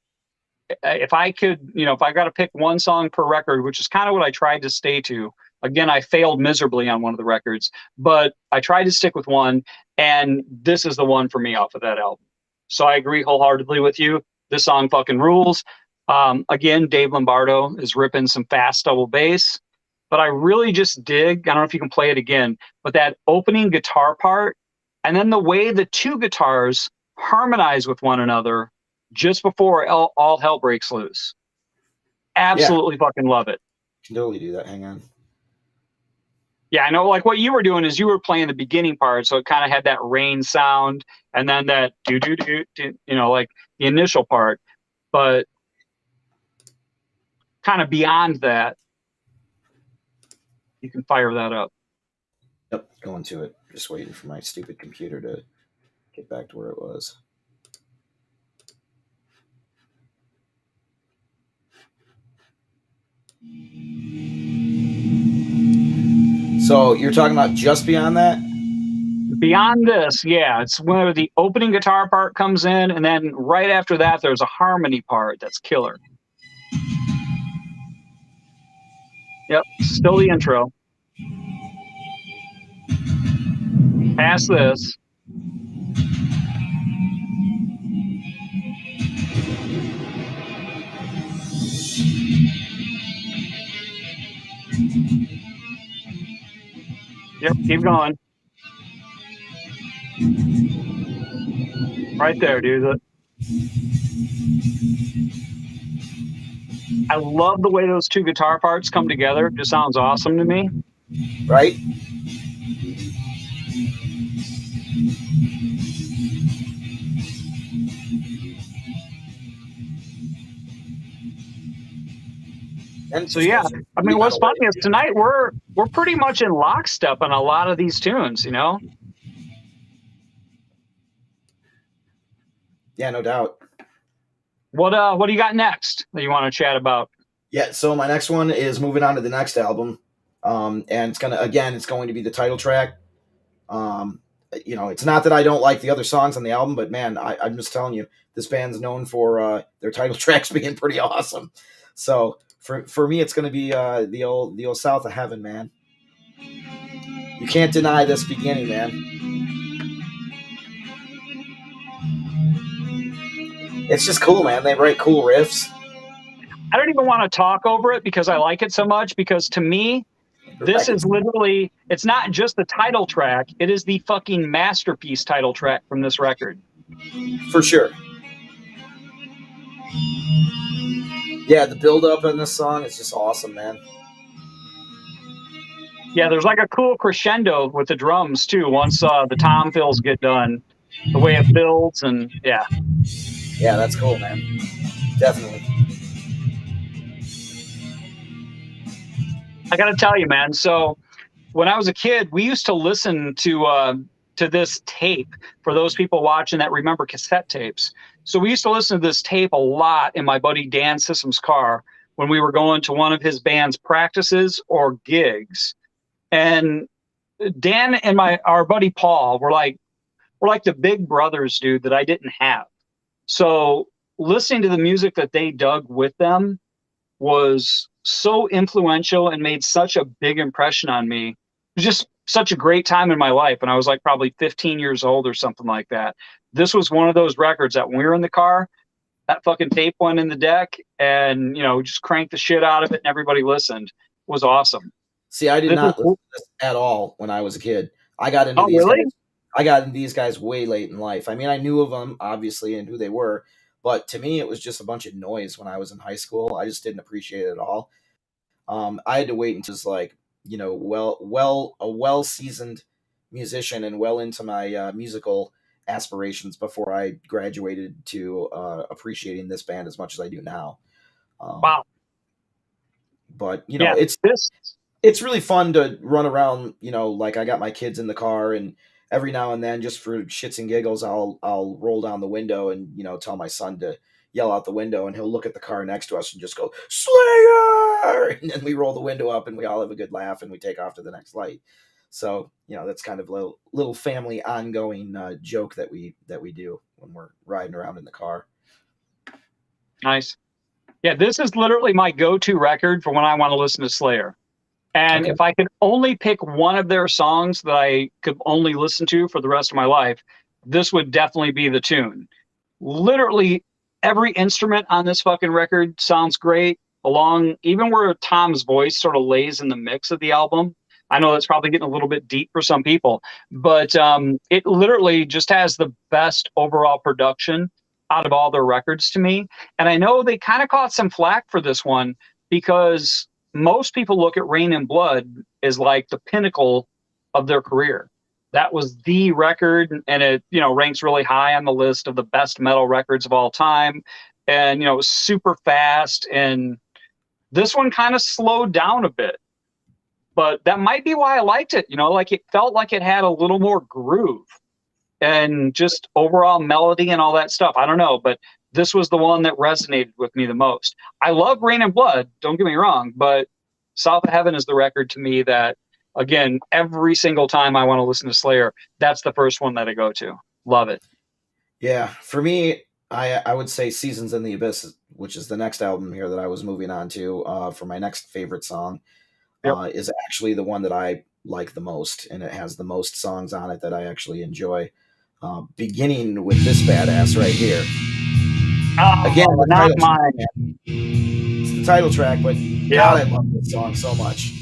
if I could, if I got to pick one song per record, which is kind of what I tried to stay to, Again, I failed miserably on one of the records, but I tried to stick with one, and this is the one for me off of that album. So I agree wholeheartedly with you. This song fucking rules. Again, Dave Lombardo is ripping some fast double bass, but I really just dig. I don't know if you can play it again, but that opening guitar part, and then the way the two guitars harmonize with one another just before all hell breaks loose. Absolutely fucking love it. Can totally do that. Hang on. Yeah, I know. Like what you were doing is you were playing the beginning part, so it kind of had that rain sound, and then that do do do, like the initial part. But kind of beyond that, you can fire that up. Yep, going to it. Just waiting for my stupid computer to get back to where it was. So you're talking about just beyond that? Beyond this, yeah, it's where the opening guitar part comes in, and then right after that, there's a harmony part that's killer. Yep, still the intro. Past this. Yep, keep going. Right there, dude. I love the way those two guitar parts come together. It just sounds awesome to me. Right? And so yeah, I mean, what's funny is tonight we're pretty much in lockstep on a lot of these tunes, you know. Yeah, no doubt. What do you got next that you want to chat about? Yeah, so my next one is moving on to the next album, and it's going to be the title track. It's not that I don't like the other songs on the album, but man, I'm just telling you, this band's known for their title tracks being pretty awesome. So for me, it's going to be the old South of Heaven, man. You can't deny this beginning, man. It's just cool, man. They write cool riffs. I don't even want to talk over it because I like it so much, because to me, this is literally, it's not just the title track, it is the fucking masterpiece title track from this record. For sure. Yeah, the build up in this song is just awesome, man. Yeah, there's like a cool crescendo with the drums too once the tom fills get done. The way it builds, and yeah. Yeah, that's cool, man. Definitely. I got to tell you, man. So when I was a kid, we used to listen to this tape. For those people watching that remember cassette tapes, so we used to listen to this tape a lot in my buddy Dan Sissom's car when we were going to one of his band's practices or gigs. And Dan and our buddy Paul were like the big brothers, dude, that I didn't have. So listening to the music that they dug with them was so influential and made such a big impression on me. It was just such a great time in my life. And I was like probably 15 years old or something like that. This was one of those records that when we were in the car, that fucking tape went in the deck, and, just cranked the shit out of it and everybody listened. It was awesome. See, I did not listen to this at all when I was a kid. I got into these guys way late in life. I mean, I knew of them, obviously, and who they were. But to me, it was just a bunch of noise when I was in high school. I just didn't appreciate it at all. I had to wait until a well-seasoned musician and well into my musical aspirations before I graduated to appreciating this band as much as I do now. Wow. But, it's really fun to run around, like I got my kids in the car, and every now and then, just for shits and giggles, I'll roll down the window and, tell my son to yell out the window, and he'll look at the car next to us and just go, Slayer! And then we roll the window up and we all have a good laugh and we take off to the next light. So, that's kind of a little family ongoing joke that we do when we're riding around in the car. Nice. Yeah, this is literally my go-to record for when I want to listen to Slayer. And Okay. if I could only pick one of their songs that I could only listen to for the rest of my life, this would definitely be the tune. Literally every instrument on this fucking record sounds great, along even where Tom's voice sort of lays in the mix of the album. I know that's probably getting a little bit deep for some people, but it literally just has the best overall production out of all their records to me. And I know they kind of caught some flack for this one because most people look at Rain and Blood as like the pinnacle of their career. That was the record, and it, you know, ranks really high on the list of the best metal records of all time. And, you know, it was super fast. And this one kind of slowed down a bit, but that might be why I liked it. You know, like it felt like it had a little more groove and just overall melody and all that stuff. I don't know, but this was the one that resonated with me the most. I love Rain and Blood, don't get me wrong, but South of Heaven is the record to me that, again, every single time I want to listen to Slayer, that's the first one that I go to. Love it. Yeah, for me, I would say Seasons in the Abyss, which is the next album here that I was moving on to for my next favorite song, Yep. is actually the one that I like the most, and it has the most songs on it that I actually enjoy. Beginning with this badass right here. Oh, Again, the not title mine. track, it's the title track, but God, I love this song so much.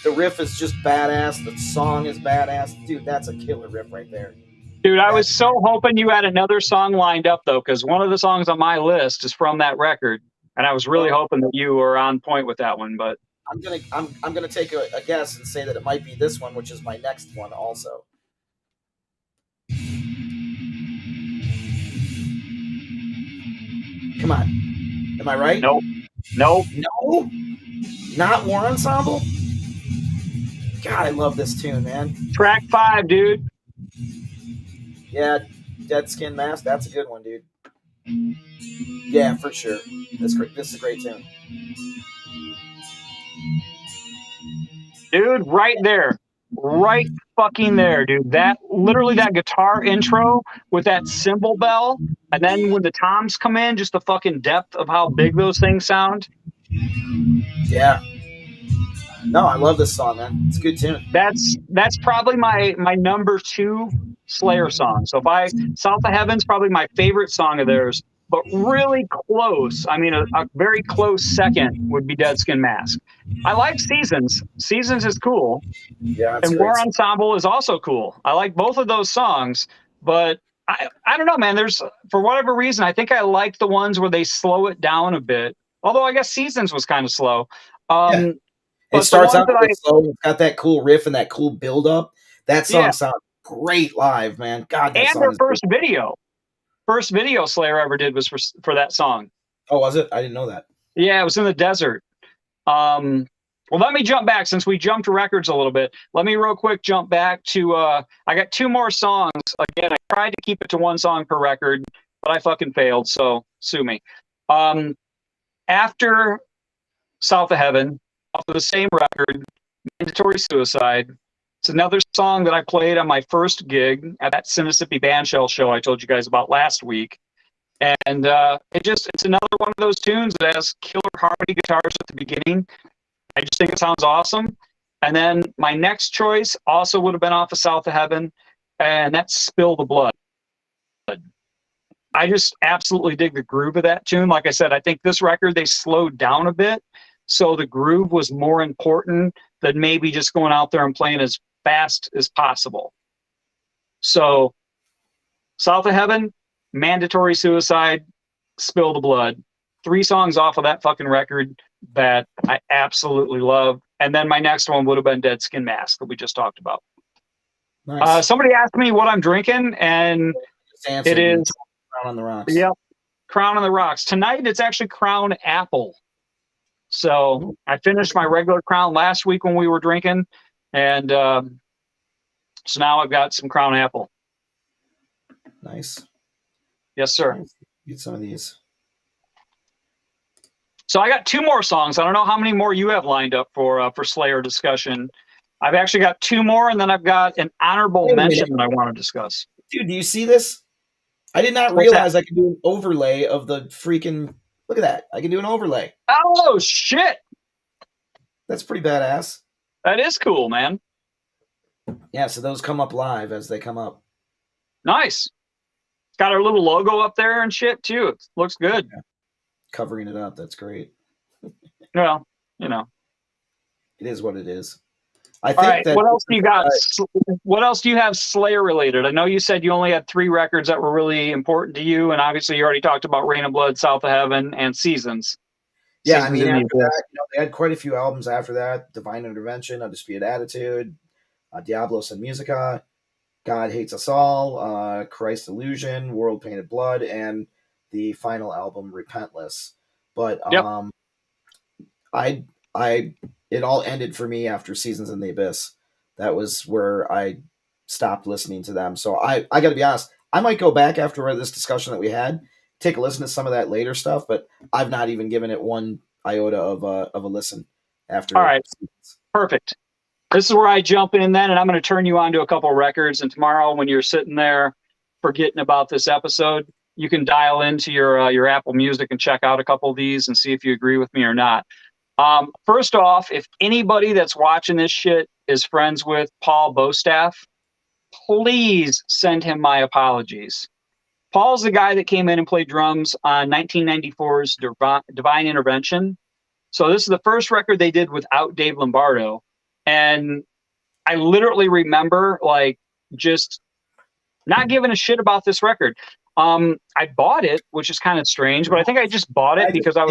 The riff is just badass. The song is badass. Dude, that's a killer riff right there. Dude, I was so hoping you had another song lined up, though, because one of the songs on my list is from that record, and I was really hoping that you were on point with that one. But I'm gonna take a guess and say that it might be this one, which is my next one also. Come on, am I right? nope, No, not War Ensemble. God, I love this tune, man. track 5, dude. Yeah, Dead Skin Mask. That's a good one, dude. Yeah, for sure. This is a great tune. Dude, right there. Right fucking there, dude. That literally that guitar intro with that cymbal bell, and then when the toms come in, just the fucking depth of how big those things sound. Yeah. No, I love this song, man. It's a good tune. That's probably my number 2 Slayer song. So if I South of Heaven's probably my favorite song of theirs, but really close. I mean, a very close second would be Dead Skin Mask. I like Seasons. Seasons is cool. Yeah, And War Ensemble is also cool. I like both of those songs, but I don't know, man. There's, for whatever reason, I think I like the ones where they slow it down a bit. Although I guess Seasons was kind of slow. Yeah. It starts out slow. It's got that cool riff and that cool build up. That song sounds great live, man. God, that and song their is first video Slayer ever did was for that song. Oh, was it? I didn't know that. Yeah, it was in the desert. Well, let me jump back since we jumped to records a little bit. Let me real quick jump back to I got 2 more songs. Again, I tried to keep it to 1 song per record, but I fucking failed, so sue me. After South of Heaven, off of the same record, Mandatory Suicide. It's another song that I played on my first gig at that Mississippi Bandshell show I told you guys about last week. And it's another one of those tunes that has killer harmony guitars at the beginning. I just think it sounds awesome. And then my next choice also would have been off of South of Heaven, and that's Spill the Blood. I just absolutely dig the groove of that tune. Like I said, I think this record, they slowed down a bit, so the groove was more important than maybe just going out there and playing as fast as possible. So South of Heaven, Mandatory Suicide, Spill the Blood. 3 songs off of that fucking record that I absolutely love. And then my next one would have been Dead Skin Mask that we just talked about. Nice. Somebody asked me what I'm drinking, and it is Crown on the Rocks. Yep, Crown on the Rocks. Tonight it's actually Crown Apple. So I finished my regular Crown last week when we were drinking, and so now I've got some Crown Apple. Nice. Yes, sir. Get some of these. So I got 2 more songs. I don't know how many more you have lined up for Slayer discussion. I've actually got 2 more, and then I've got an honorable mention that I want to discuss. Dude, do you see this? I did not realize I could do an overlay of the freaking... Look at that. I can do an overlay. Oh, shit! That's pretty badass. That is cool, man. Yeah, so those come up live as they come up. Nice. It's got our little logo up there and shit too. It looks good. Yeah. Covering it up, that's great. Well, It is what it is. I All think right. that What else do you got? What else do you have Slayer related? I know you said you only had 3 records that were really important to you, and obviously you already talked about Rain of Blood, South of Heaven, and Seasons. yeah, I Seasons mean, in the after Abyss. that, they had quite a few albums after that: Divine Intervention, Undisputed Attitude, Diablos and Musica, God Hates Us All, Christ Illusion, World Painted Blood, and the final album, Repentless. But Yep. I it all ended for me after Seasons in the Abyss. That was where I stopped listening to them. So I got to be honest, I might go back after this discussion that we had, take a listen to some of that later stuff, but I've not even given it one iota of a listen after. All right. Seasons. Perfect. This is where I jump in then, and I'm going to turn you on to a couple records. And tomorrow, when you're sitting there forgetting about this episode, you can dial into your Apple Music and check out a couple of these and see if you agree with me or not. First off, if anybody that's watching this shit is friends with Paul Bostaff, please send him my apologies. Paul's the guy that came in and played drums on 1994's Divine Intervention. So this is the first record they did without Dave Lombardo. And I literally remember like just not giving a shit about this record. I bought it, which is kind of strange, but I think I just bought it because I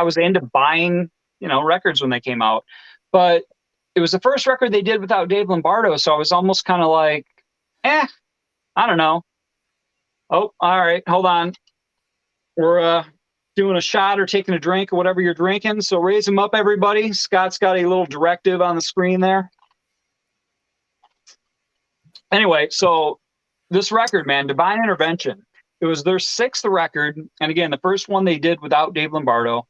was into buying, records when they came out. But it was the first record they did without Dave Lombardo, so I was almost kind of like, I don't know. Oh, all right, hold on. We're doing a shot or taking a drink or whatever you're drinking. So raise them up, everybody. Scott's got a little directive on the screen there. Anyway, so this record, man, Divine Intervention, it was their 6th record. And again, the first one they did without Dave Lombardo.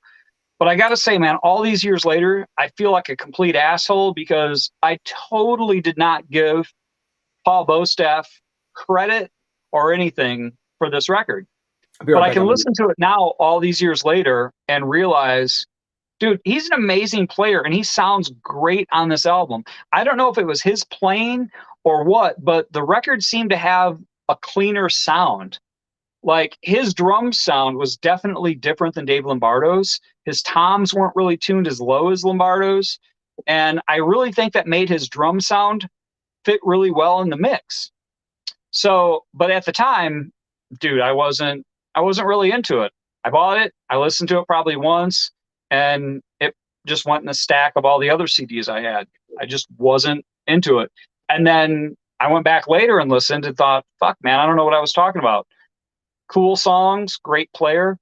But I got to say, man, all these years later, I feel like a complete asshole because I totally did not give Paul Bostaff credit or anything for this record. But I can listen to it now all these years later and realize, dude, he's an amazing player and he sounds great on this album. I don't know if it was his playing or what, but the record seemed to have a cleaner sound. Like his drum sound was definitely different than Dave Lombardo's. His toms weren't really tuned as low as Lombardo's. And I really think that made his drum sound fit really well in the mix. So, but at the time, dude, I wasn't really into it. I bought it. I listened to it probably once and it just went in the stack of all the other CDs I had. I just wasn't into it. And then I went back later and listened and thought, fuck, man, I don't know what I was talking about. Cool songs, great player.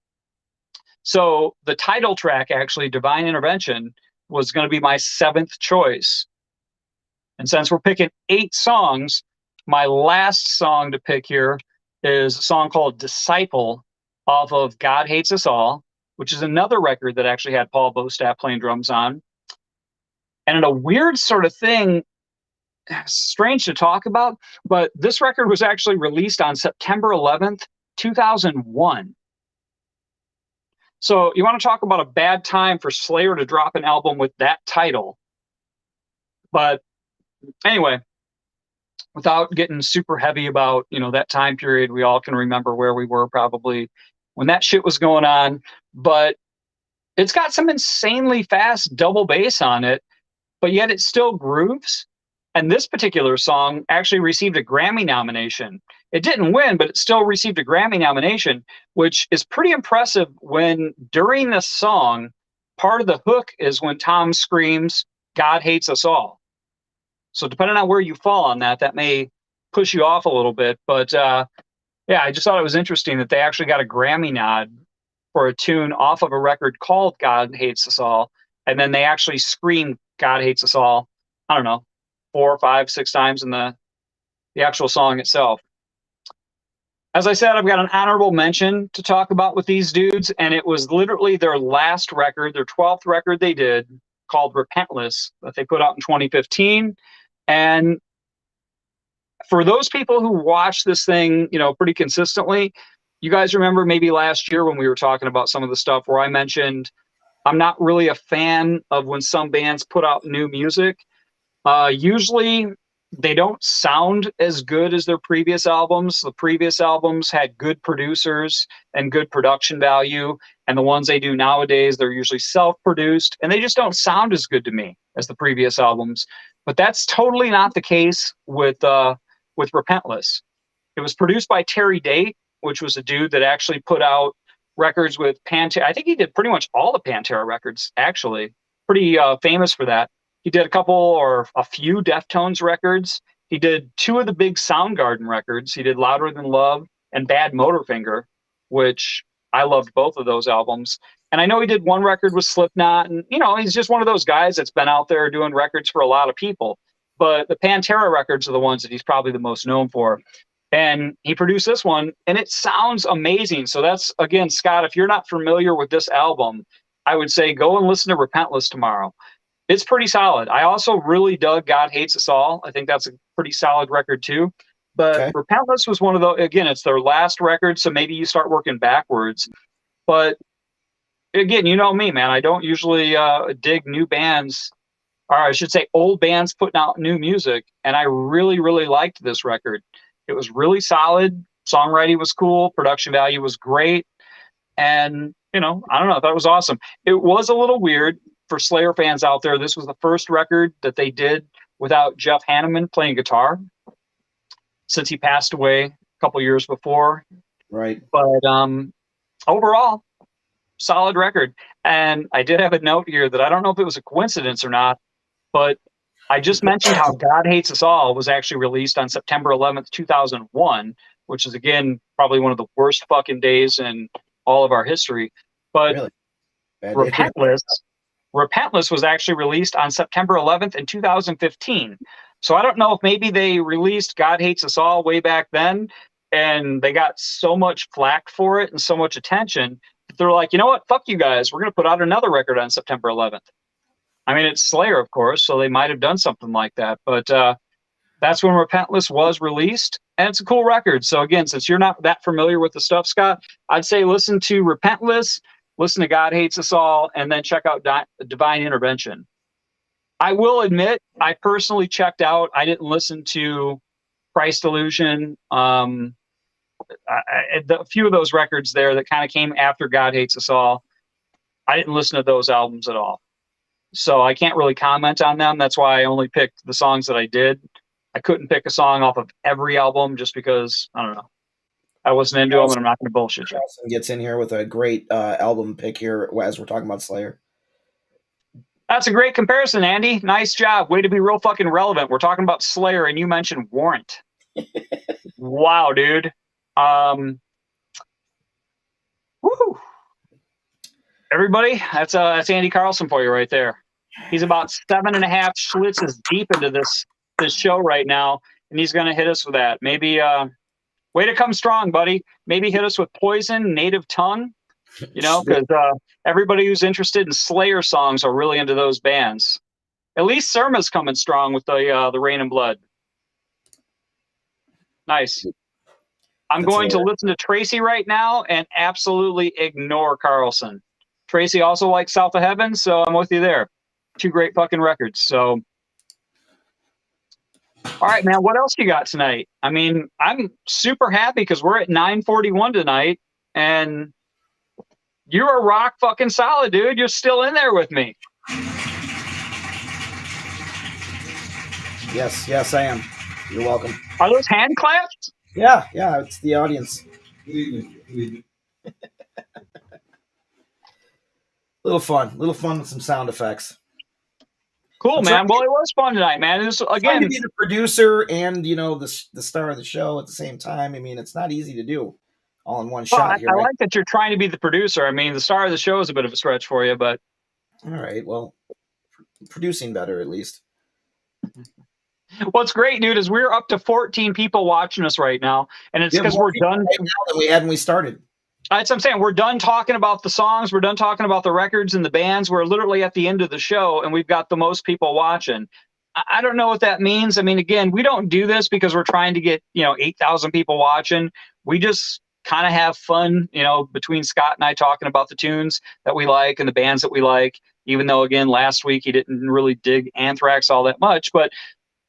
So the title track, actually, Divine Intervention, was going to be my 7th choice. And since we're picking 8 songs, my last song to pick here is a song called Disciple off of God Hates Us All, which is another record that actually had Paul Bostaff playing drums on. And in a weird sort of thing, strange to talk about, but this record was actually released on September 11th, 2001. So you want to talk about a bad time for Slayer to drop an album with that title. But anyway, without getting super heavy about, that time period, we all can remember where we were probably when that shit was going on. But it's got some insanely fast double bass on it, but yet it still grooves. And this particular song actually received a Grammy nomination. It didn't win, but it still received a Grammy nomination, which is pretty impressive when during this song, part of the hook is when Tom screams, God hates us all. So depending on where you fall on that, that may push you off a little bit. But I just thought it was interesting that they actually got a Grammy nod for a tune off of a record called God Hates Us All. And then they actually screamed God Hates Us All, I don't know, 4, 5, 6 times in the actual song itself. As I said, I've got an honorable mention to talk about with these dudes, and it was literally their last record, their 12th record they did, called Repentless, that they put out in 2015. And for those people who watch this thing, pretty consistently, you guys remember maybe last year when we were talking about some of the stuff where I mentioned I'm not really a fan of when some bands put out new music. Usually they don't sound as good as their previous albums. The previous albums had good producers and good production value, and the ones they do nowadays, they're usually self-produced, and they just don't sound as good to me as the previous albums. But that's totally not the case with Repentless. It was produced by Terry Date, which was a dude that actually put out records with Pantera. I think he did pretty much all the Pantera records, actually. Pretty famous for that. He did a couple or a few Deftones records. He did two of the big Soundgarden records. He did Louder Than Love and Bad Motorfinger, which I loved both of those albums. And I know he did one record with Slipknot. And, you know, he's just one of those guys that's been out there doing records for a lot of people. But the Pantera records are the ones that he's probably the most known for. And he produced this one, and it sounds amazing. So that's, again, Scott, if you're not familiar with this album, I would say go and listen to Repentless tomorrow. It's pretty solid. I also really dug God Hates Us All. I think that's a pretty solid record too. But okay. Repentless was one of those, again, it's their last record, so maybe you start working backwards. But again, you know me, man. I don't usually dig new bands, or I should say old bands putting out new music. And I really, really liked this record. It was really solid. Songwriting was cool. Production value was great. And, you know, I don't know. I thought it was awesome. It was a little weird for Slayer fans out there. This was the first record that they did without Jeff Hanneman playing guitar since he passed away a couple years before. Right. But overall, solid record. And I did have a note here that I don't know if it was a coincidence or not, but I just mentioned how God Hates Us All was actually released on September 11th, 2001, which is, again, probably one of the worst fucking days in all of our history. But really? Repentless was actually released on September 11th in 2015. So I don't know if maybe they released God Hates Us All way back then, and they got so much flack for it and so much attention that they're like, you know what? Fuck you guys. We're going to put out another record on September 11th. I mean, it's Slayer, of course, so they might have done something like that. But that's when Repentless was released, and it's a cool record. So again, since you're not that familiar with the stuff, Scott, I'd say listen to Repentless, listen to God Hates Us All, and then check out Divine Intervention. I will admit, I personally checked out. I didn't listen to Christ Illusion. A few of those records there that kind of came after God Hates Us All, I didn't listen to those albums at all. So I can't really comment on them. That's why I only picked the songs that I did. I couldn't pick a song off of every album just because, I don't know, I wasn't into them, and I'm not going to bullshit you. Gets in here with a great album pick here as we're talking about Slayer. That's a great comparison, Andy. Nice job. Way to be real fucking relevant. We're talking about Slayer, and you mentioned Warrant. Wow, dude. Woo. Everybody, that's Andy Carlson for you right there. He's about 7.5 schlitzes deep into this show right now, and he's going to hit us with that. Maybe, way to come strong, buddy. Maybe hit us with Poison, Native Tongue, you know, because everybody who's interested in Slayer songs are really into those bands. At least Surma's coming strong with the Rain and Blood. Nice. I'm going to listen to Tracy right now and absolutely ignore Carlson. Tracy also likes South of Heaven, so I'm with you there. Two great fucking records. So, all right, man, what else you got tonight? I mean, I'm super happy because we're at 9:41 tonight, and you're a rock fucking solid, dude. You're still in there with me. Yes, I am. You're welcome. Are those hand claps? Yeah, it's the audience. Little fun with some sound effects. Cool, man. Well, it was fun tonight, man. This again to be the producer and, you know, the star of the show at the same time. I mean, it's not easy to do all in one shot here. I like that you're trying to be the producer. I mean, the star of the show is a bit of a stretch for you, but all right. Well, producing better at least. What's great, dude, is we're up to 14 people watching us right now, and it's because we're done. Right now than we had when we started. That's what I'm saying. We're done talking about the songs. We're done talking about the records and the bands. We're literally at the end of the show, and we've got the most people watching. I don't know what that means. I mean, again, we don't do this because we're trying to get, 8,000 people watching. We just kind of have fun, between Scott and I talking about the tunes that we like and the bands that we like. even though, again, last week he didn't really dig Anthrax all that much. But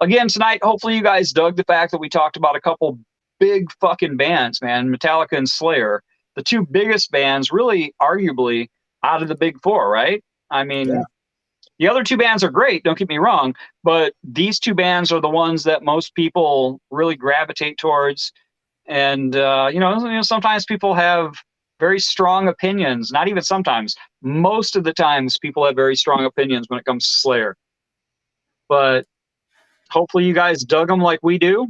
again, tonight, hopefully you guys dug the fact that we talked about a couple big fucking bands, man, Metallica and Slayer, the two biggest bands, really arguably out of the big four, right? I mean, Yeah. the other two bands are great, don't get me wrong, but these two bands are the ones that most people really gravitate towards. And, sometimes people have very strong opinions. Not even sometimes. Most of the times people have very strong opinions when it comes to Slayer. But hopefully you guys dug them like we do.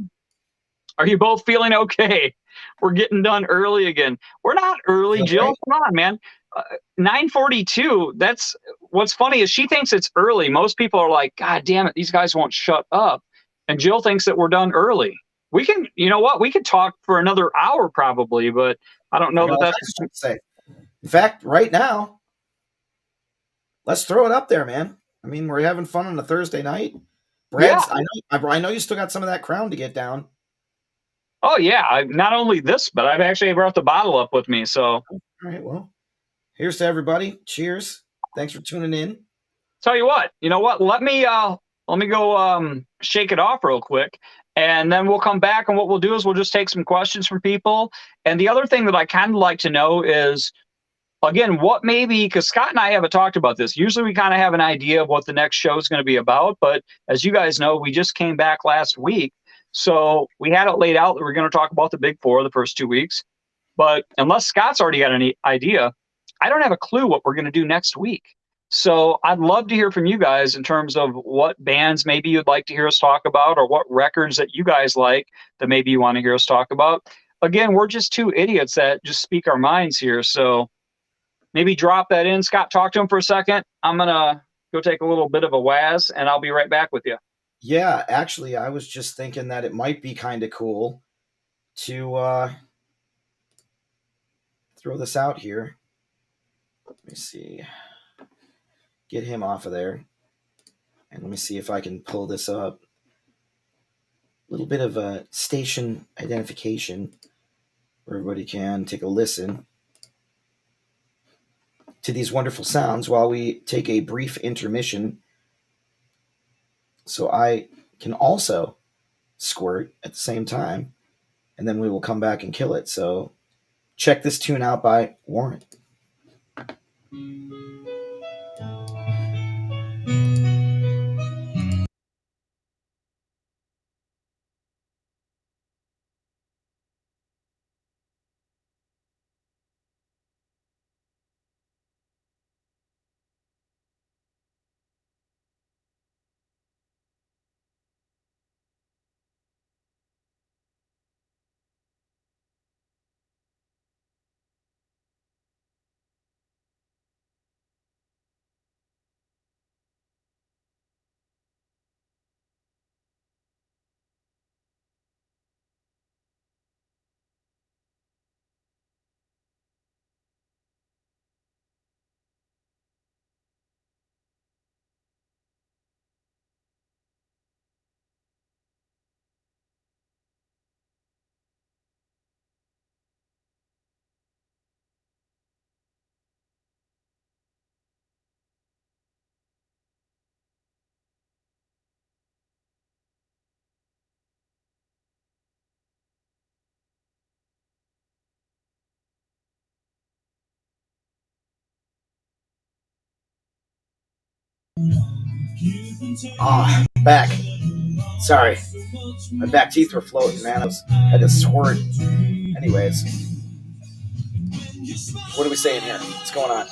Are you both feeling okay? We're getting done early again. We're not early, Feeling Jill. great. Come on, man. 9:42. That's what's funny is she thinks it's early. Most people are like, God damn it, these guys won't shut up. And Jill thinks that we're done early. We can, you know what? We could talk for another hour probably, but I don't know that that's. To say. In fact, right now, let's throw it up there, man. I mean, we're having fun on a Thursday night. Brad's, Yeah. I know you still got some of that Crown to get down. Oh yeah, not only this, but I've actually brought the bottle up with me. So, all right, well, here's to everybody. Cheers. Thanks for tuning in. tell you what, let me go shake it off real quick, and then we'll come back. And what we'll do is we'll just take some questions from people. And the other thing that I kind of like to know is, again, what maybe, because Scott and I haven't talked about this. Usually we kind of have an idea of what the next show is going to be about, but as you guys know, we just came back last week. So we had it laid out that we're going to talk about the big four the first 2 weeks. But unless Scott's already got any idea, I don't have a clue what we're going to do next week. So I'd love to hear from you guys in terms of what bands maybe you'd like to hear us talk about, or what records that you guys like that maybe you want to hear us talk about. Again, we're just two idiots that just speak our minds here. So maybe drop that in. Scott, talk to him for a second. I'm going to go take a little bit of a waz, and I'll be right back with you. Yeah, actually, I was just thinking that it might be kind of cool to throw this out here. Let me see. Get him off of there. And let me see if I can pull this up. A little bit of a station identification where everybody can take a listen to these wonderful sounds while we take a brief intermission. So I can also squirt at the same time, and then we will come back and kill it. So check this tune out by Warrant. Back. Sorry. My back teeth were floating, man. Had to squirt. Anyways. What are we saying here? What's going on?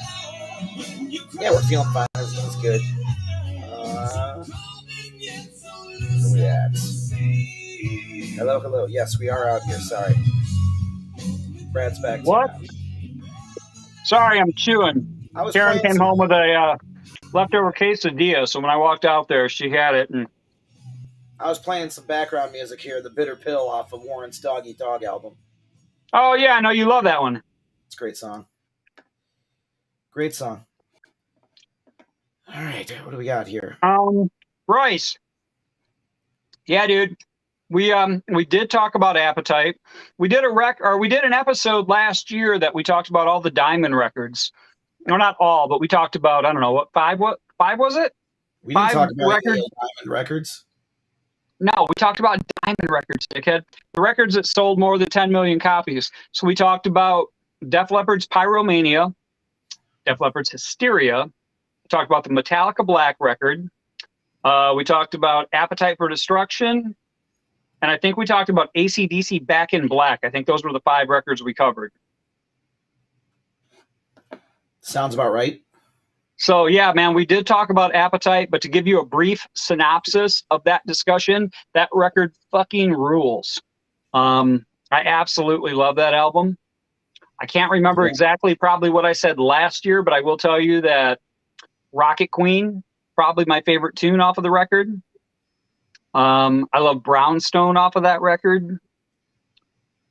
Yeah, we're feeling fine. Everything's good. Where we at? Hello, hello. Yes, we are out here. Sorry. Brad's back. What? Sorry, I'm chewing. Karen came home with a leftover quesadilla, so when I walked out there, she had it. And I was playing some background music here, The Bitter Pill off of Warren's Dog Eat Dog album. Oh, yeah, I know you love that one. It's a great song. Great song. All right, what do we got here? Bryce. Yeah, dude. We did talk about Appetite. We did an episode last year that we talked about all the Diamond records. no, not all, but we talked about, I don't know, what five was it? We didn't Five talk about records. Diamond Records. No, we talked about Diamond Records, dickhead. The records that sold more than 10 million copies. So we talked about Def Leppard's Pyromania, Def Leppard's Hysteria. We talked about the Metallica Black record. We talked about Appetite for Destruction. And I think we talked about AC/DC Back in Black. I think those were the 5 records we covered. Sounds about right. So, yeah, man, we did talk about Appetite, but to give you a brief synopsis of that discussion, that record fucking rules. I absolutely love that album. I can't remember exactly probably what I said last year, but I will tell you that Rocket Queen, probably my favorite tune off of the record. I love Brownstone off of that record.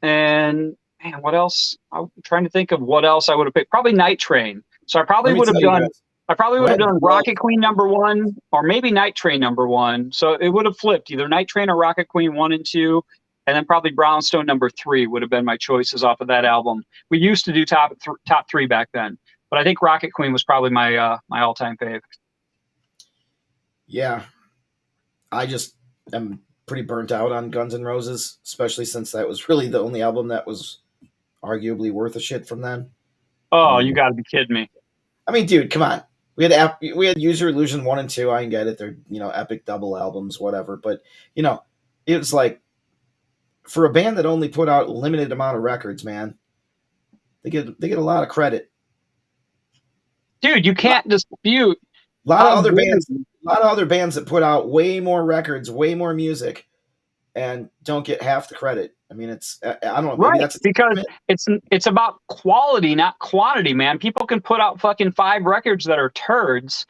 And, man, what else? I'm trying to think of what else I would have picked. Probably Night Train. So I probably would have done... I probably would have done Rocket Queen #1 or maybe Night Train #1. So it would have flipped either Night Train or Rocket Queen 1 and 2. And then probably Brownstone #3 would have been my choices off of that album. We used to do top 3 back then. But I think Rocket Queen was probably my my all-time fave. Yeah. I just am pretty burnt out on Guns N' Roses, especially since that was really the only album that was arguably worth a shit from them. Oh, you got to be kidding me. I mean, dude, come on. We had User Illusion 1 and 2. I can get it. They're, epic double albums, whatever. But, it was like, for a band that only put out a limited amount of records, man, they get a lot of credit. Dude, you can't dispute. A lot of other bands that put out way more records, way more music, and don't get half the credit. I mean, I don't know. Right, because it's about quality, not quantity, man. People can put out fucking 5 records that are turds,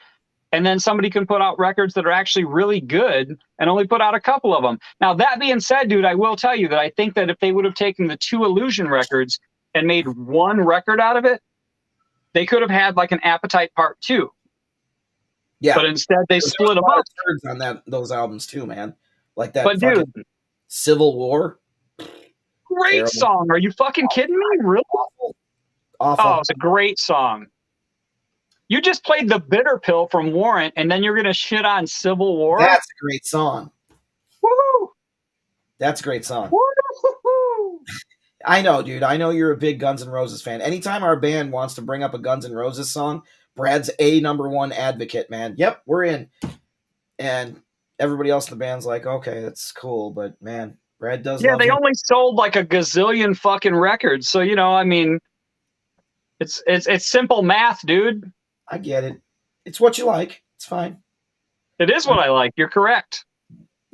and then somebody can put out records that are actually really good and only put out a couple of them. Now, that being said, dude, I will tell you that I think that if they would have taken the 2 Illusion records and made 1 record out of it, they could have had like an Appetite Part 2. Yeah, but instead they split them up. On those albums too, man. Like that. But dude, Civil War. Great terrible song. Are you fucking kidding me? Really? Awful. Oh, it's a great song. You just played The Bitter Pill from Warrant, and then you're going to shit on Civil War? That's a great song. Woo! That's a great song. Woo-hoo-hoo! I know, dude. I know you're a big Guns N' Roses fan. Anytime our band wants to bring up a Guns N' Roses song, Brad's a #1 advocate, man. Yep, we're in. And everybody else in the band's like, okay, that's cool, but man, Brad does. Yeah, they only sold like a gazillion fucking records, so I mean, it's simple math, dude. I get it. It's what you like. It's fine. It is what I like. You're correct.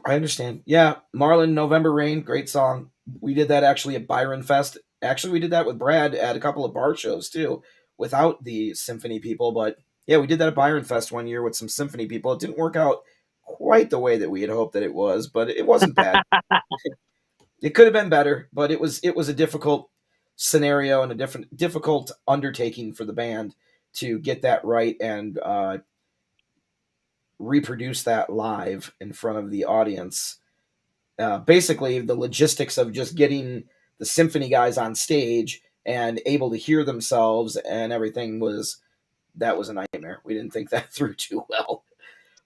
I understand. Yeah, Marlin, November Rain, great song. We did that actually at Byron Fest. Actually, we did that with Brad at a couple of bar shows too, without the symphony people. But yeah, we did that at Byron Fest one year with some symphony people. It didn't work out quite the way that we had hoped that it was, but it wasn't bad. It could have been better, but it was a difficult scenario and a difficult undertaking for the band to get that right and reproduce that live in front of the audience. Basically, the logistics of just getting the symphony guys on stage and able to hear themselves and everything was a nightmare. We didn't think that through too well.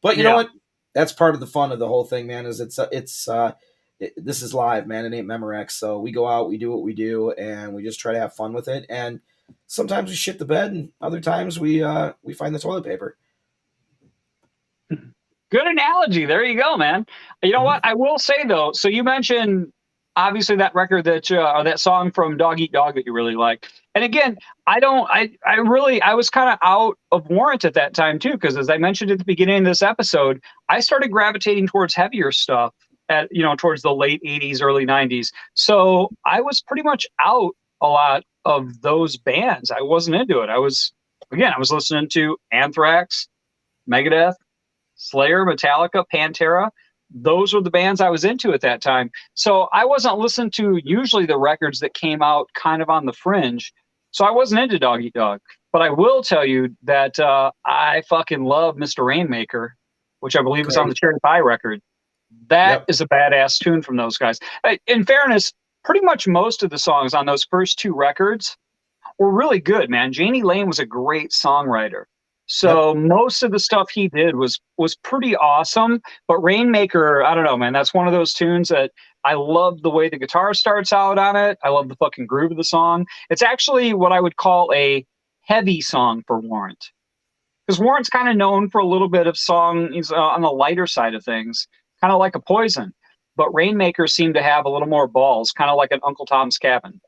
But you know what? That's part of the fun of the whole thing, man, is this is live, man. It ain't Memorex. So we go out, we do what we do, and we just try to have fun with it. And sometimes we shit the bed, and other times we find the toilet paper. Good analogy. There you go, man. You know what? I will say though. So you mentioned obviously that record that or that song from Dog Eat Dog that you really like. And again, I was kind of out of Warrant at that time too, because as I mentioned at the beginning of this episode, I started gravitating towards heavier stuff at towards the late 80s, early 90s. So I was pretty much out a lot of those bands. I wasn't into it. I was listening to Anthrax, Megadeth, Slayer, Metallica, Pantera. Those were the bands I was into at that time. So I wasn't listening to usually the records that came out kind of on the fringe. So I wasn't into Dog Eat Dog. But I will tell you that I fucking love Mr. Rainmaker, which I believe is on the Cherry Pie record. That is a badass tune from those guys. In fairness, pretty much most of the songs on those first 2 records were really good, man. Janie Lane was a great songwriter. Yep. So most of the stuff he did was pretty awesome. But Rainmaker, I don't know, man. That's one of those tunes that I love the way the guitar starts out on it. I love the fucking groove of the song. It's actually what I would call a heavy song for Warrant. Because Warrant's kind of known for a little bit of song. He's on the lighter side of things, kind of like a Poison. But Rainmaker seemed to have a little more balls, kind of like an Uncle Tom's Cabin.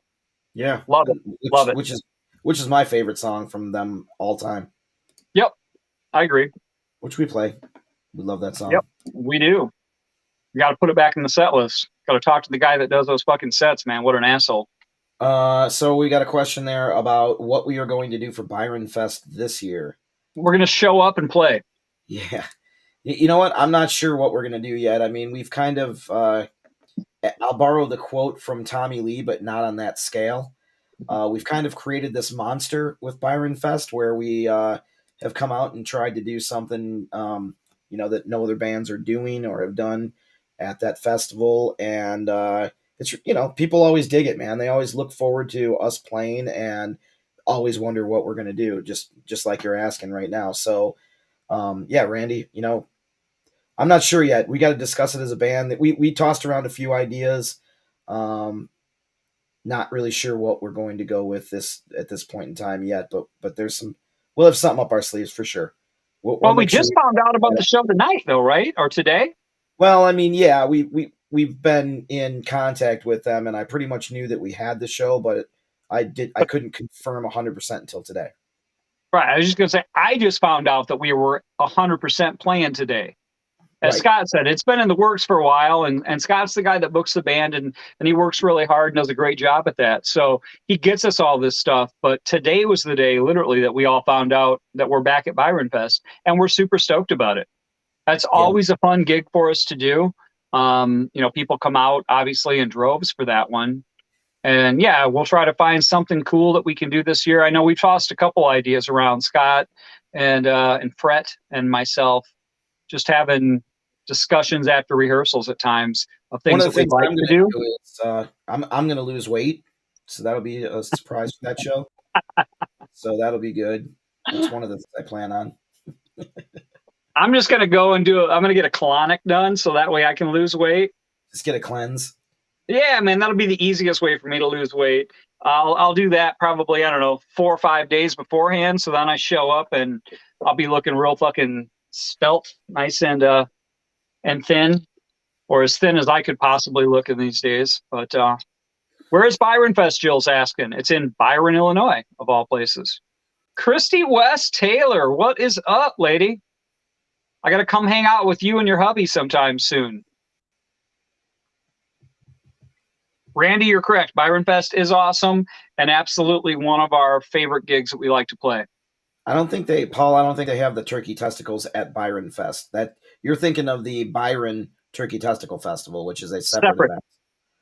Yeah. Love it. Love it. Which is my favorite song from them all time. Yep. I agree. Which we play. We love that song. Yep. We do. We got to put it back in the set list. Got to talk to the guy that does those fucking sets, man. What an asshole. So we got a question there about what we are going to do for Byron Fest this year. We're going to show up and play. Yeah. You know what? I'm not sure what we're going to do yet. I mean, we've kind of, I'll borrow the quote from Tommy Lee, but not on that scale. We've kind of created this monster with Byron Fest where we have come out and tried to do something, that no other bands are doing or have done at that festival. And it's, people always dig it, man. They always look forward to us playing and always wonder what we're going to do, just like you're asking right now. So, yeah, Randy, I'm not sure yet. We got to discuss it as a band. That we tossed around a few ideas. Not really sure what we're going to go with this at this point in time yet, but we'll have something up our sleeves for sure. Well, we just found out about the show tonight, though, right? Or today? Well, I mean, yeah, we've been in contact with them, and I pretty much knew that we had the show, but I couldn't confirm 100% until today. Right. I was just going to say, I just found out that we were 100% playing today. As Right. Scott said, it's been in the works for a while, and Scott's the guy that books the band, and he works really hard and does a great job at that. So he gets us all this stuff. But today was the day, literally, that we all found out that we're back at Byron Fest, and we're super stoked about it. That's always a fun gig for us to do. People come out, obviously, in droves for that one. And yeah, we'll try to find something cool that we can do this year. I know we've tossed a couple ideas around, Scott and Fret and myself, just having discussions after rehearsals at times of things that we'd like to do. Is, I'm going to lose weight, so that'll be a surprise for that show. So that'll be good. That's one of the things I plan on. I'm just going to go and I'm going to get a colonic done so that way I can lose weight. Just get a cleanse. Yeah, man, that'll be the easiest way for me to lose weight. I'll do that probably, 4 or 5 days beforehand. So then I show up and I'll be looking real fucking spelt, nice and thin, or as thin as I could possibly look in these days. But where is Byron Fest, Jill's asking? It's in Byron, Illinois, of all places. Christy West Taylor, what is up, lady? I got to come hang out with you and your hubby sometime soon. Randy, you're correct. Byron Fest is awesome and absolutely one of our favorite gigs that we like to play. I don't think they have the turkey testicles at Byron Fest. That you're thinking of the Byron Turkey Testicle Festival, which is a separate event.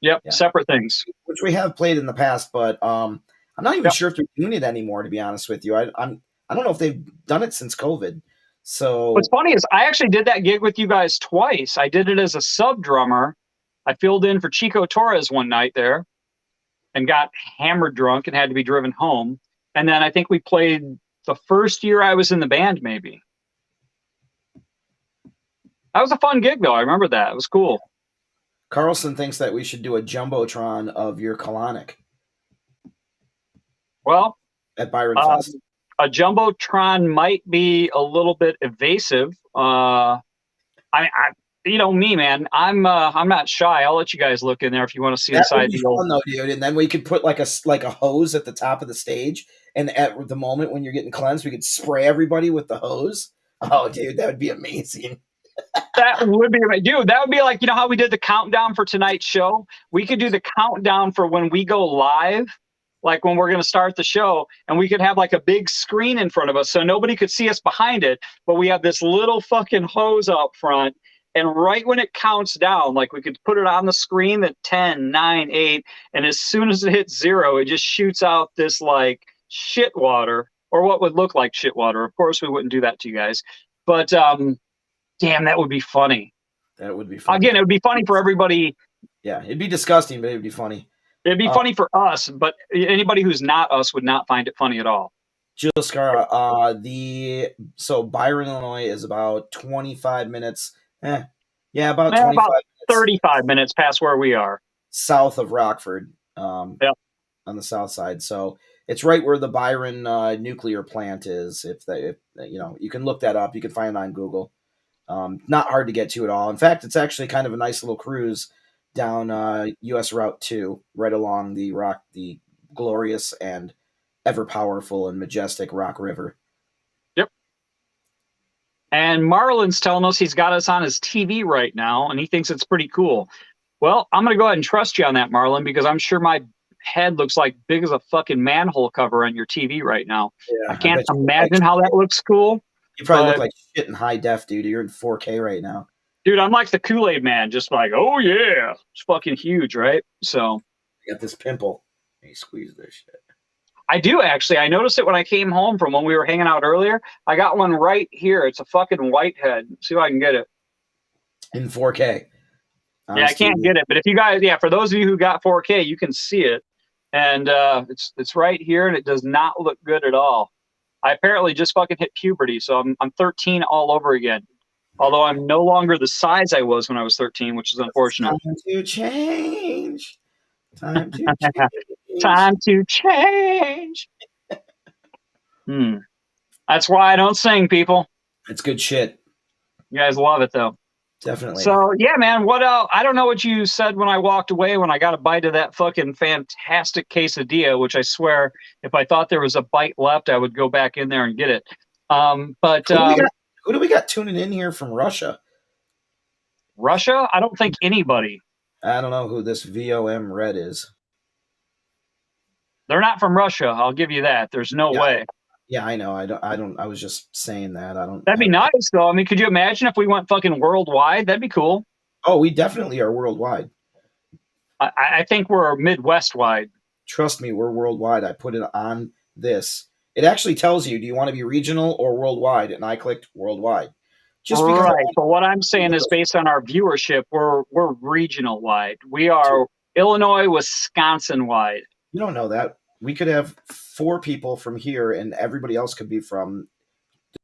Yep, yeah. Separate things. Which we have played in the past, but I'm not even sure if they're doing it anymore, to be honest with you. I don't know if they've done it since COVID. So what's funny is I actually did that gig with you guys twice. I did it as a sub drummer. I filled in for Chico Torres one night there and got hammered drunk and had to be driven home. And then I think we played the first year I was in the band, maybe. That was a fun gig, though. I remember that. It was cool. Carlson thinks that we should do a Jumbotron of your colonic. Well, at Byron Fest. A Jumbotron might be a little bit evasive. Me, man. I'm not shy. I'll let you guys look in there if you want to see inside the old. Though, dude. And then we could put like a hose at the top of the stage, and at the moment when you're getting cleansed, we could spray everybody with the hose. Oh, dude, that would be amazing. That would be, dude. That would be like, how we did the countdown for tonight's show. We could do the countdown for when we go live, like when we're going to start the show, and we could have like a big screen in front of us so nobody could see us behind it, but we have this little fucking hose up front. And right when it counts down, like we could put it on the screen at 10, 9, 8, and as soon as it hits 0, it just shoots out this like shit water, or what would look like shit water. Of course, we wouldn't do that to you guys, but damn, that would be funny. That would be funny. Again, it would be funny for everybody. Yeah, it'd be disgusting, but it would be funny. It'd be funny for us, but anybody who's not us would not find it funny at all. Gilscara, so Byron, Illinois is about 25 minutes. About 25 About minutes 35 minutes past where we are. south of Rockford, Yep. on the south side. So it's right where the Byron nuclear plant is. If you can look that up. You can find it on Google. Not hard to get to at all. In fact, it's actually kind of a nice little cruise down U.S. Route 2, right along the glorious and ever powerful and majestic Rock River. Yep. And Marlon's telling us he's got us on his TV right now, and he thinks it's pretty cool. Well, I'm going to go ahead and trust you on that, Marlon, because I'm sure my head looks like big as a fucking manhole cover on your TV right now. Yeah, I can't imagine how that looks cool. You probably look like shit in high def, dude. You're in 4K right now. Dude, I'm like the Kool-Aid man, just like, oh yeah. It's fucking huge, right? So you got this pimple. You squeeze this shit. I do, actually. I noticed it when I came home from when we were hanging out earlier. I got one right here. It's a fucking whitehead. See if I can get it. In 4K. Yeah, I can't get it. But if you guys, for those of you who got 4K, you can see it. And it's right here, and it does not look good at all. I apparently just fucking hit puberty, so I'm 13 all over again. Although I'm no longer the size I was when I was 13, which is unfortunate. Time to change. Time to change. Time to change. That's why I don't sing, people. It's good shit. You guys love it, though. Definitely. So, yeah, man, what else? I don't know what you said when I walked away when I got a bite of that fucking fantastic quesadilla, which I swear, if I thought there was a bite left, I would go back in there and get it. Who do we got tuning in here from Russia? Russia? I don't think anybody. I don't know who this VOM Red is. They're not from Russia. I'll give you that. There's no way. Yeah, I know. I was just saying that. That'd be nice, though. I mean, could you imagine if we went fucking worldwide? That'd be cool. Oh, we definitely are worldwide. I think we're Midwest wide. Trust me, we're worldwide. I put it on this. It actually tells you, do you want to be regional or worldwide? And I clicked worldwide. Just because. Right. But what I'm saying is based on our viewership, we're regional wide. We are Illinois, Wisconsin wide. You don't know that. We could have 4 people from here, and everybody else could be from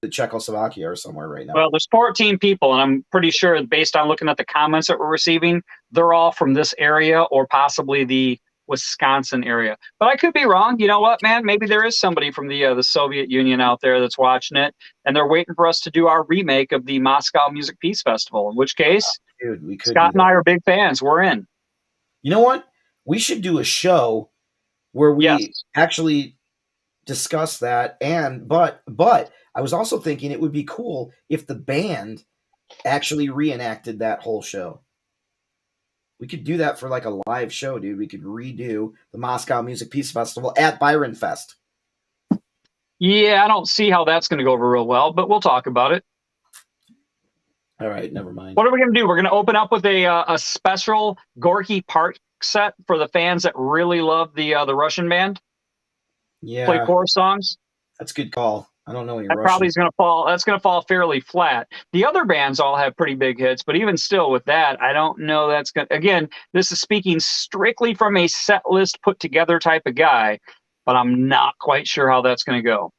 the Czechoslovakia or somewhere right now. Well, there's 14 people, and I'm pretty sure, based on looking at the comments that we're receiving, they're all from this area or possibly the Wisconsin area. But I could be wrong. You know what, man? Maybe there is somebody from the Soviet Union out there that's watching it, and they're waiting for us to do our remake of the Moscow Music Peace Festival, in which case, dude, we could Scott and I are big fans. We're in. You know what? We should do a show where we actually discuss that. But I was also thinking it would be cool if the band actually reenacted that whole show. We could do that for like a live show, dude. We could redo the Moscow Music Peace Festival at Byron Fest. Yeah, I don't see how that's going to go over real well, but we'll talk about it. All right, never mind. What are we going to do? We're going to open up with a special Gorky Park set for the fans that really love the Russian band. Yeah, play 4 songs. That's a good call. I don't know any that Russian. Probably is going to fall. That's going to fall fairly flat. The other bands all have pretty big hits, but even still, with that, I don't know. That's going. Again, this is speaking strictly from a set list put together type of guy, but I'm not quite sure how that's going to go.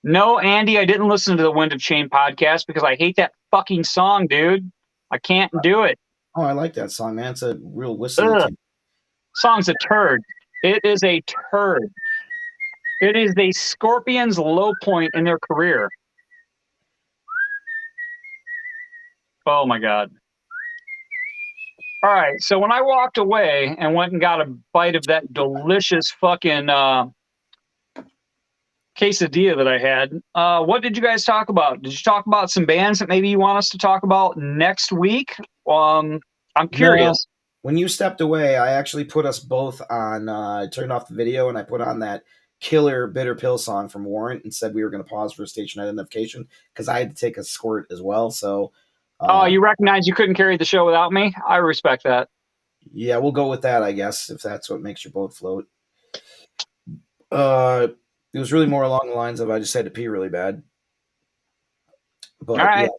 No, Andy, I didn't listen to the Wind of Change podcast because I hate that fucking song, dude. I can't do it. Oh, I like that song, man. It's a real whistle. Song's a turd. It is a turd. It is the Scorpions' low point in their career. Oh, my God. All right, so when I walked away and went and got a bite of that delicious fucking quesadilla that I had, what did you guys talk about? Did you talk about some bands that maybe you want us to talk about next week? I'm curious. No, when you stepped away, I actually put us both on, I turned off the video and I put on that killer Bitter Pill song from Warrant and said we were going to pause for station identification because I had to take a squirt as well. So, you recognize you couldn't carry the show without me? I respect that. Yeah, we'll go with that, I guess, if that's what makes your boat float. It was really more along the lines of I just had to pee really bad. But, all right.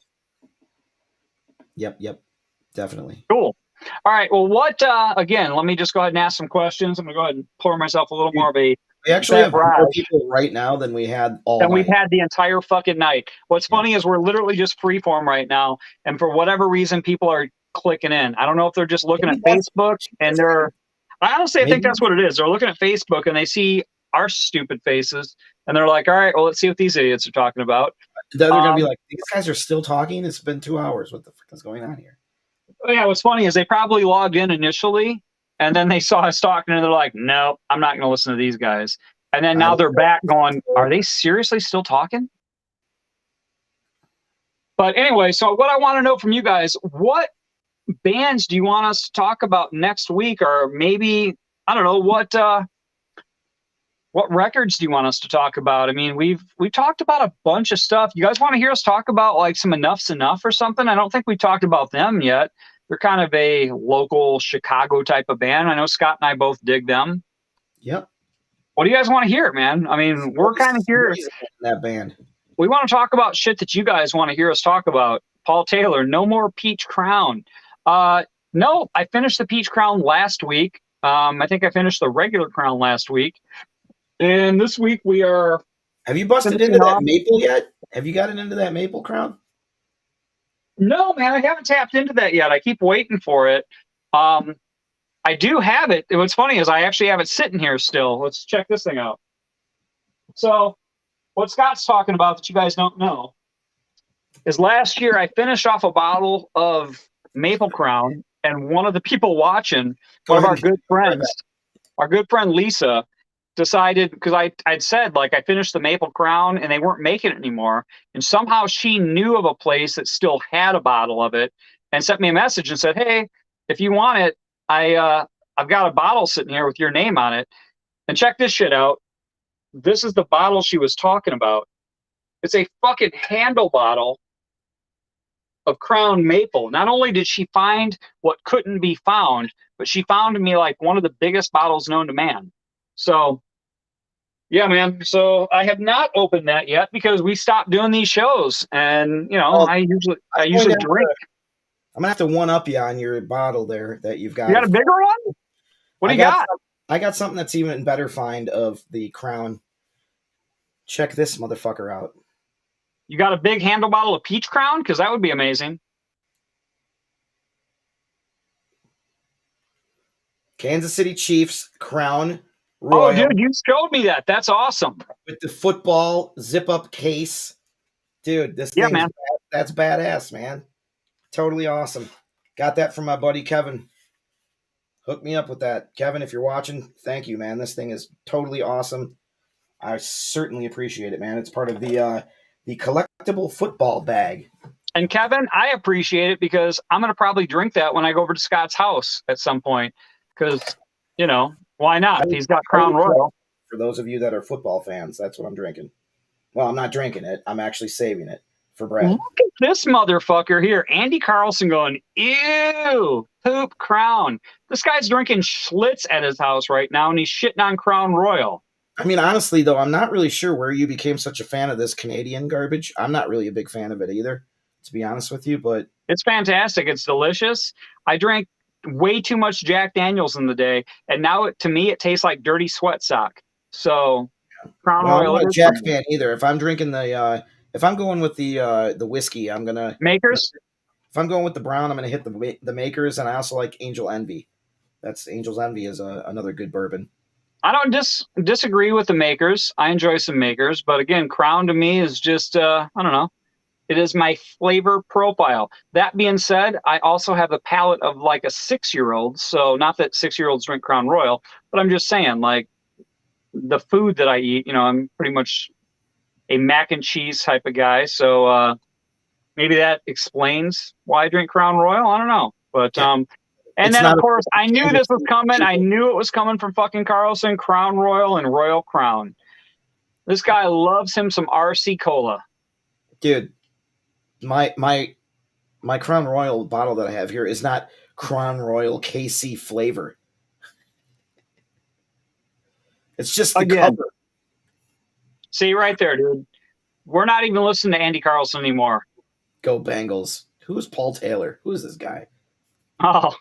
Yeah. Yep, definitely. Cool. All right. Well, what, again, let me just go ahead and ask some questions. I'm going to go ahead and pour myself a little more of a We actually have more beverage people right now than we had all than we've night. had the entire fucking night. What's funny is we're literally just freeform right now. And for whatever reason, people are clicking in. I don't know if they're just looking Maybe at that's Facebook and they're, I honestly, I think maybe that's what it is. They're looking at Facebook and they see our stupid faces and they're like, all right, well, let's see what these idiots are talking about. they're gonna be like, these guys are still talking. It's been 2 hours. What the fuck is going on here? Yeah, what's funny is they probably logged in initially and then they saw us talking and they're like, no, I'm not going to listen to these guys. And then now they're back going, are they seriously still talking? But anyway, so what I want to know from you guys, what bands do you want us to talk about next week? Or maybe, I don't know, what records do you want us to talk about? I mean, we've talked about a bunch of stuff. You guys want to hear us talk about like some Enough's Enough or something? I don't think we talked about them yet. They're kind of a local Chicago type of band. I know Scott and I both dig them. Yep. What do you guys want to hear, man? I mean, we're kind of here. That band. We want to talk about shit that you guys want to hear us talk about. Paul Taylor, no more Peach Crown. No, I finished the Peach Crown last week. I think I finished the regular Crown last week. And this week we are. Have you busted into that maple yet? Have you gotten into that maple crown? No, man, I haven't tapped into that yet. I keep waiting for it. I do have it. What's funny is I actually have it sitting here still. Let's check this thing out. So, what Scott's talking about that you guys don't know is last year I finished off a bottle of Maple Crown, and one of the people watching, one of our good friends, our good friend Lisa, decided, because I'd said, like, I finished the Maple Crown and they weren't making it anymore. And somehow she knew of a place that still had a bottle of it and sent me a message and said, hey, if you want it, I've got a bottle sitting here with your name on it. And check this shit out. This is the bottle she was talking about. It's a fucking handle bottle of Crown Maple. Not only did she find what couldn't be found, but she found me like one of the biggest bottles known to man. So, yeah, man. So I have not opened that yet because we stopped doing these shows, and you know, I usually drink. I'm gonna have to one up you on your bottle there that you've got. You got a bigger one? What do you got? I got something that's even better find of the Crown. Check this motherfucker out. You got a big handle bottle of Peach Crown? Because that would be amazing. Kansas City Chiefs Crown Royal. Oh, dude, you showed me that. That's awesome. With the football zip-up case. Dude, this thing, man. That's badass, man. Totally awesome. Got that from my buddy Kevin. Hook me up with that. Kevin, if you're watching, thank you, man. This thing is totally awesome. I certainly appreciate it, man. It's part of the collectible football bag. And Kevin, I appreciate it because I'm going to probably drink that when I go over to Scott's house at some point. Because, you know, why not? He's got Crown Royal. For those of you that are football fans, that's what I'm drinking. Well, I'm not drinking it. I'm actually saving it for Brad. Look at this motherfucker here. Andy Carlson going, ew, poop Crown. This guy's drinking Schlitz at his house right now, and he's shitting on Crown Royal. I mean, honestly, though, I'm not really sure where you became such a fan of this Canadian garbage. I'm not really a big fan of it either, to be honest with you. But it's fantastic. It's delicious. I drank way too much Jack Daniels in the day, and now to me it tastes like dirty sweat sock. So Crown Royal. I'm not a Jack fan either. If I'm drinking if I'm going with the whiskey, I'm gonna Makers. If I'm going with the brown, I'm gonna hit the Makers, and I also like Angel Envy. That's Angel's Envy is another good bourbon. I don't disagree with the Makers. I enjoy some Makers, but again, Crown to me is just I don't know. It is my flavor profile. That being said, I also have a palate of like a 6-year-old. So not that 6-year-olds drink Crown Royal, but I'm just saying, like, the food that I eat, you know, I'm pretty much a mac and cheese type of guy. So maybe that explains why I drink Crown Royal. I don't know. But and then, of course, I knew this was coming. I knew it was coming from fucking Carlson, Crown Royal, and Royal Crown. This guy loves him some RC Cola. Dude, my Crown Royal bottle that I have here is not Crown Royal KC flavor. It's just the cover. See, right there, dude. We're not even listening to Andy Carlson anymore. Go Bengals. Who's Paul Taylor? Who's this guy? Oh,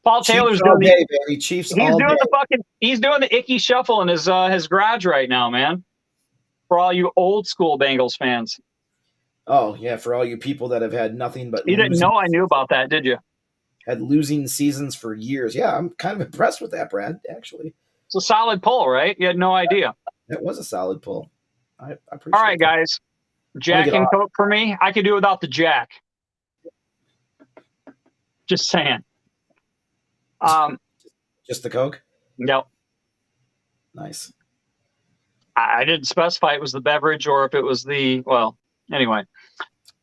Paul Chiefs Taylor's all doing day, baby. Chiefs all day. he's doing the icky shuffle in his garage right now, man. For all you old school Bengals fans. Oh yeah, for all you people that have had nothing but You didn't know I knew about that, did you? had losing seasons for years. Yeah, I'm kind of impressed with that, Brad. Actually, It's a solid pull, right? You had no idea. that was a solid pull. I appreciate. All right, that. guys. Jack and Coke for me. I could do without the Jack. Just saying. Just the Coke? Yep. Nice. I didn't specify it was the beverage or if it was anyway.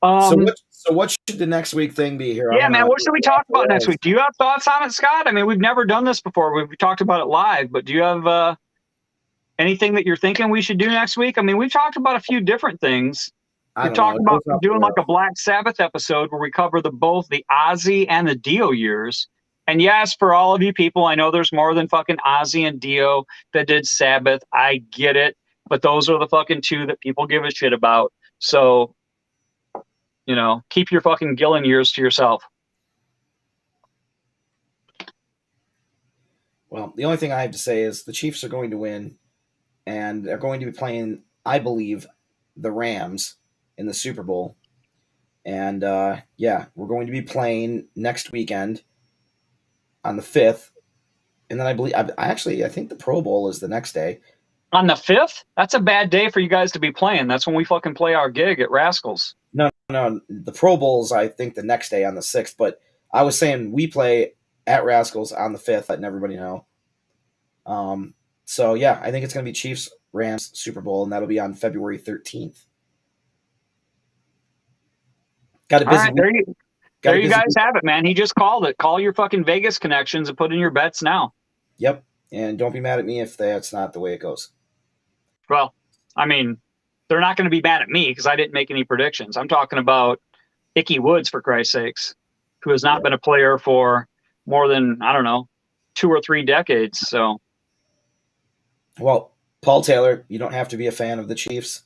So what should the next week thing be here? Yeah, man, what should we talk about next week? Do you have thoughts on it, Scott? I mean, we've never done this before. We've talked about it live, but do you have anything that you're thinking we should do next week? I mean, we've talked about a few different things. We've talked about doing like a Black Sabbath episode where we cover both the Ozzy and the Dio years. And yes, for all of you people, I know there's more than fucking Ozzy and Dio that did Sabbath. I get it. But those are the fucking two that people give a shit about. So, keep your fucking Gillen years to yourself. Well, the only thing I have to say is the Chiefs are going to win, and they're going to be playing, I believe, the Rams in the Super Bowl. And, we're going to be playing next weekend on the 5th. And then I think the Pro Bowl is the next day. On the 5th? That's a bad day for you guys to be playing. That's when we fucking play our gig at Rascals. No. The Pro Bowl's, I think, the next day on the 6th. But I was saying we play at Rascals on the 5th, letting everybody know. I think it's going to be Chiefs-Rams Super Bowl, and that'll be on February 13th. Got a busy week. There you guys have it, man. He just called it. Call your fucking Vegas connections and put in your bets now. Yep. And don't be mad at me if that's not the way it goes. Well, I mean, they're not going to be mad at me because I didn't make any predictions. I'm talking about Icky Woods, for Christ's sakes, who has not been a player for more than, 2 or 3 decades. So, well, Paul Taylor, you don't have to be a fan of the Chiefs.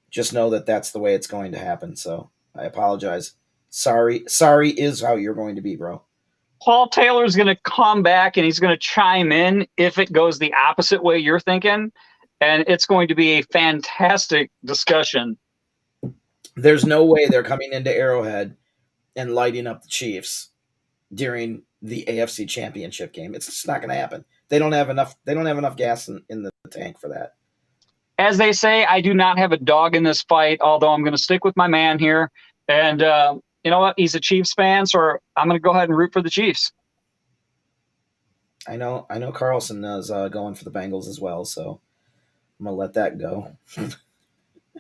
Just know that that's the way it's going to happen. So I apologize. Sorry is how you're going to be, bro. Paul Taylor's going to come back and he's going to chime in if it goes the opposite way you're thinking. And it's going to be a fantastic discussion. There's no way they're coming into Arrowhead and lighting up the Chiefs during the AFC Championship game. It's just not going to happen. They don't have enough gas in the tank for that. As they say, I do not have a dog in this fight, although I'm going to stick with my man here. And you know what? He's a Chiefs fan, so I'm going to go ahead and root for the Chiefs. I know Carlson is going for the Bengals as well, so I'm going to let that go.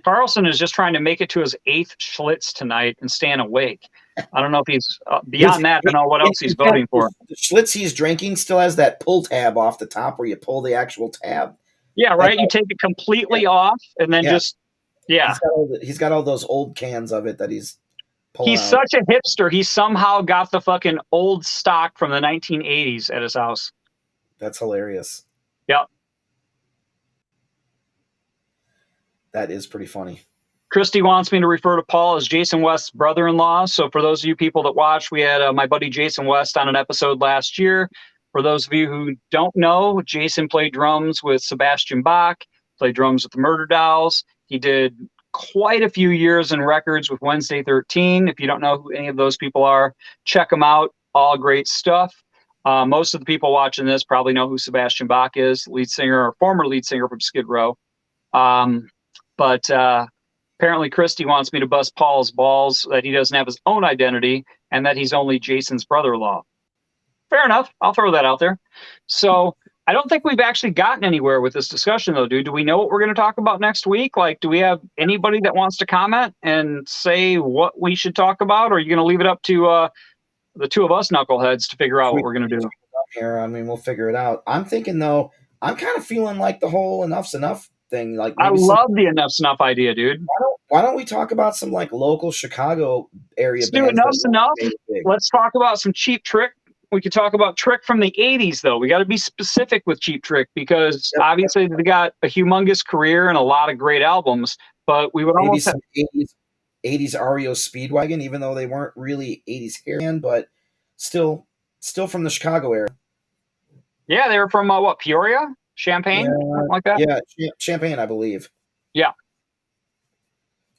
Carlson is just trying to make it to his 8th Schlitz tonight and staying awake. I don't know if he's beyond that. I don't know what else he's voting for. The Schlitz he's drinking still has that pull tab off the top where you pull the actual tab. Yeah, right. You take it completely off and then He's got all those old cans of it that he's pulling He's out. such a hipster. He somehow got the fucking old stock from the 1980s at his house. That's hilarious. Yep. That is pretty funny. Christy wants me to refer to Paul as Jason West's brother-in-law. So for those of you people that watch, we had my buddy Jason West on an episode last year. For those of you who don't know, Jason played drums with Sebastian Bach, played drums with the Murder Dolls. He did quite a few years in records with Wednesday 13. If you don't know who any of those people are, check them out. All great stuff. Most of the people watching this probably know who Sebastian Bach is, lead singer or former lead singer from Skid Row. But apparently Christy wants me to bust Paul's balls that he doesn't have his own identity and that he's only Jason's brother-in-law. Fair enough. I'll throw that out there. So I don't think we've actually gotten anywhere with this discussion, though, dude. Do we know what we're going to talk about next week? Like, do we have anybody that wants to comment and say what we should talk about? Or are you going to leave it up to the two of us knuckleheads to figure out what we're going to do? Here, I mean, we'll figure it out. I'm thinking, though, I'm kind of feeling like the whole enough's enough thing. Like, I love the enough's enough idea, dude. Why don't we talk about some like local Chicago area? Let's do enough's enough. Let's talk about some Cheap Trick. We could talk about Trick from the 80s, though. We got to be specific with Cheap Trick because obviously they got a humongous career and a lot of great albums. But we would almost some 80s. '80s REO Speedwagon, even though they weren't really '80s hair band, but still from the Chicago area. Yeah, they were from what, Peoria, Champaign, Yeah, something like that. yeah, Champagne, I believe. Yeah.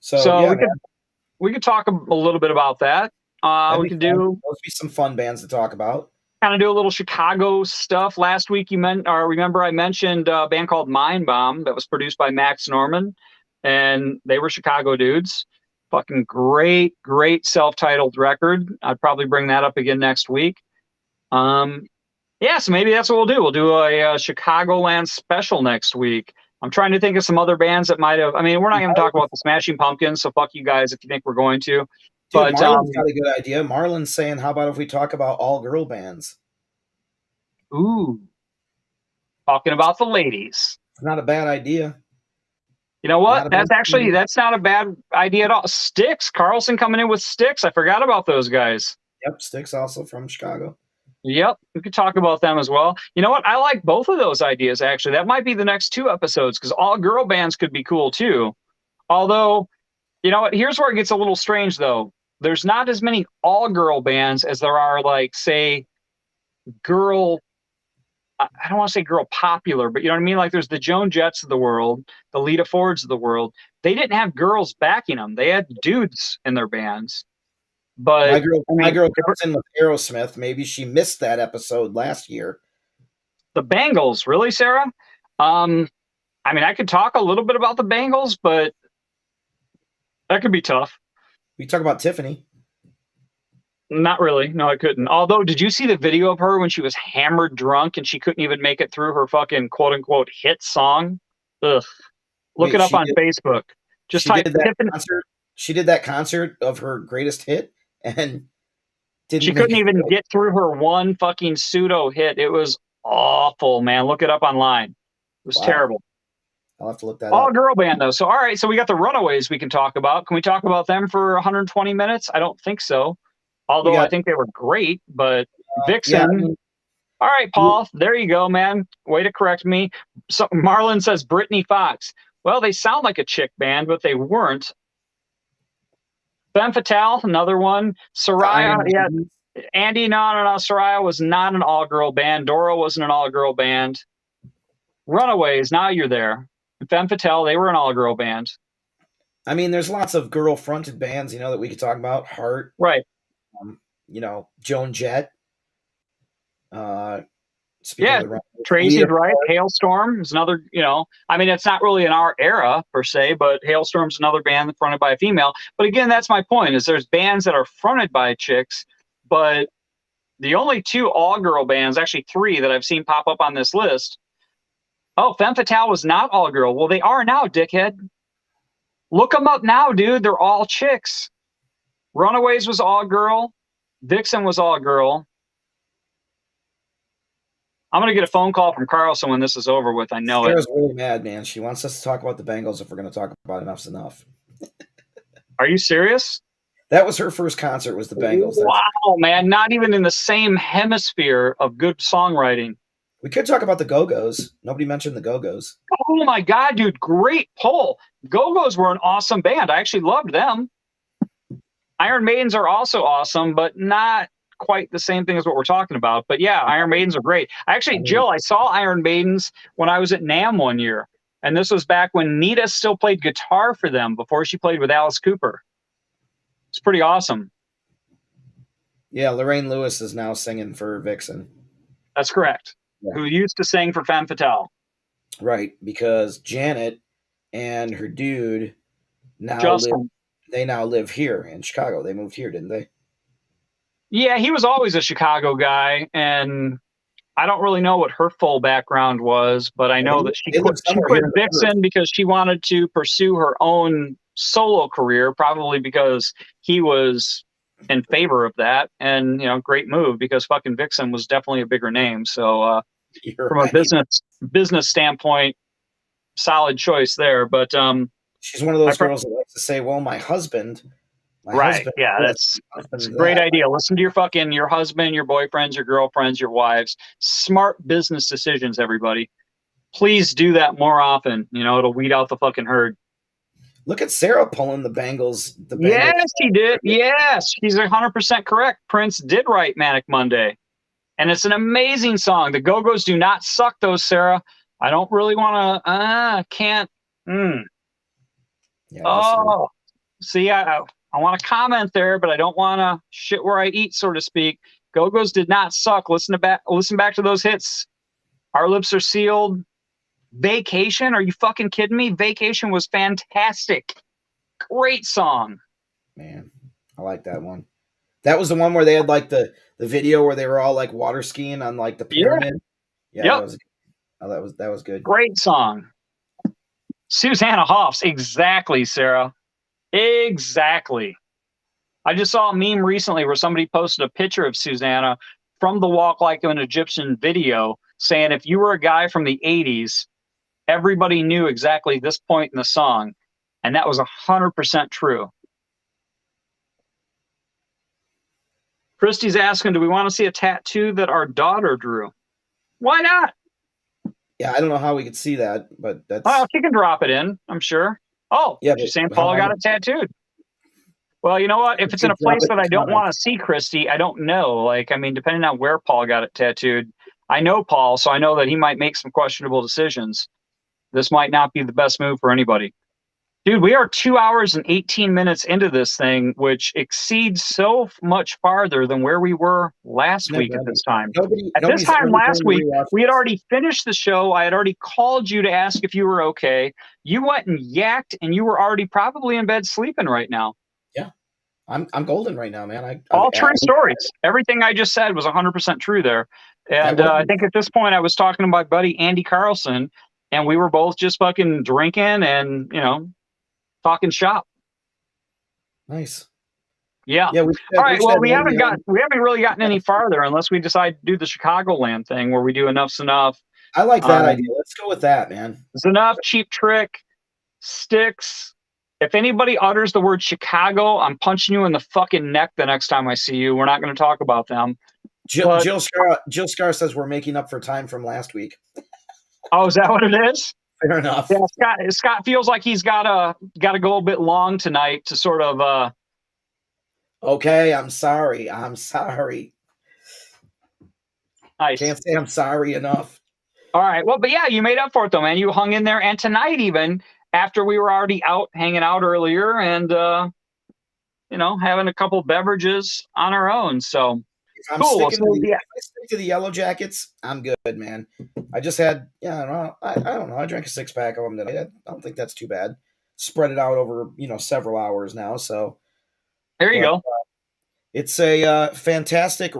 So So yeah, man, we could talk a little bit about that. that'd We be could fun. do Those would be some fun bands to talk about. kind of do a little Chicago stuff. Last week remember I mentioned a band called Mind Bomb that was produced by Max Norman, and they were Chicago dudes. Fucking great self-titled record. I'd probably bring that up again next week. Yeah, so maybe that's what we'll do. We'll do a Chicagoland special next week. I'm trying to think of some other bands that might have. I mean, we're not going to talk about the Smashing Pumpkins, so fuck you guys if you think we're going to. Dude, But Marlon's got a good idea. Marlon's saying, how about if we talk about all girl bands? ooh, talking about the ladies. It's not a bad idea. You know what? Not a bad idea. That's not a bad idea at all. Styx, Carlson coming in with Styx. I forgot about those guys. Yep, Styx also from Chicago. Yep, we could talk about them as well. You know what? I like both of those ideas, actually. That might be the next 2 episodes, because all girl bands could be cool, too. Although, you know what? Here's where it gets a little strange, though. There's not as many all-girl bands as there are, like, say, girl... I don't want to say girl popular, but you know what I mean? Like, there's the Joan Jetts of the world, the Lita Fords of the world. They didn't have girls backing them. They had dudes in their bands. But my girl comes in with Aerosmith. Maybe she missed that episode last year. The Bangles, really, Sarah? I mean, I could talk a little bit about the Bangles, but that could be tough. We talk about Tiffany. Not really. No, I couldn't. Although, did you see the video of her when she was hammered drunk and she couldn't even make it through her fucking quote unquote hit song? Ugh. Look it up on Facebook. Just type Tiffany. She did that concert of her greatest hit and she couldn't even get through her one fucking pseudo hit. It was awful, man. Look it up online. It was terrible. I'll have to look that up. All girl band though. So all right, so we got the Runaways we can talk about. Can we talk about them for 120 minutes? I don't think so. Although I think they were great, but Vixen. Yeah. All right, Paul. There you go, man. Way to correct me. So Marlon says Brittany Fox. Well, they sound like a chick band, but they weren't. Femme Fatale, another one. Soraya, yeah. Andy, no. Soraya was not an all-girl band. Dora wasn't an all-girl band. Runaways, now you're there. Femme Fatale, they were an all-girl band. I mean, there's lots of girl-fronted bands, you know, that we could talk about. Heart. Right. You know, Joan Jett. Tracy's right. Hailstorm is another, you know, I mean, it's not really in our era per se, but Hailstorm's another band fronted by a female. But again, that's my point, is there's bands that are fronted by chicks, but the only 2 all-girl bands, actually 3 that I've seen pop up on this list. Oh, Femme Fatale was not all-girl. Well, they are now, dickhead. Look them up now, dude. They're all chicks. Runaways was all-girl. Vixen was all-girl. I'm going to get a phone call from Carlson when this is over with. I know Sarah's really mad, man. She wants us to talk about the Bengals if we're going to talk about Enough's Enough. Are you serious? That was her first concert, was the Bengals. Wow, man. Not even in the same hemisphere of good songwriting. We could talk about the Go-Go's. Nobody mentioned the Go-Go's. Oh, my God, dude. Great poll. Go-Go's were an awesome band. I actually loved them. Iron Maidens are also awesome, but not quite the same thing as what we're talking about. But yeah, Iron Maidens are great. Actually, Jill, I saw Iron Maidens when I was at NAMM one year. And this was back when Nita still played guitar for them before she played with Alice Cooper. It's pretty awesome. Yeah, Lorraine Lewis is now singing for Vixen. That's correct. Yeah. Who used to sing for Femme Fatale. Right, because Janet and her dude now live here in Chicago. They moved here, didn't they? Yeah, he was always a Chicago guy, and I don't really know what her full background was, but I know that she quit Vixen because she wanted to pursue her own solo career, probably because he was in favor of that. And, you know, great move, because fucking Vixen was definitely a bigger name. So from a business standpoint, solid choice there. But she's one of those girls that likes to say, well, my husband. Yeah, that's a great idea. Listen to your husband, your boyfriends, your girlfriends, your wives. Smart business decisions, everybody. Please do that more often. You know, it'll weed out the fucking herd. Look at Sarah pulling the Bengals. The Bengals. Yes, he did. Yes, he's 100% correct. Prince did write Manic Monday. And it's an amazing song. The Go-Go's do not suck, though, Sarah. I don't really want to, can't. Yeah, Oh, see, I want to comment there, but I don't want to shit where I eat, so to speak. Go-Go's did not suck. Listen back to those hits. Our Lips Are Sealed. Vacation. Are you fucking kidding me? Vacation was fantastic. Great song. Man, I like that one. That was the one where they had like the video where they were all like water skiing on like the pyramid. Yeah, yep. That was good. Great song. Susanna Hoffs. Exactly, Sarah. Exactly. I just saw a meme recently where somebody posted a picture of Susanna from the Walk Like an Egyptian video saying if you were a guy from the 80s, everybody knew exactly this point in the song. And that was 100% true. Christy's asking, do we want to see a tattoo that our daughter drew? Why not? Yeah, I don't know how we could see that, but that's... Oh, she can drop it in, I'm sure. Oh, yeah, she's saying Paul got it tattooed. Well, you know what? If it's in a place that I don't want to see Christy, I don't know. Like, I mean, depending on where Paul got it tattooed, I know Paul, so I know that he might make some questionable decisions. This might not be the best move for anybody. Dude, we are 2 hours and 18 minutes into this thing, which exceeds so much farther than where we were last week at this time. At this time last week, we had already finished the show. I had already called you to ask if you were okay. You went and yacked, and you were already probably in bed sleeping right now. Yeah. I'm golden right now, man. All true stories. Everything I just said was 100% true there. And I think at this point I was talking to my buddy Andy Carlson, and we were both just fucking drinking and, talking shop. Nice. Yeah. All right. Well, we haven't really gotten any farther unless we decide to do the Chicagoland thing where we do Enough's Enough. I like that idea. Let's go with that, man. It's Enough, Cheap Trick, Styx. If anybody utters the word Chicago, I'm punching you in the fucking neck the next time I see you. We're not going to talk about them. Jill Scar says we're making up for time from last week. Oh, is that what it is? Fair enough. Yeah, Scott feels like he's got to go a bit long tonight to sort of. Okay, I'm sorry. Nice. Can't say I'm sorry enough. All right. Well, but yeah, you made up for it though, man. You hung in there, and tonight even after we were already out hanging out earlier, and having a couple beverages on our own. So. If I stick to the Yellow Jackets, I'm good, man. I just had, I don't know. I drank a 6-pack of them today. I don't think that's too bad. Spread it out over, several hours now. So there you go. It's a fantastic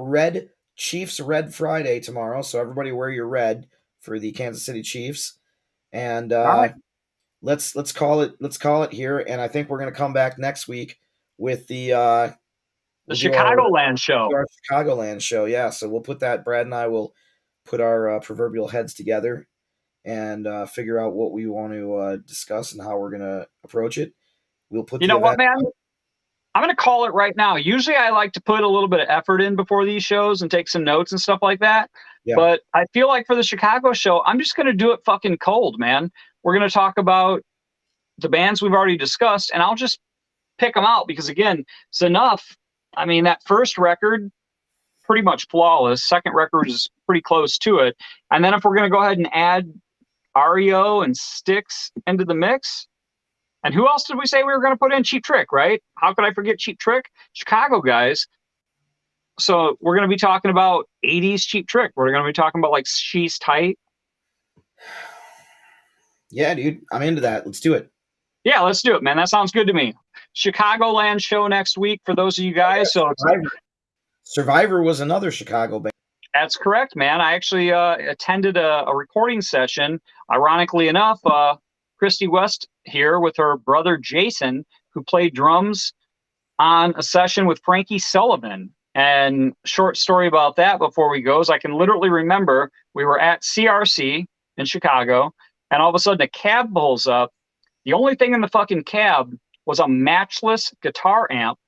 Chiefs Red Friday tomorrow. So everybody wear your red for the Kansas City Chiefs. And let's call it here. And I think we're going to come back next week with the Chicagoland show. Our Chicagoland show, yeah. So we'll put that. Brad and I will put our proverbial heads together and figure out what we want to discuss and how we're going to approach it. We'll put. You know what, man? I'm going to call it right now. Usually, I like to put a little bit of effort in before these shows and take some notes and stuff like that. Yeah. But I feel like for the Chicago show, I'm just going to do it fucking cold, man. We're going to talk about the bands we've already discussed, and I'll just pick them out because again, it's enough. I mean, that first record, pretty much flawless. Second record is pretty close to it. And then if we're going to go ahead and add REO and Styx into the mix, and who else did we say we were going to put in? Cheap Trick, right? How could I forget Cheap Trick? Chicago guys. So we're going to be talking about 80s Cheap Trick. We're going to be talking about like She's Tight. Yeah, dude. I'm into that. Let's do it. Yeah, let's do it, man. That sounds good to me. Chicagoland show next week for those of you guys. So Survivor was another Chicago band. That's correct, man. I actually attended a recording session. Ironically enough, Christy West here with her brother Jason, who played drums on a session with Frankie Sullivan. And short story about that before we go is I can literally remember we were at CRC in Chicago, and all of a sudden a cab pulls up. The only thing in the fucking cab was a matchless guitar amp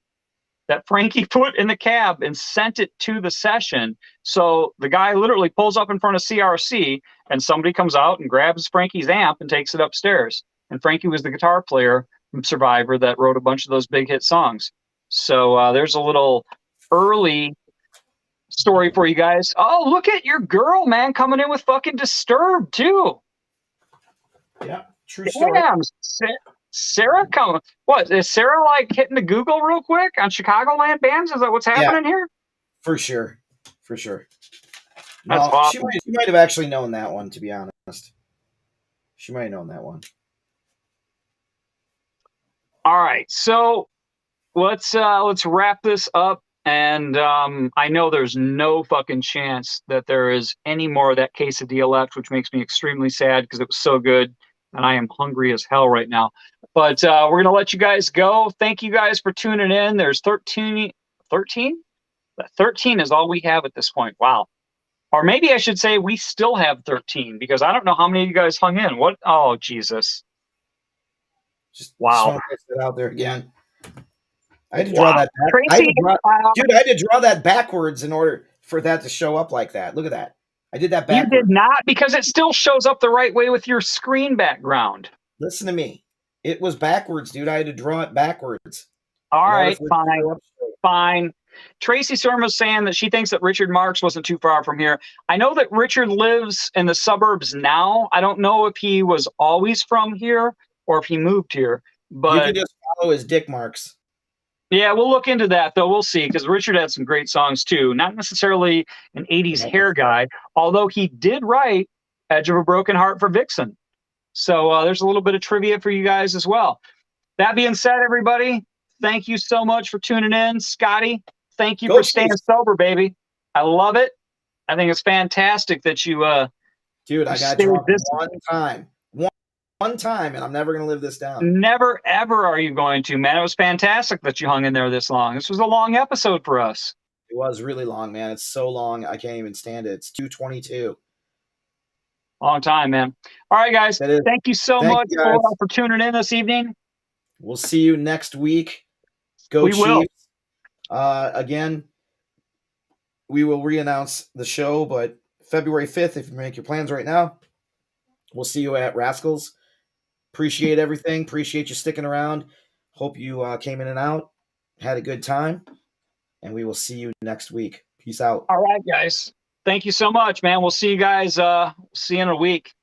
that Frankie put in the cab and sent it to the session. So the guy literally pulls up in front of CRC and somebody comes out and grabs Frankie's amp and takes it upstairs. And Frankie was the guitar player from Survivor that wrote a bunch of those big hit songs. So there's a little early story for you guys. Oh, look at your girl, man, coming in with fucking Disturbed too. Yeah, true story. Damn, Sarah coming. What is Sarah like hitting the Google real quick on Chicagoland bands? Is that what's happening here? For sure. For sure. That's No, awesome. she might have actually known that one, to be honest. She might have known that one. All right, so let's wrap this up. And I know there's no fucking chance that there is any more of that quesadilla left, which makes me extremely sad because it was so good, and I am hungry as hell right now. But we're gonna let you guys go. Thank you guys for tuning in. There's 13. 13? 13 is all we have at this point. Wow. Or maybe I should say we still have 13 because I don't know how many of you guys hung in. What? Oh, Jesus. Wow. Just want to put it out there again. I had to draw that back. Tracy, dude, I had to draw that backwards in order for that to show up like that. Look at that. I did that backwards. You did not, because it still shows up the right way with your screen background. Listen to me. It was backwards, dude. I had to draw it backwards. All right, fine. Tracy Storm was saying that she thinks that Richard Marx wasn't too far from here. I know that Richard lives in the suburbs now. I don't know if he was always from here or if he moved here. But you can just follow his dick marks. Yeah, we'll look into that, though. We'll see, because Richard had some great songs, too. Not necessarily an 80s hair guy, although he did write Edge of a Broken Heart for Vixen. So there's a little bit of trivia for you guys as well. That being said, everybody, thank you so much for tuning in. Scotty, thank you for staying sober, baby. I love it. I think it's fantastic that you dude, I got drunk one time, and I'm never going to live this down. Never, ever are you going to, man. It was fantastic that you hung in there this long. This was a long episode for us. It was really long, man. It's so long, I can't even stand it. It's 2:22. Long time, man. All right, guys. Thank you so much for tuning in this evening. We'll see you next week. Go Chiefs. Again, we will re-announce the show, but February 5th, if you make your plans right now, we'll see you at Rascals. Appreciate everything. Appreciate you sticking around. Hope you came in and out, had a good time, and we will see you next week. Peace out. All right, guys. Thank you so much, man. We'll see you guys. See you in a week.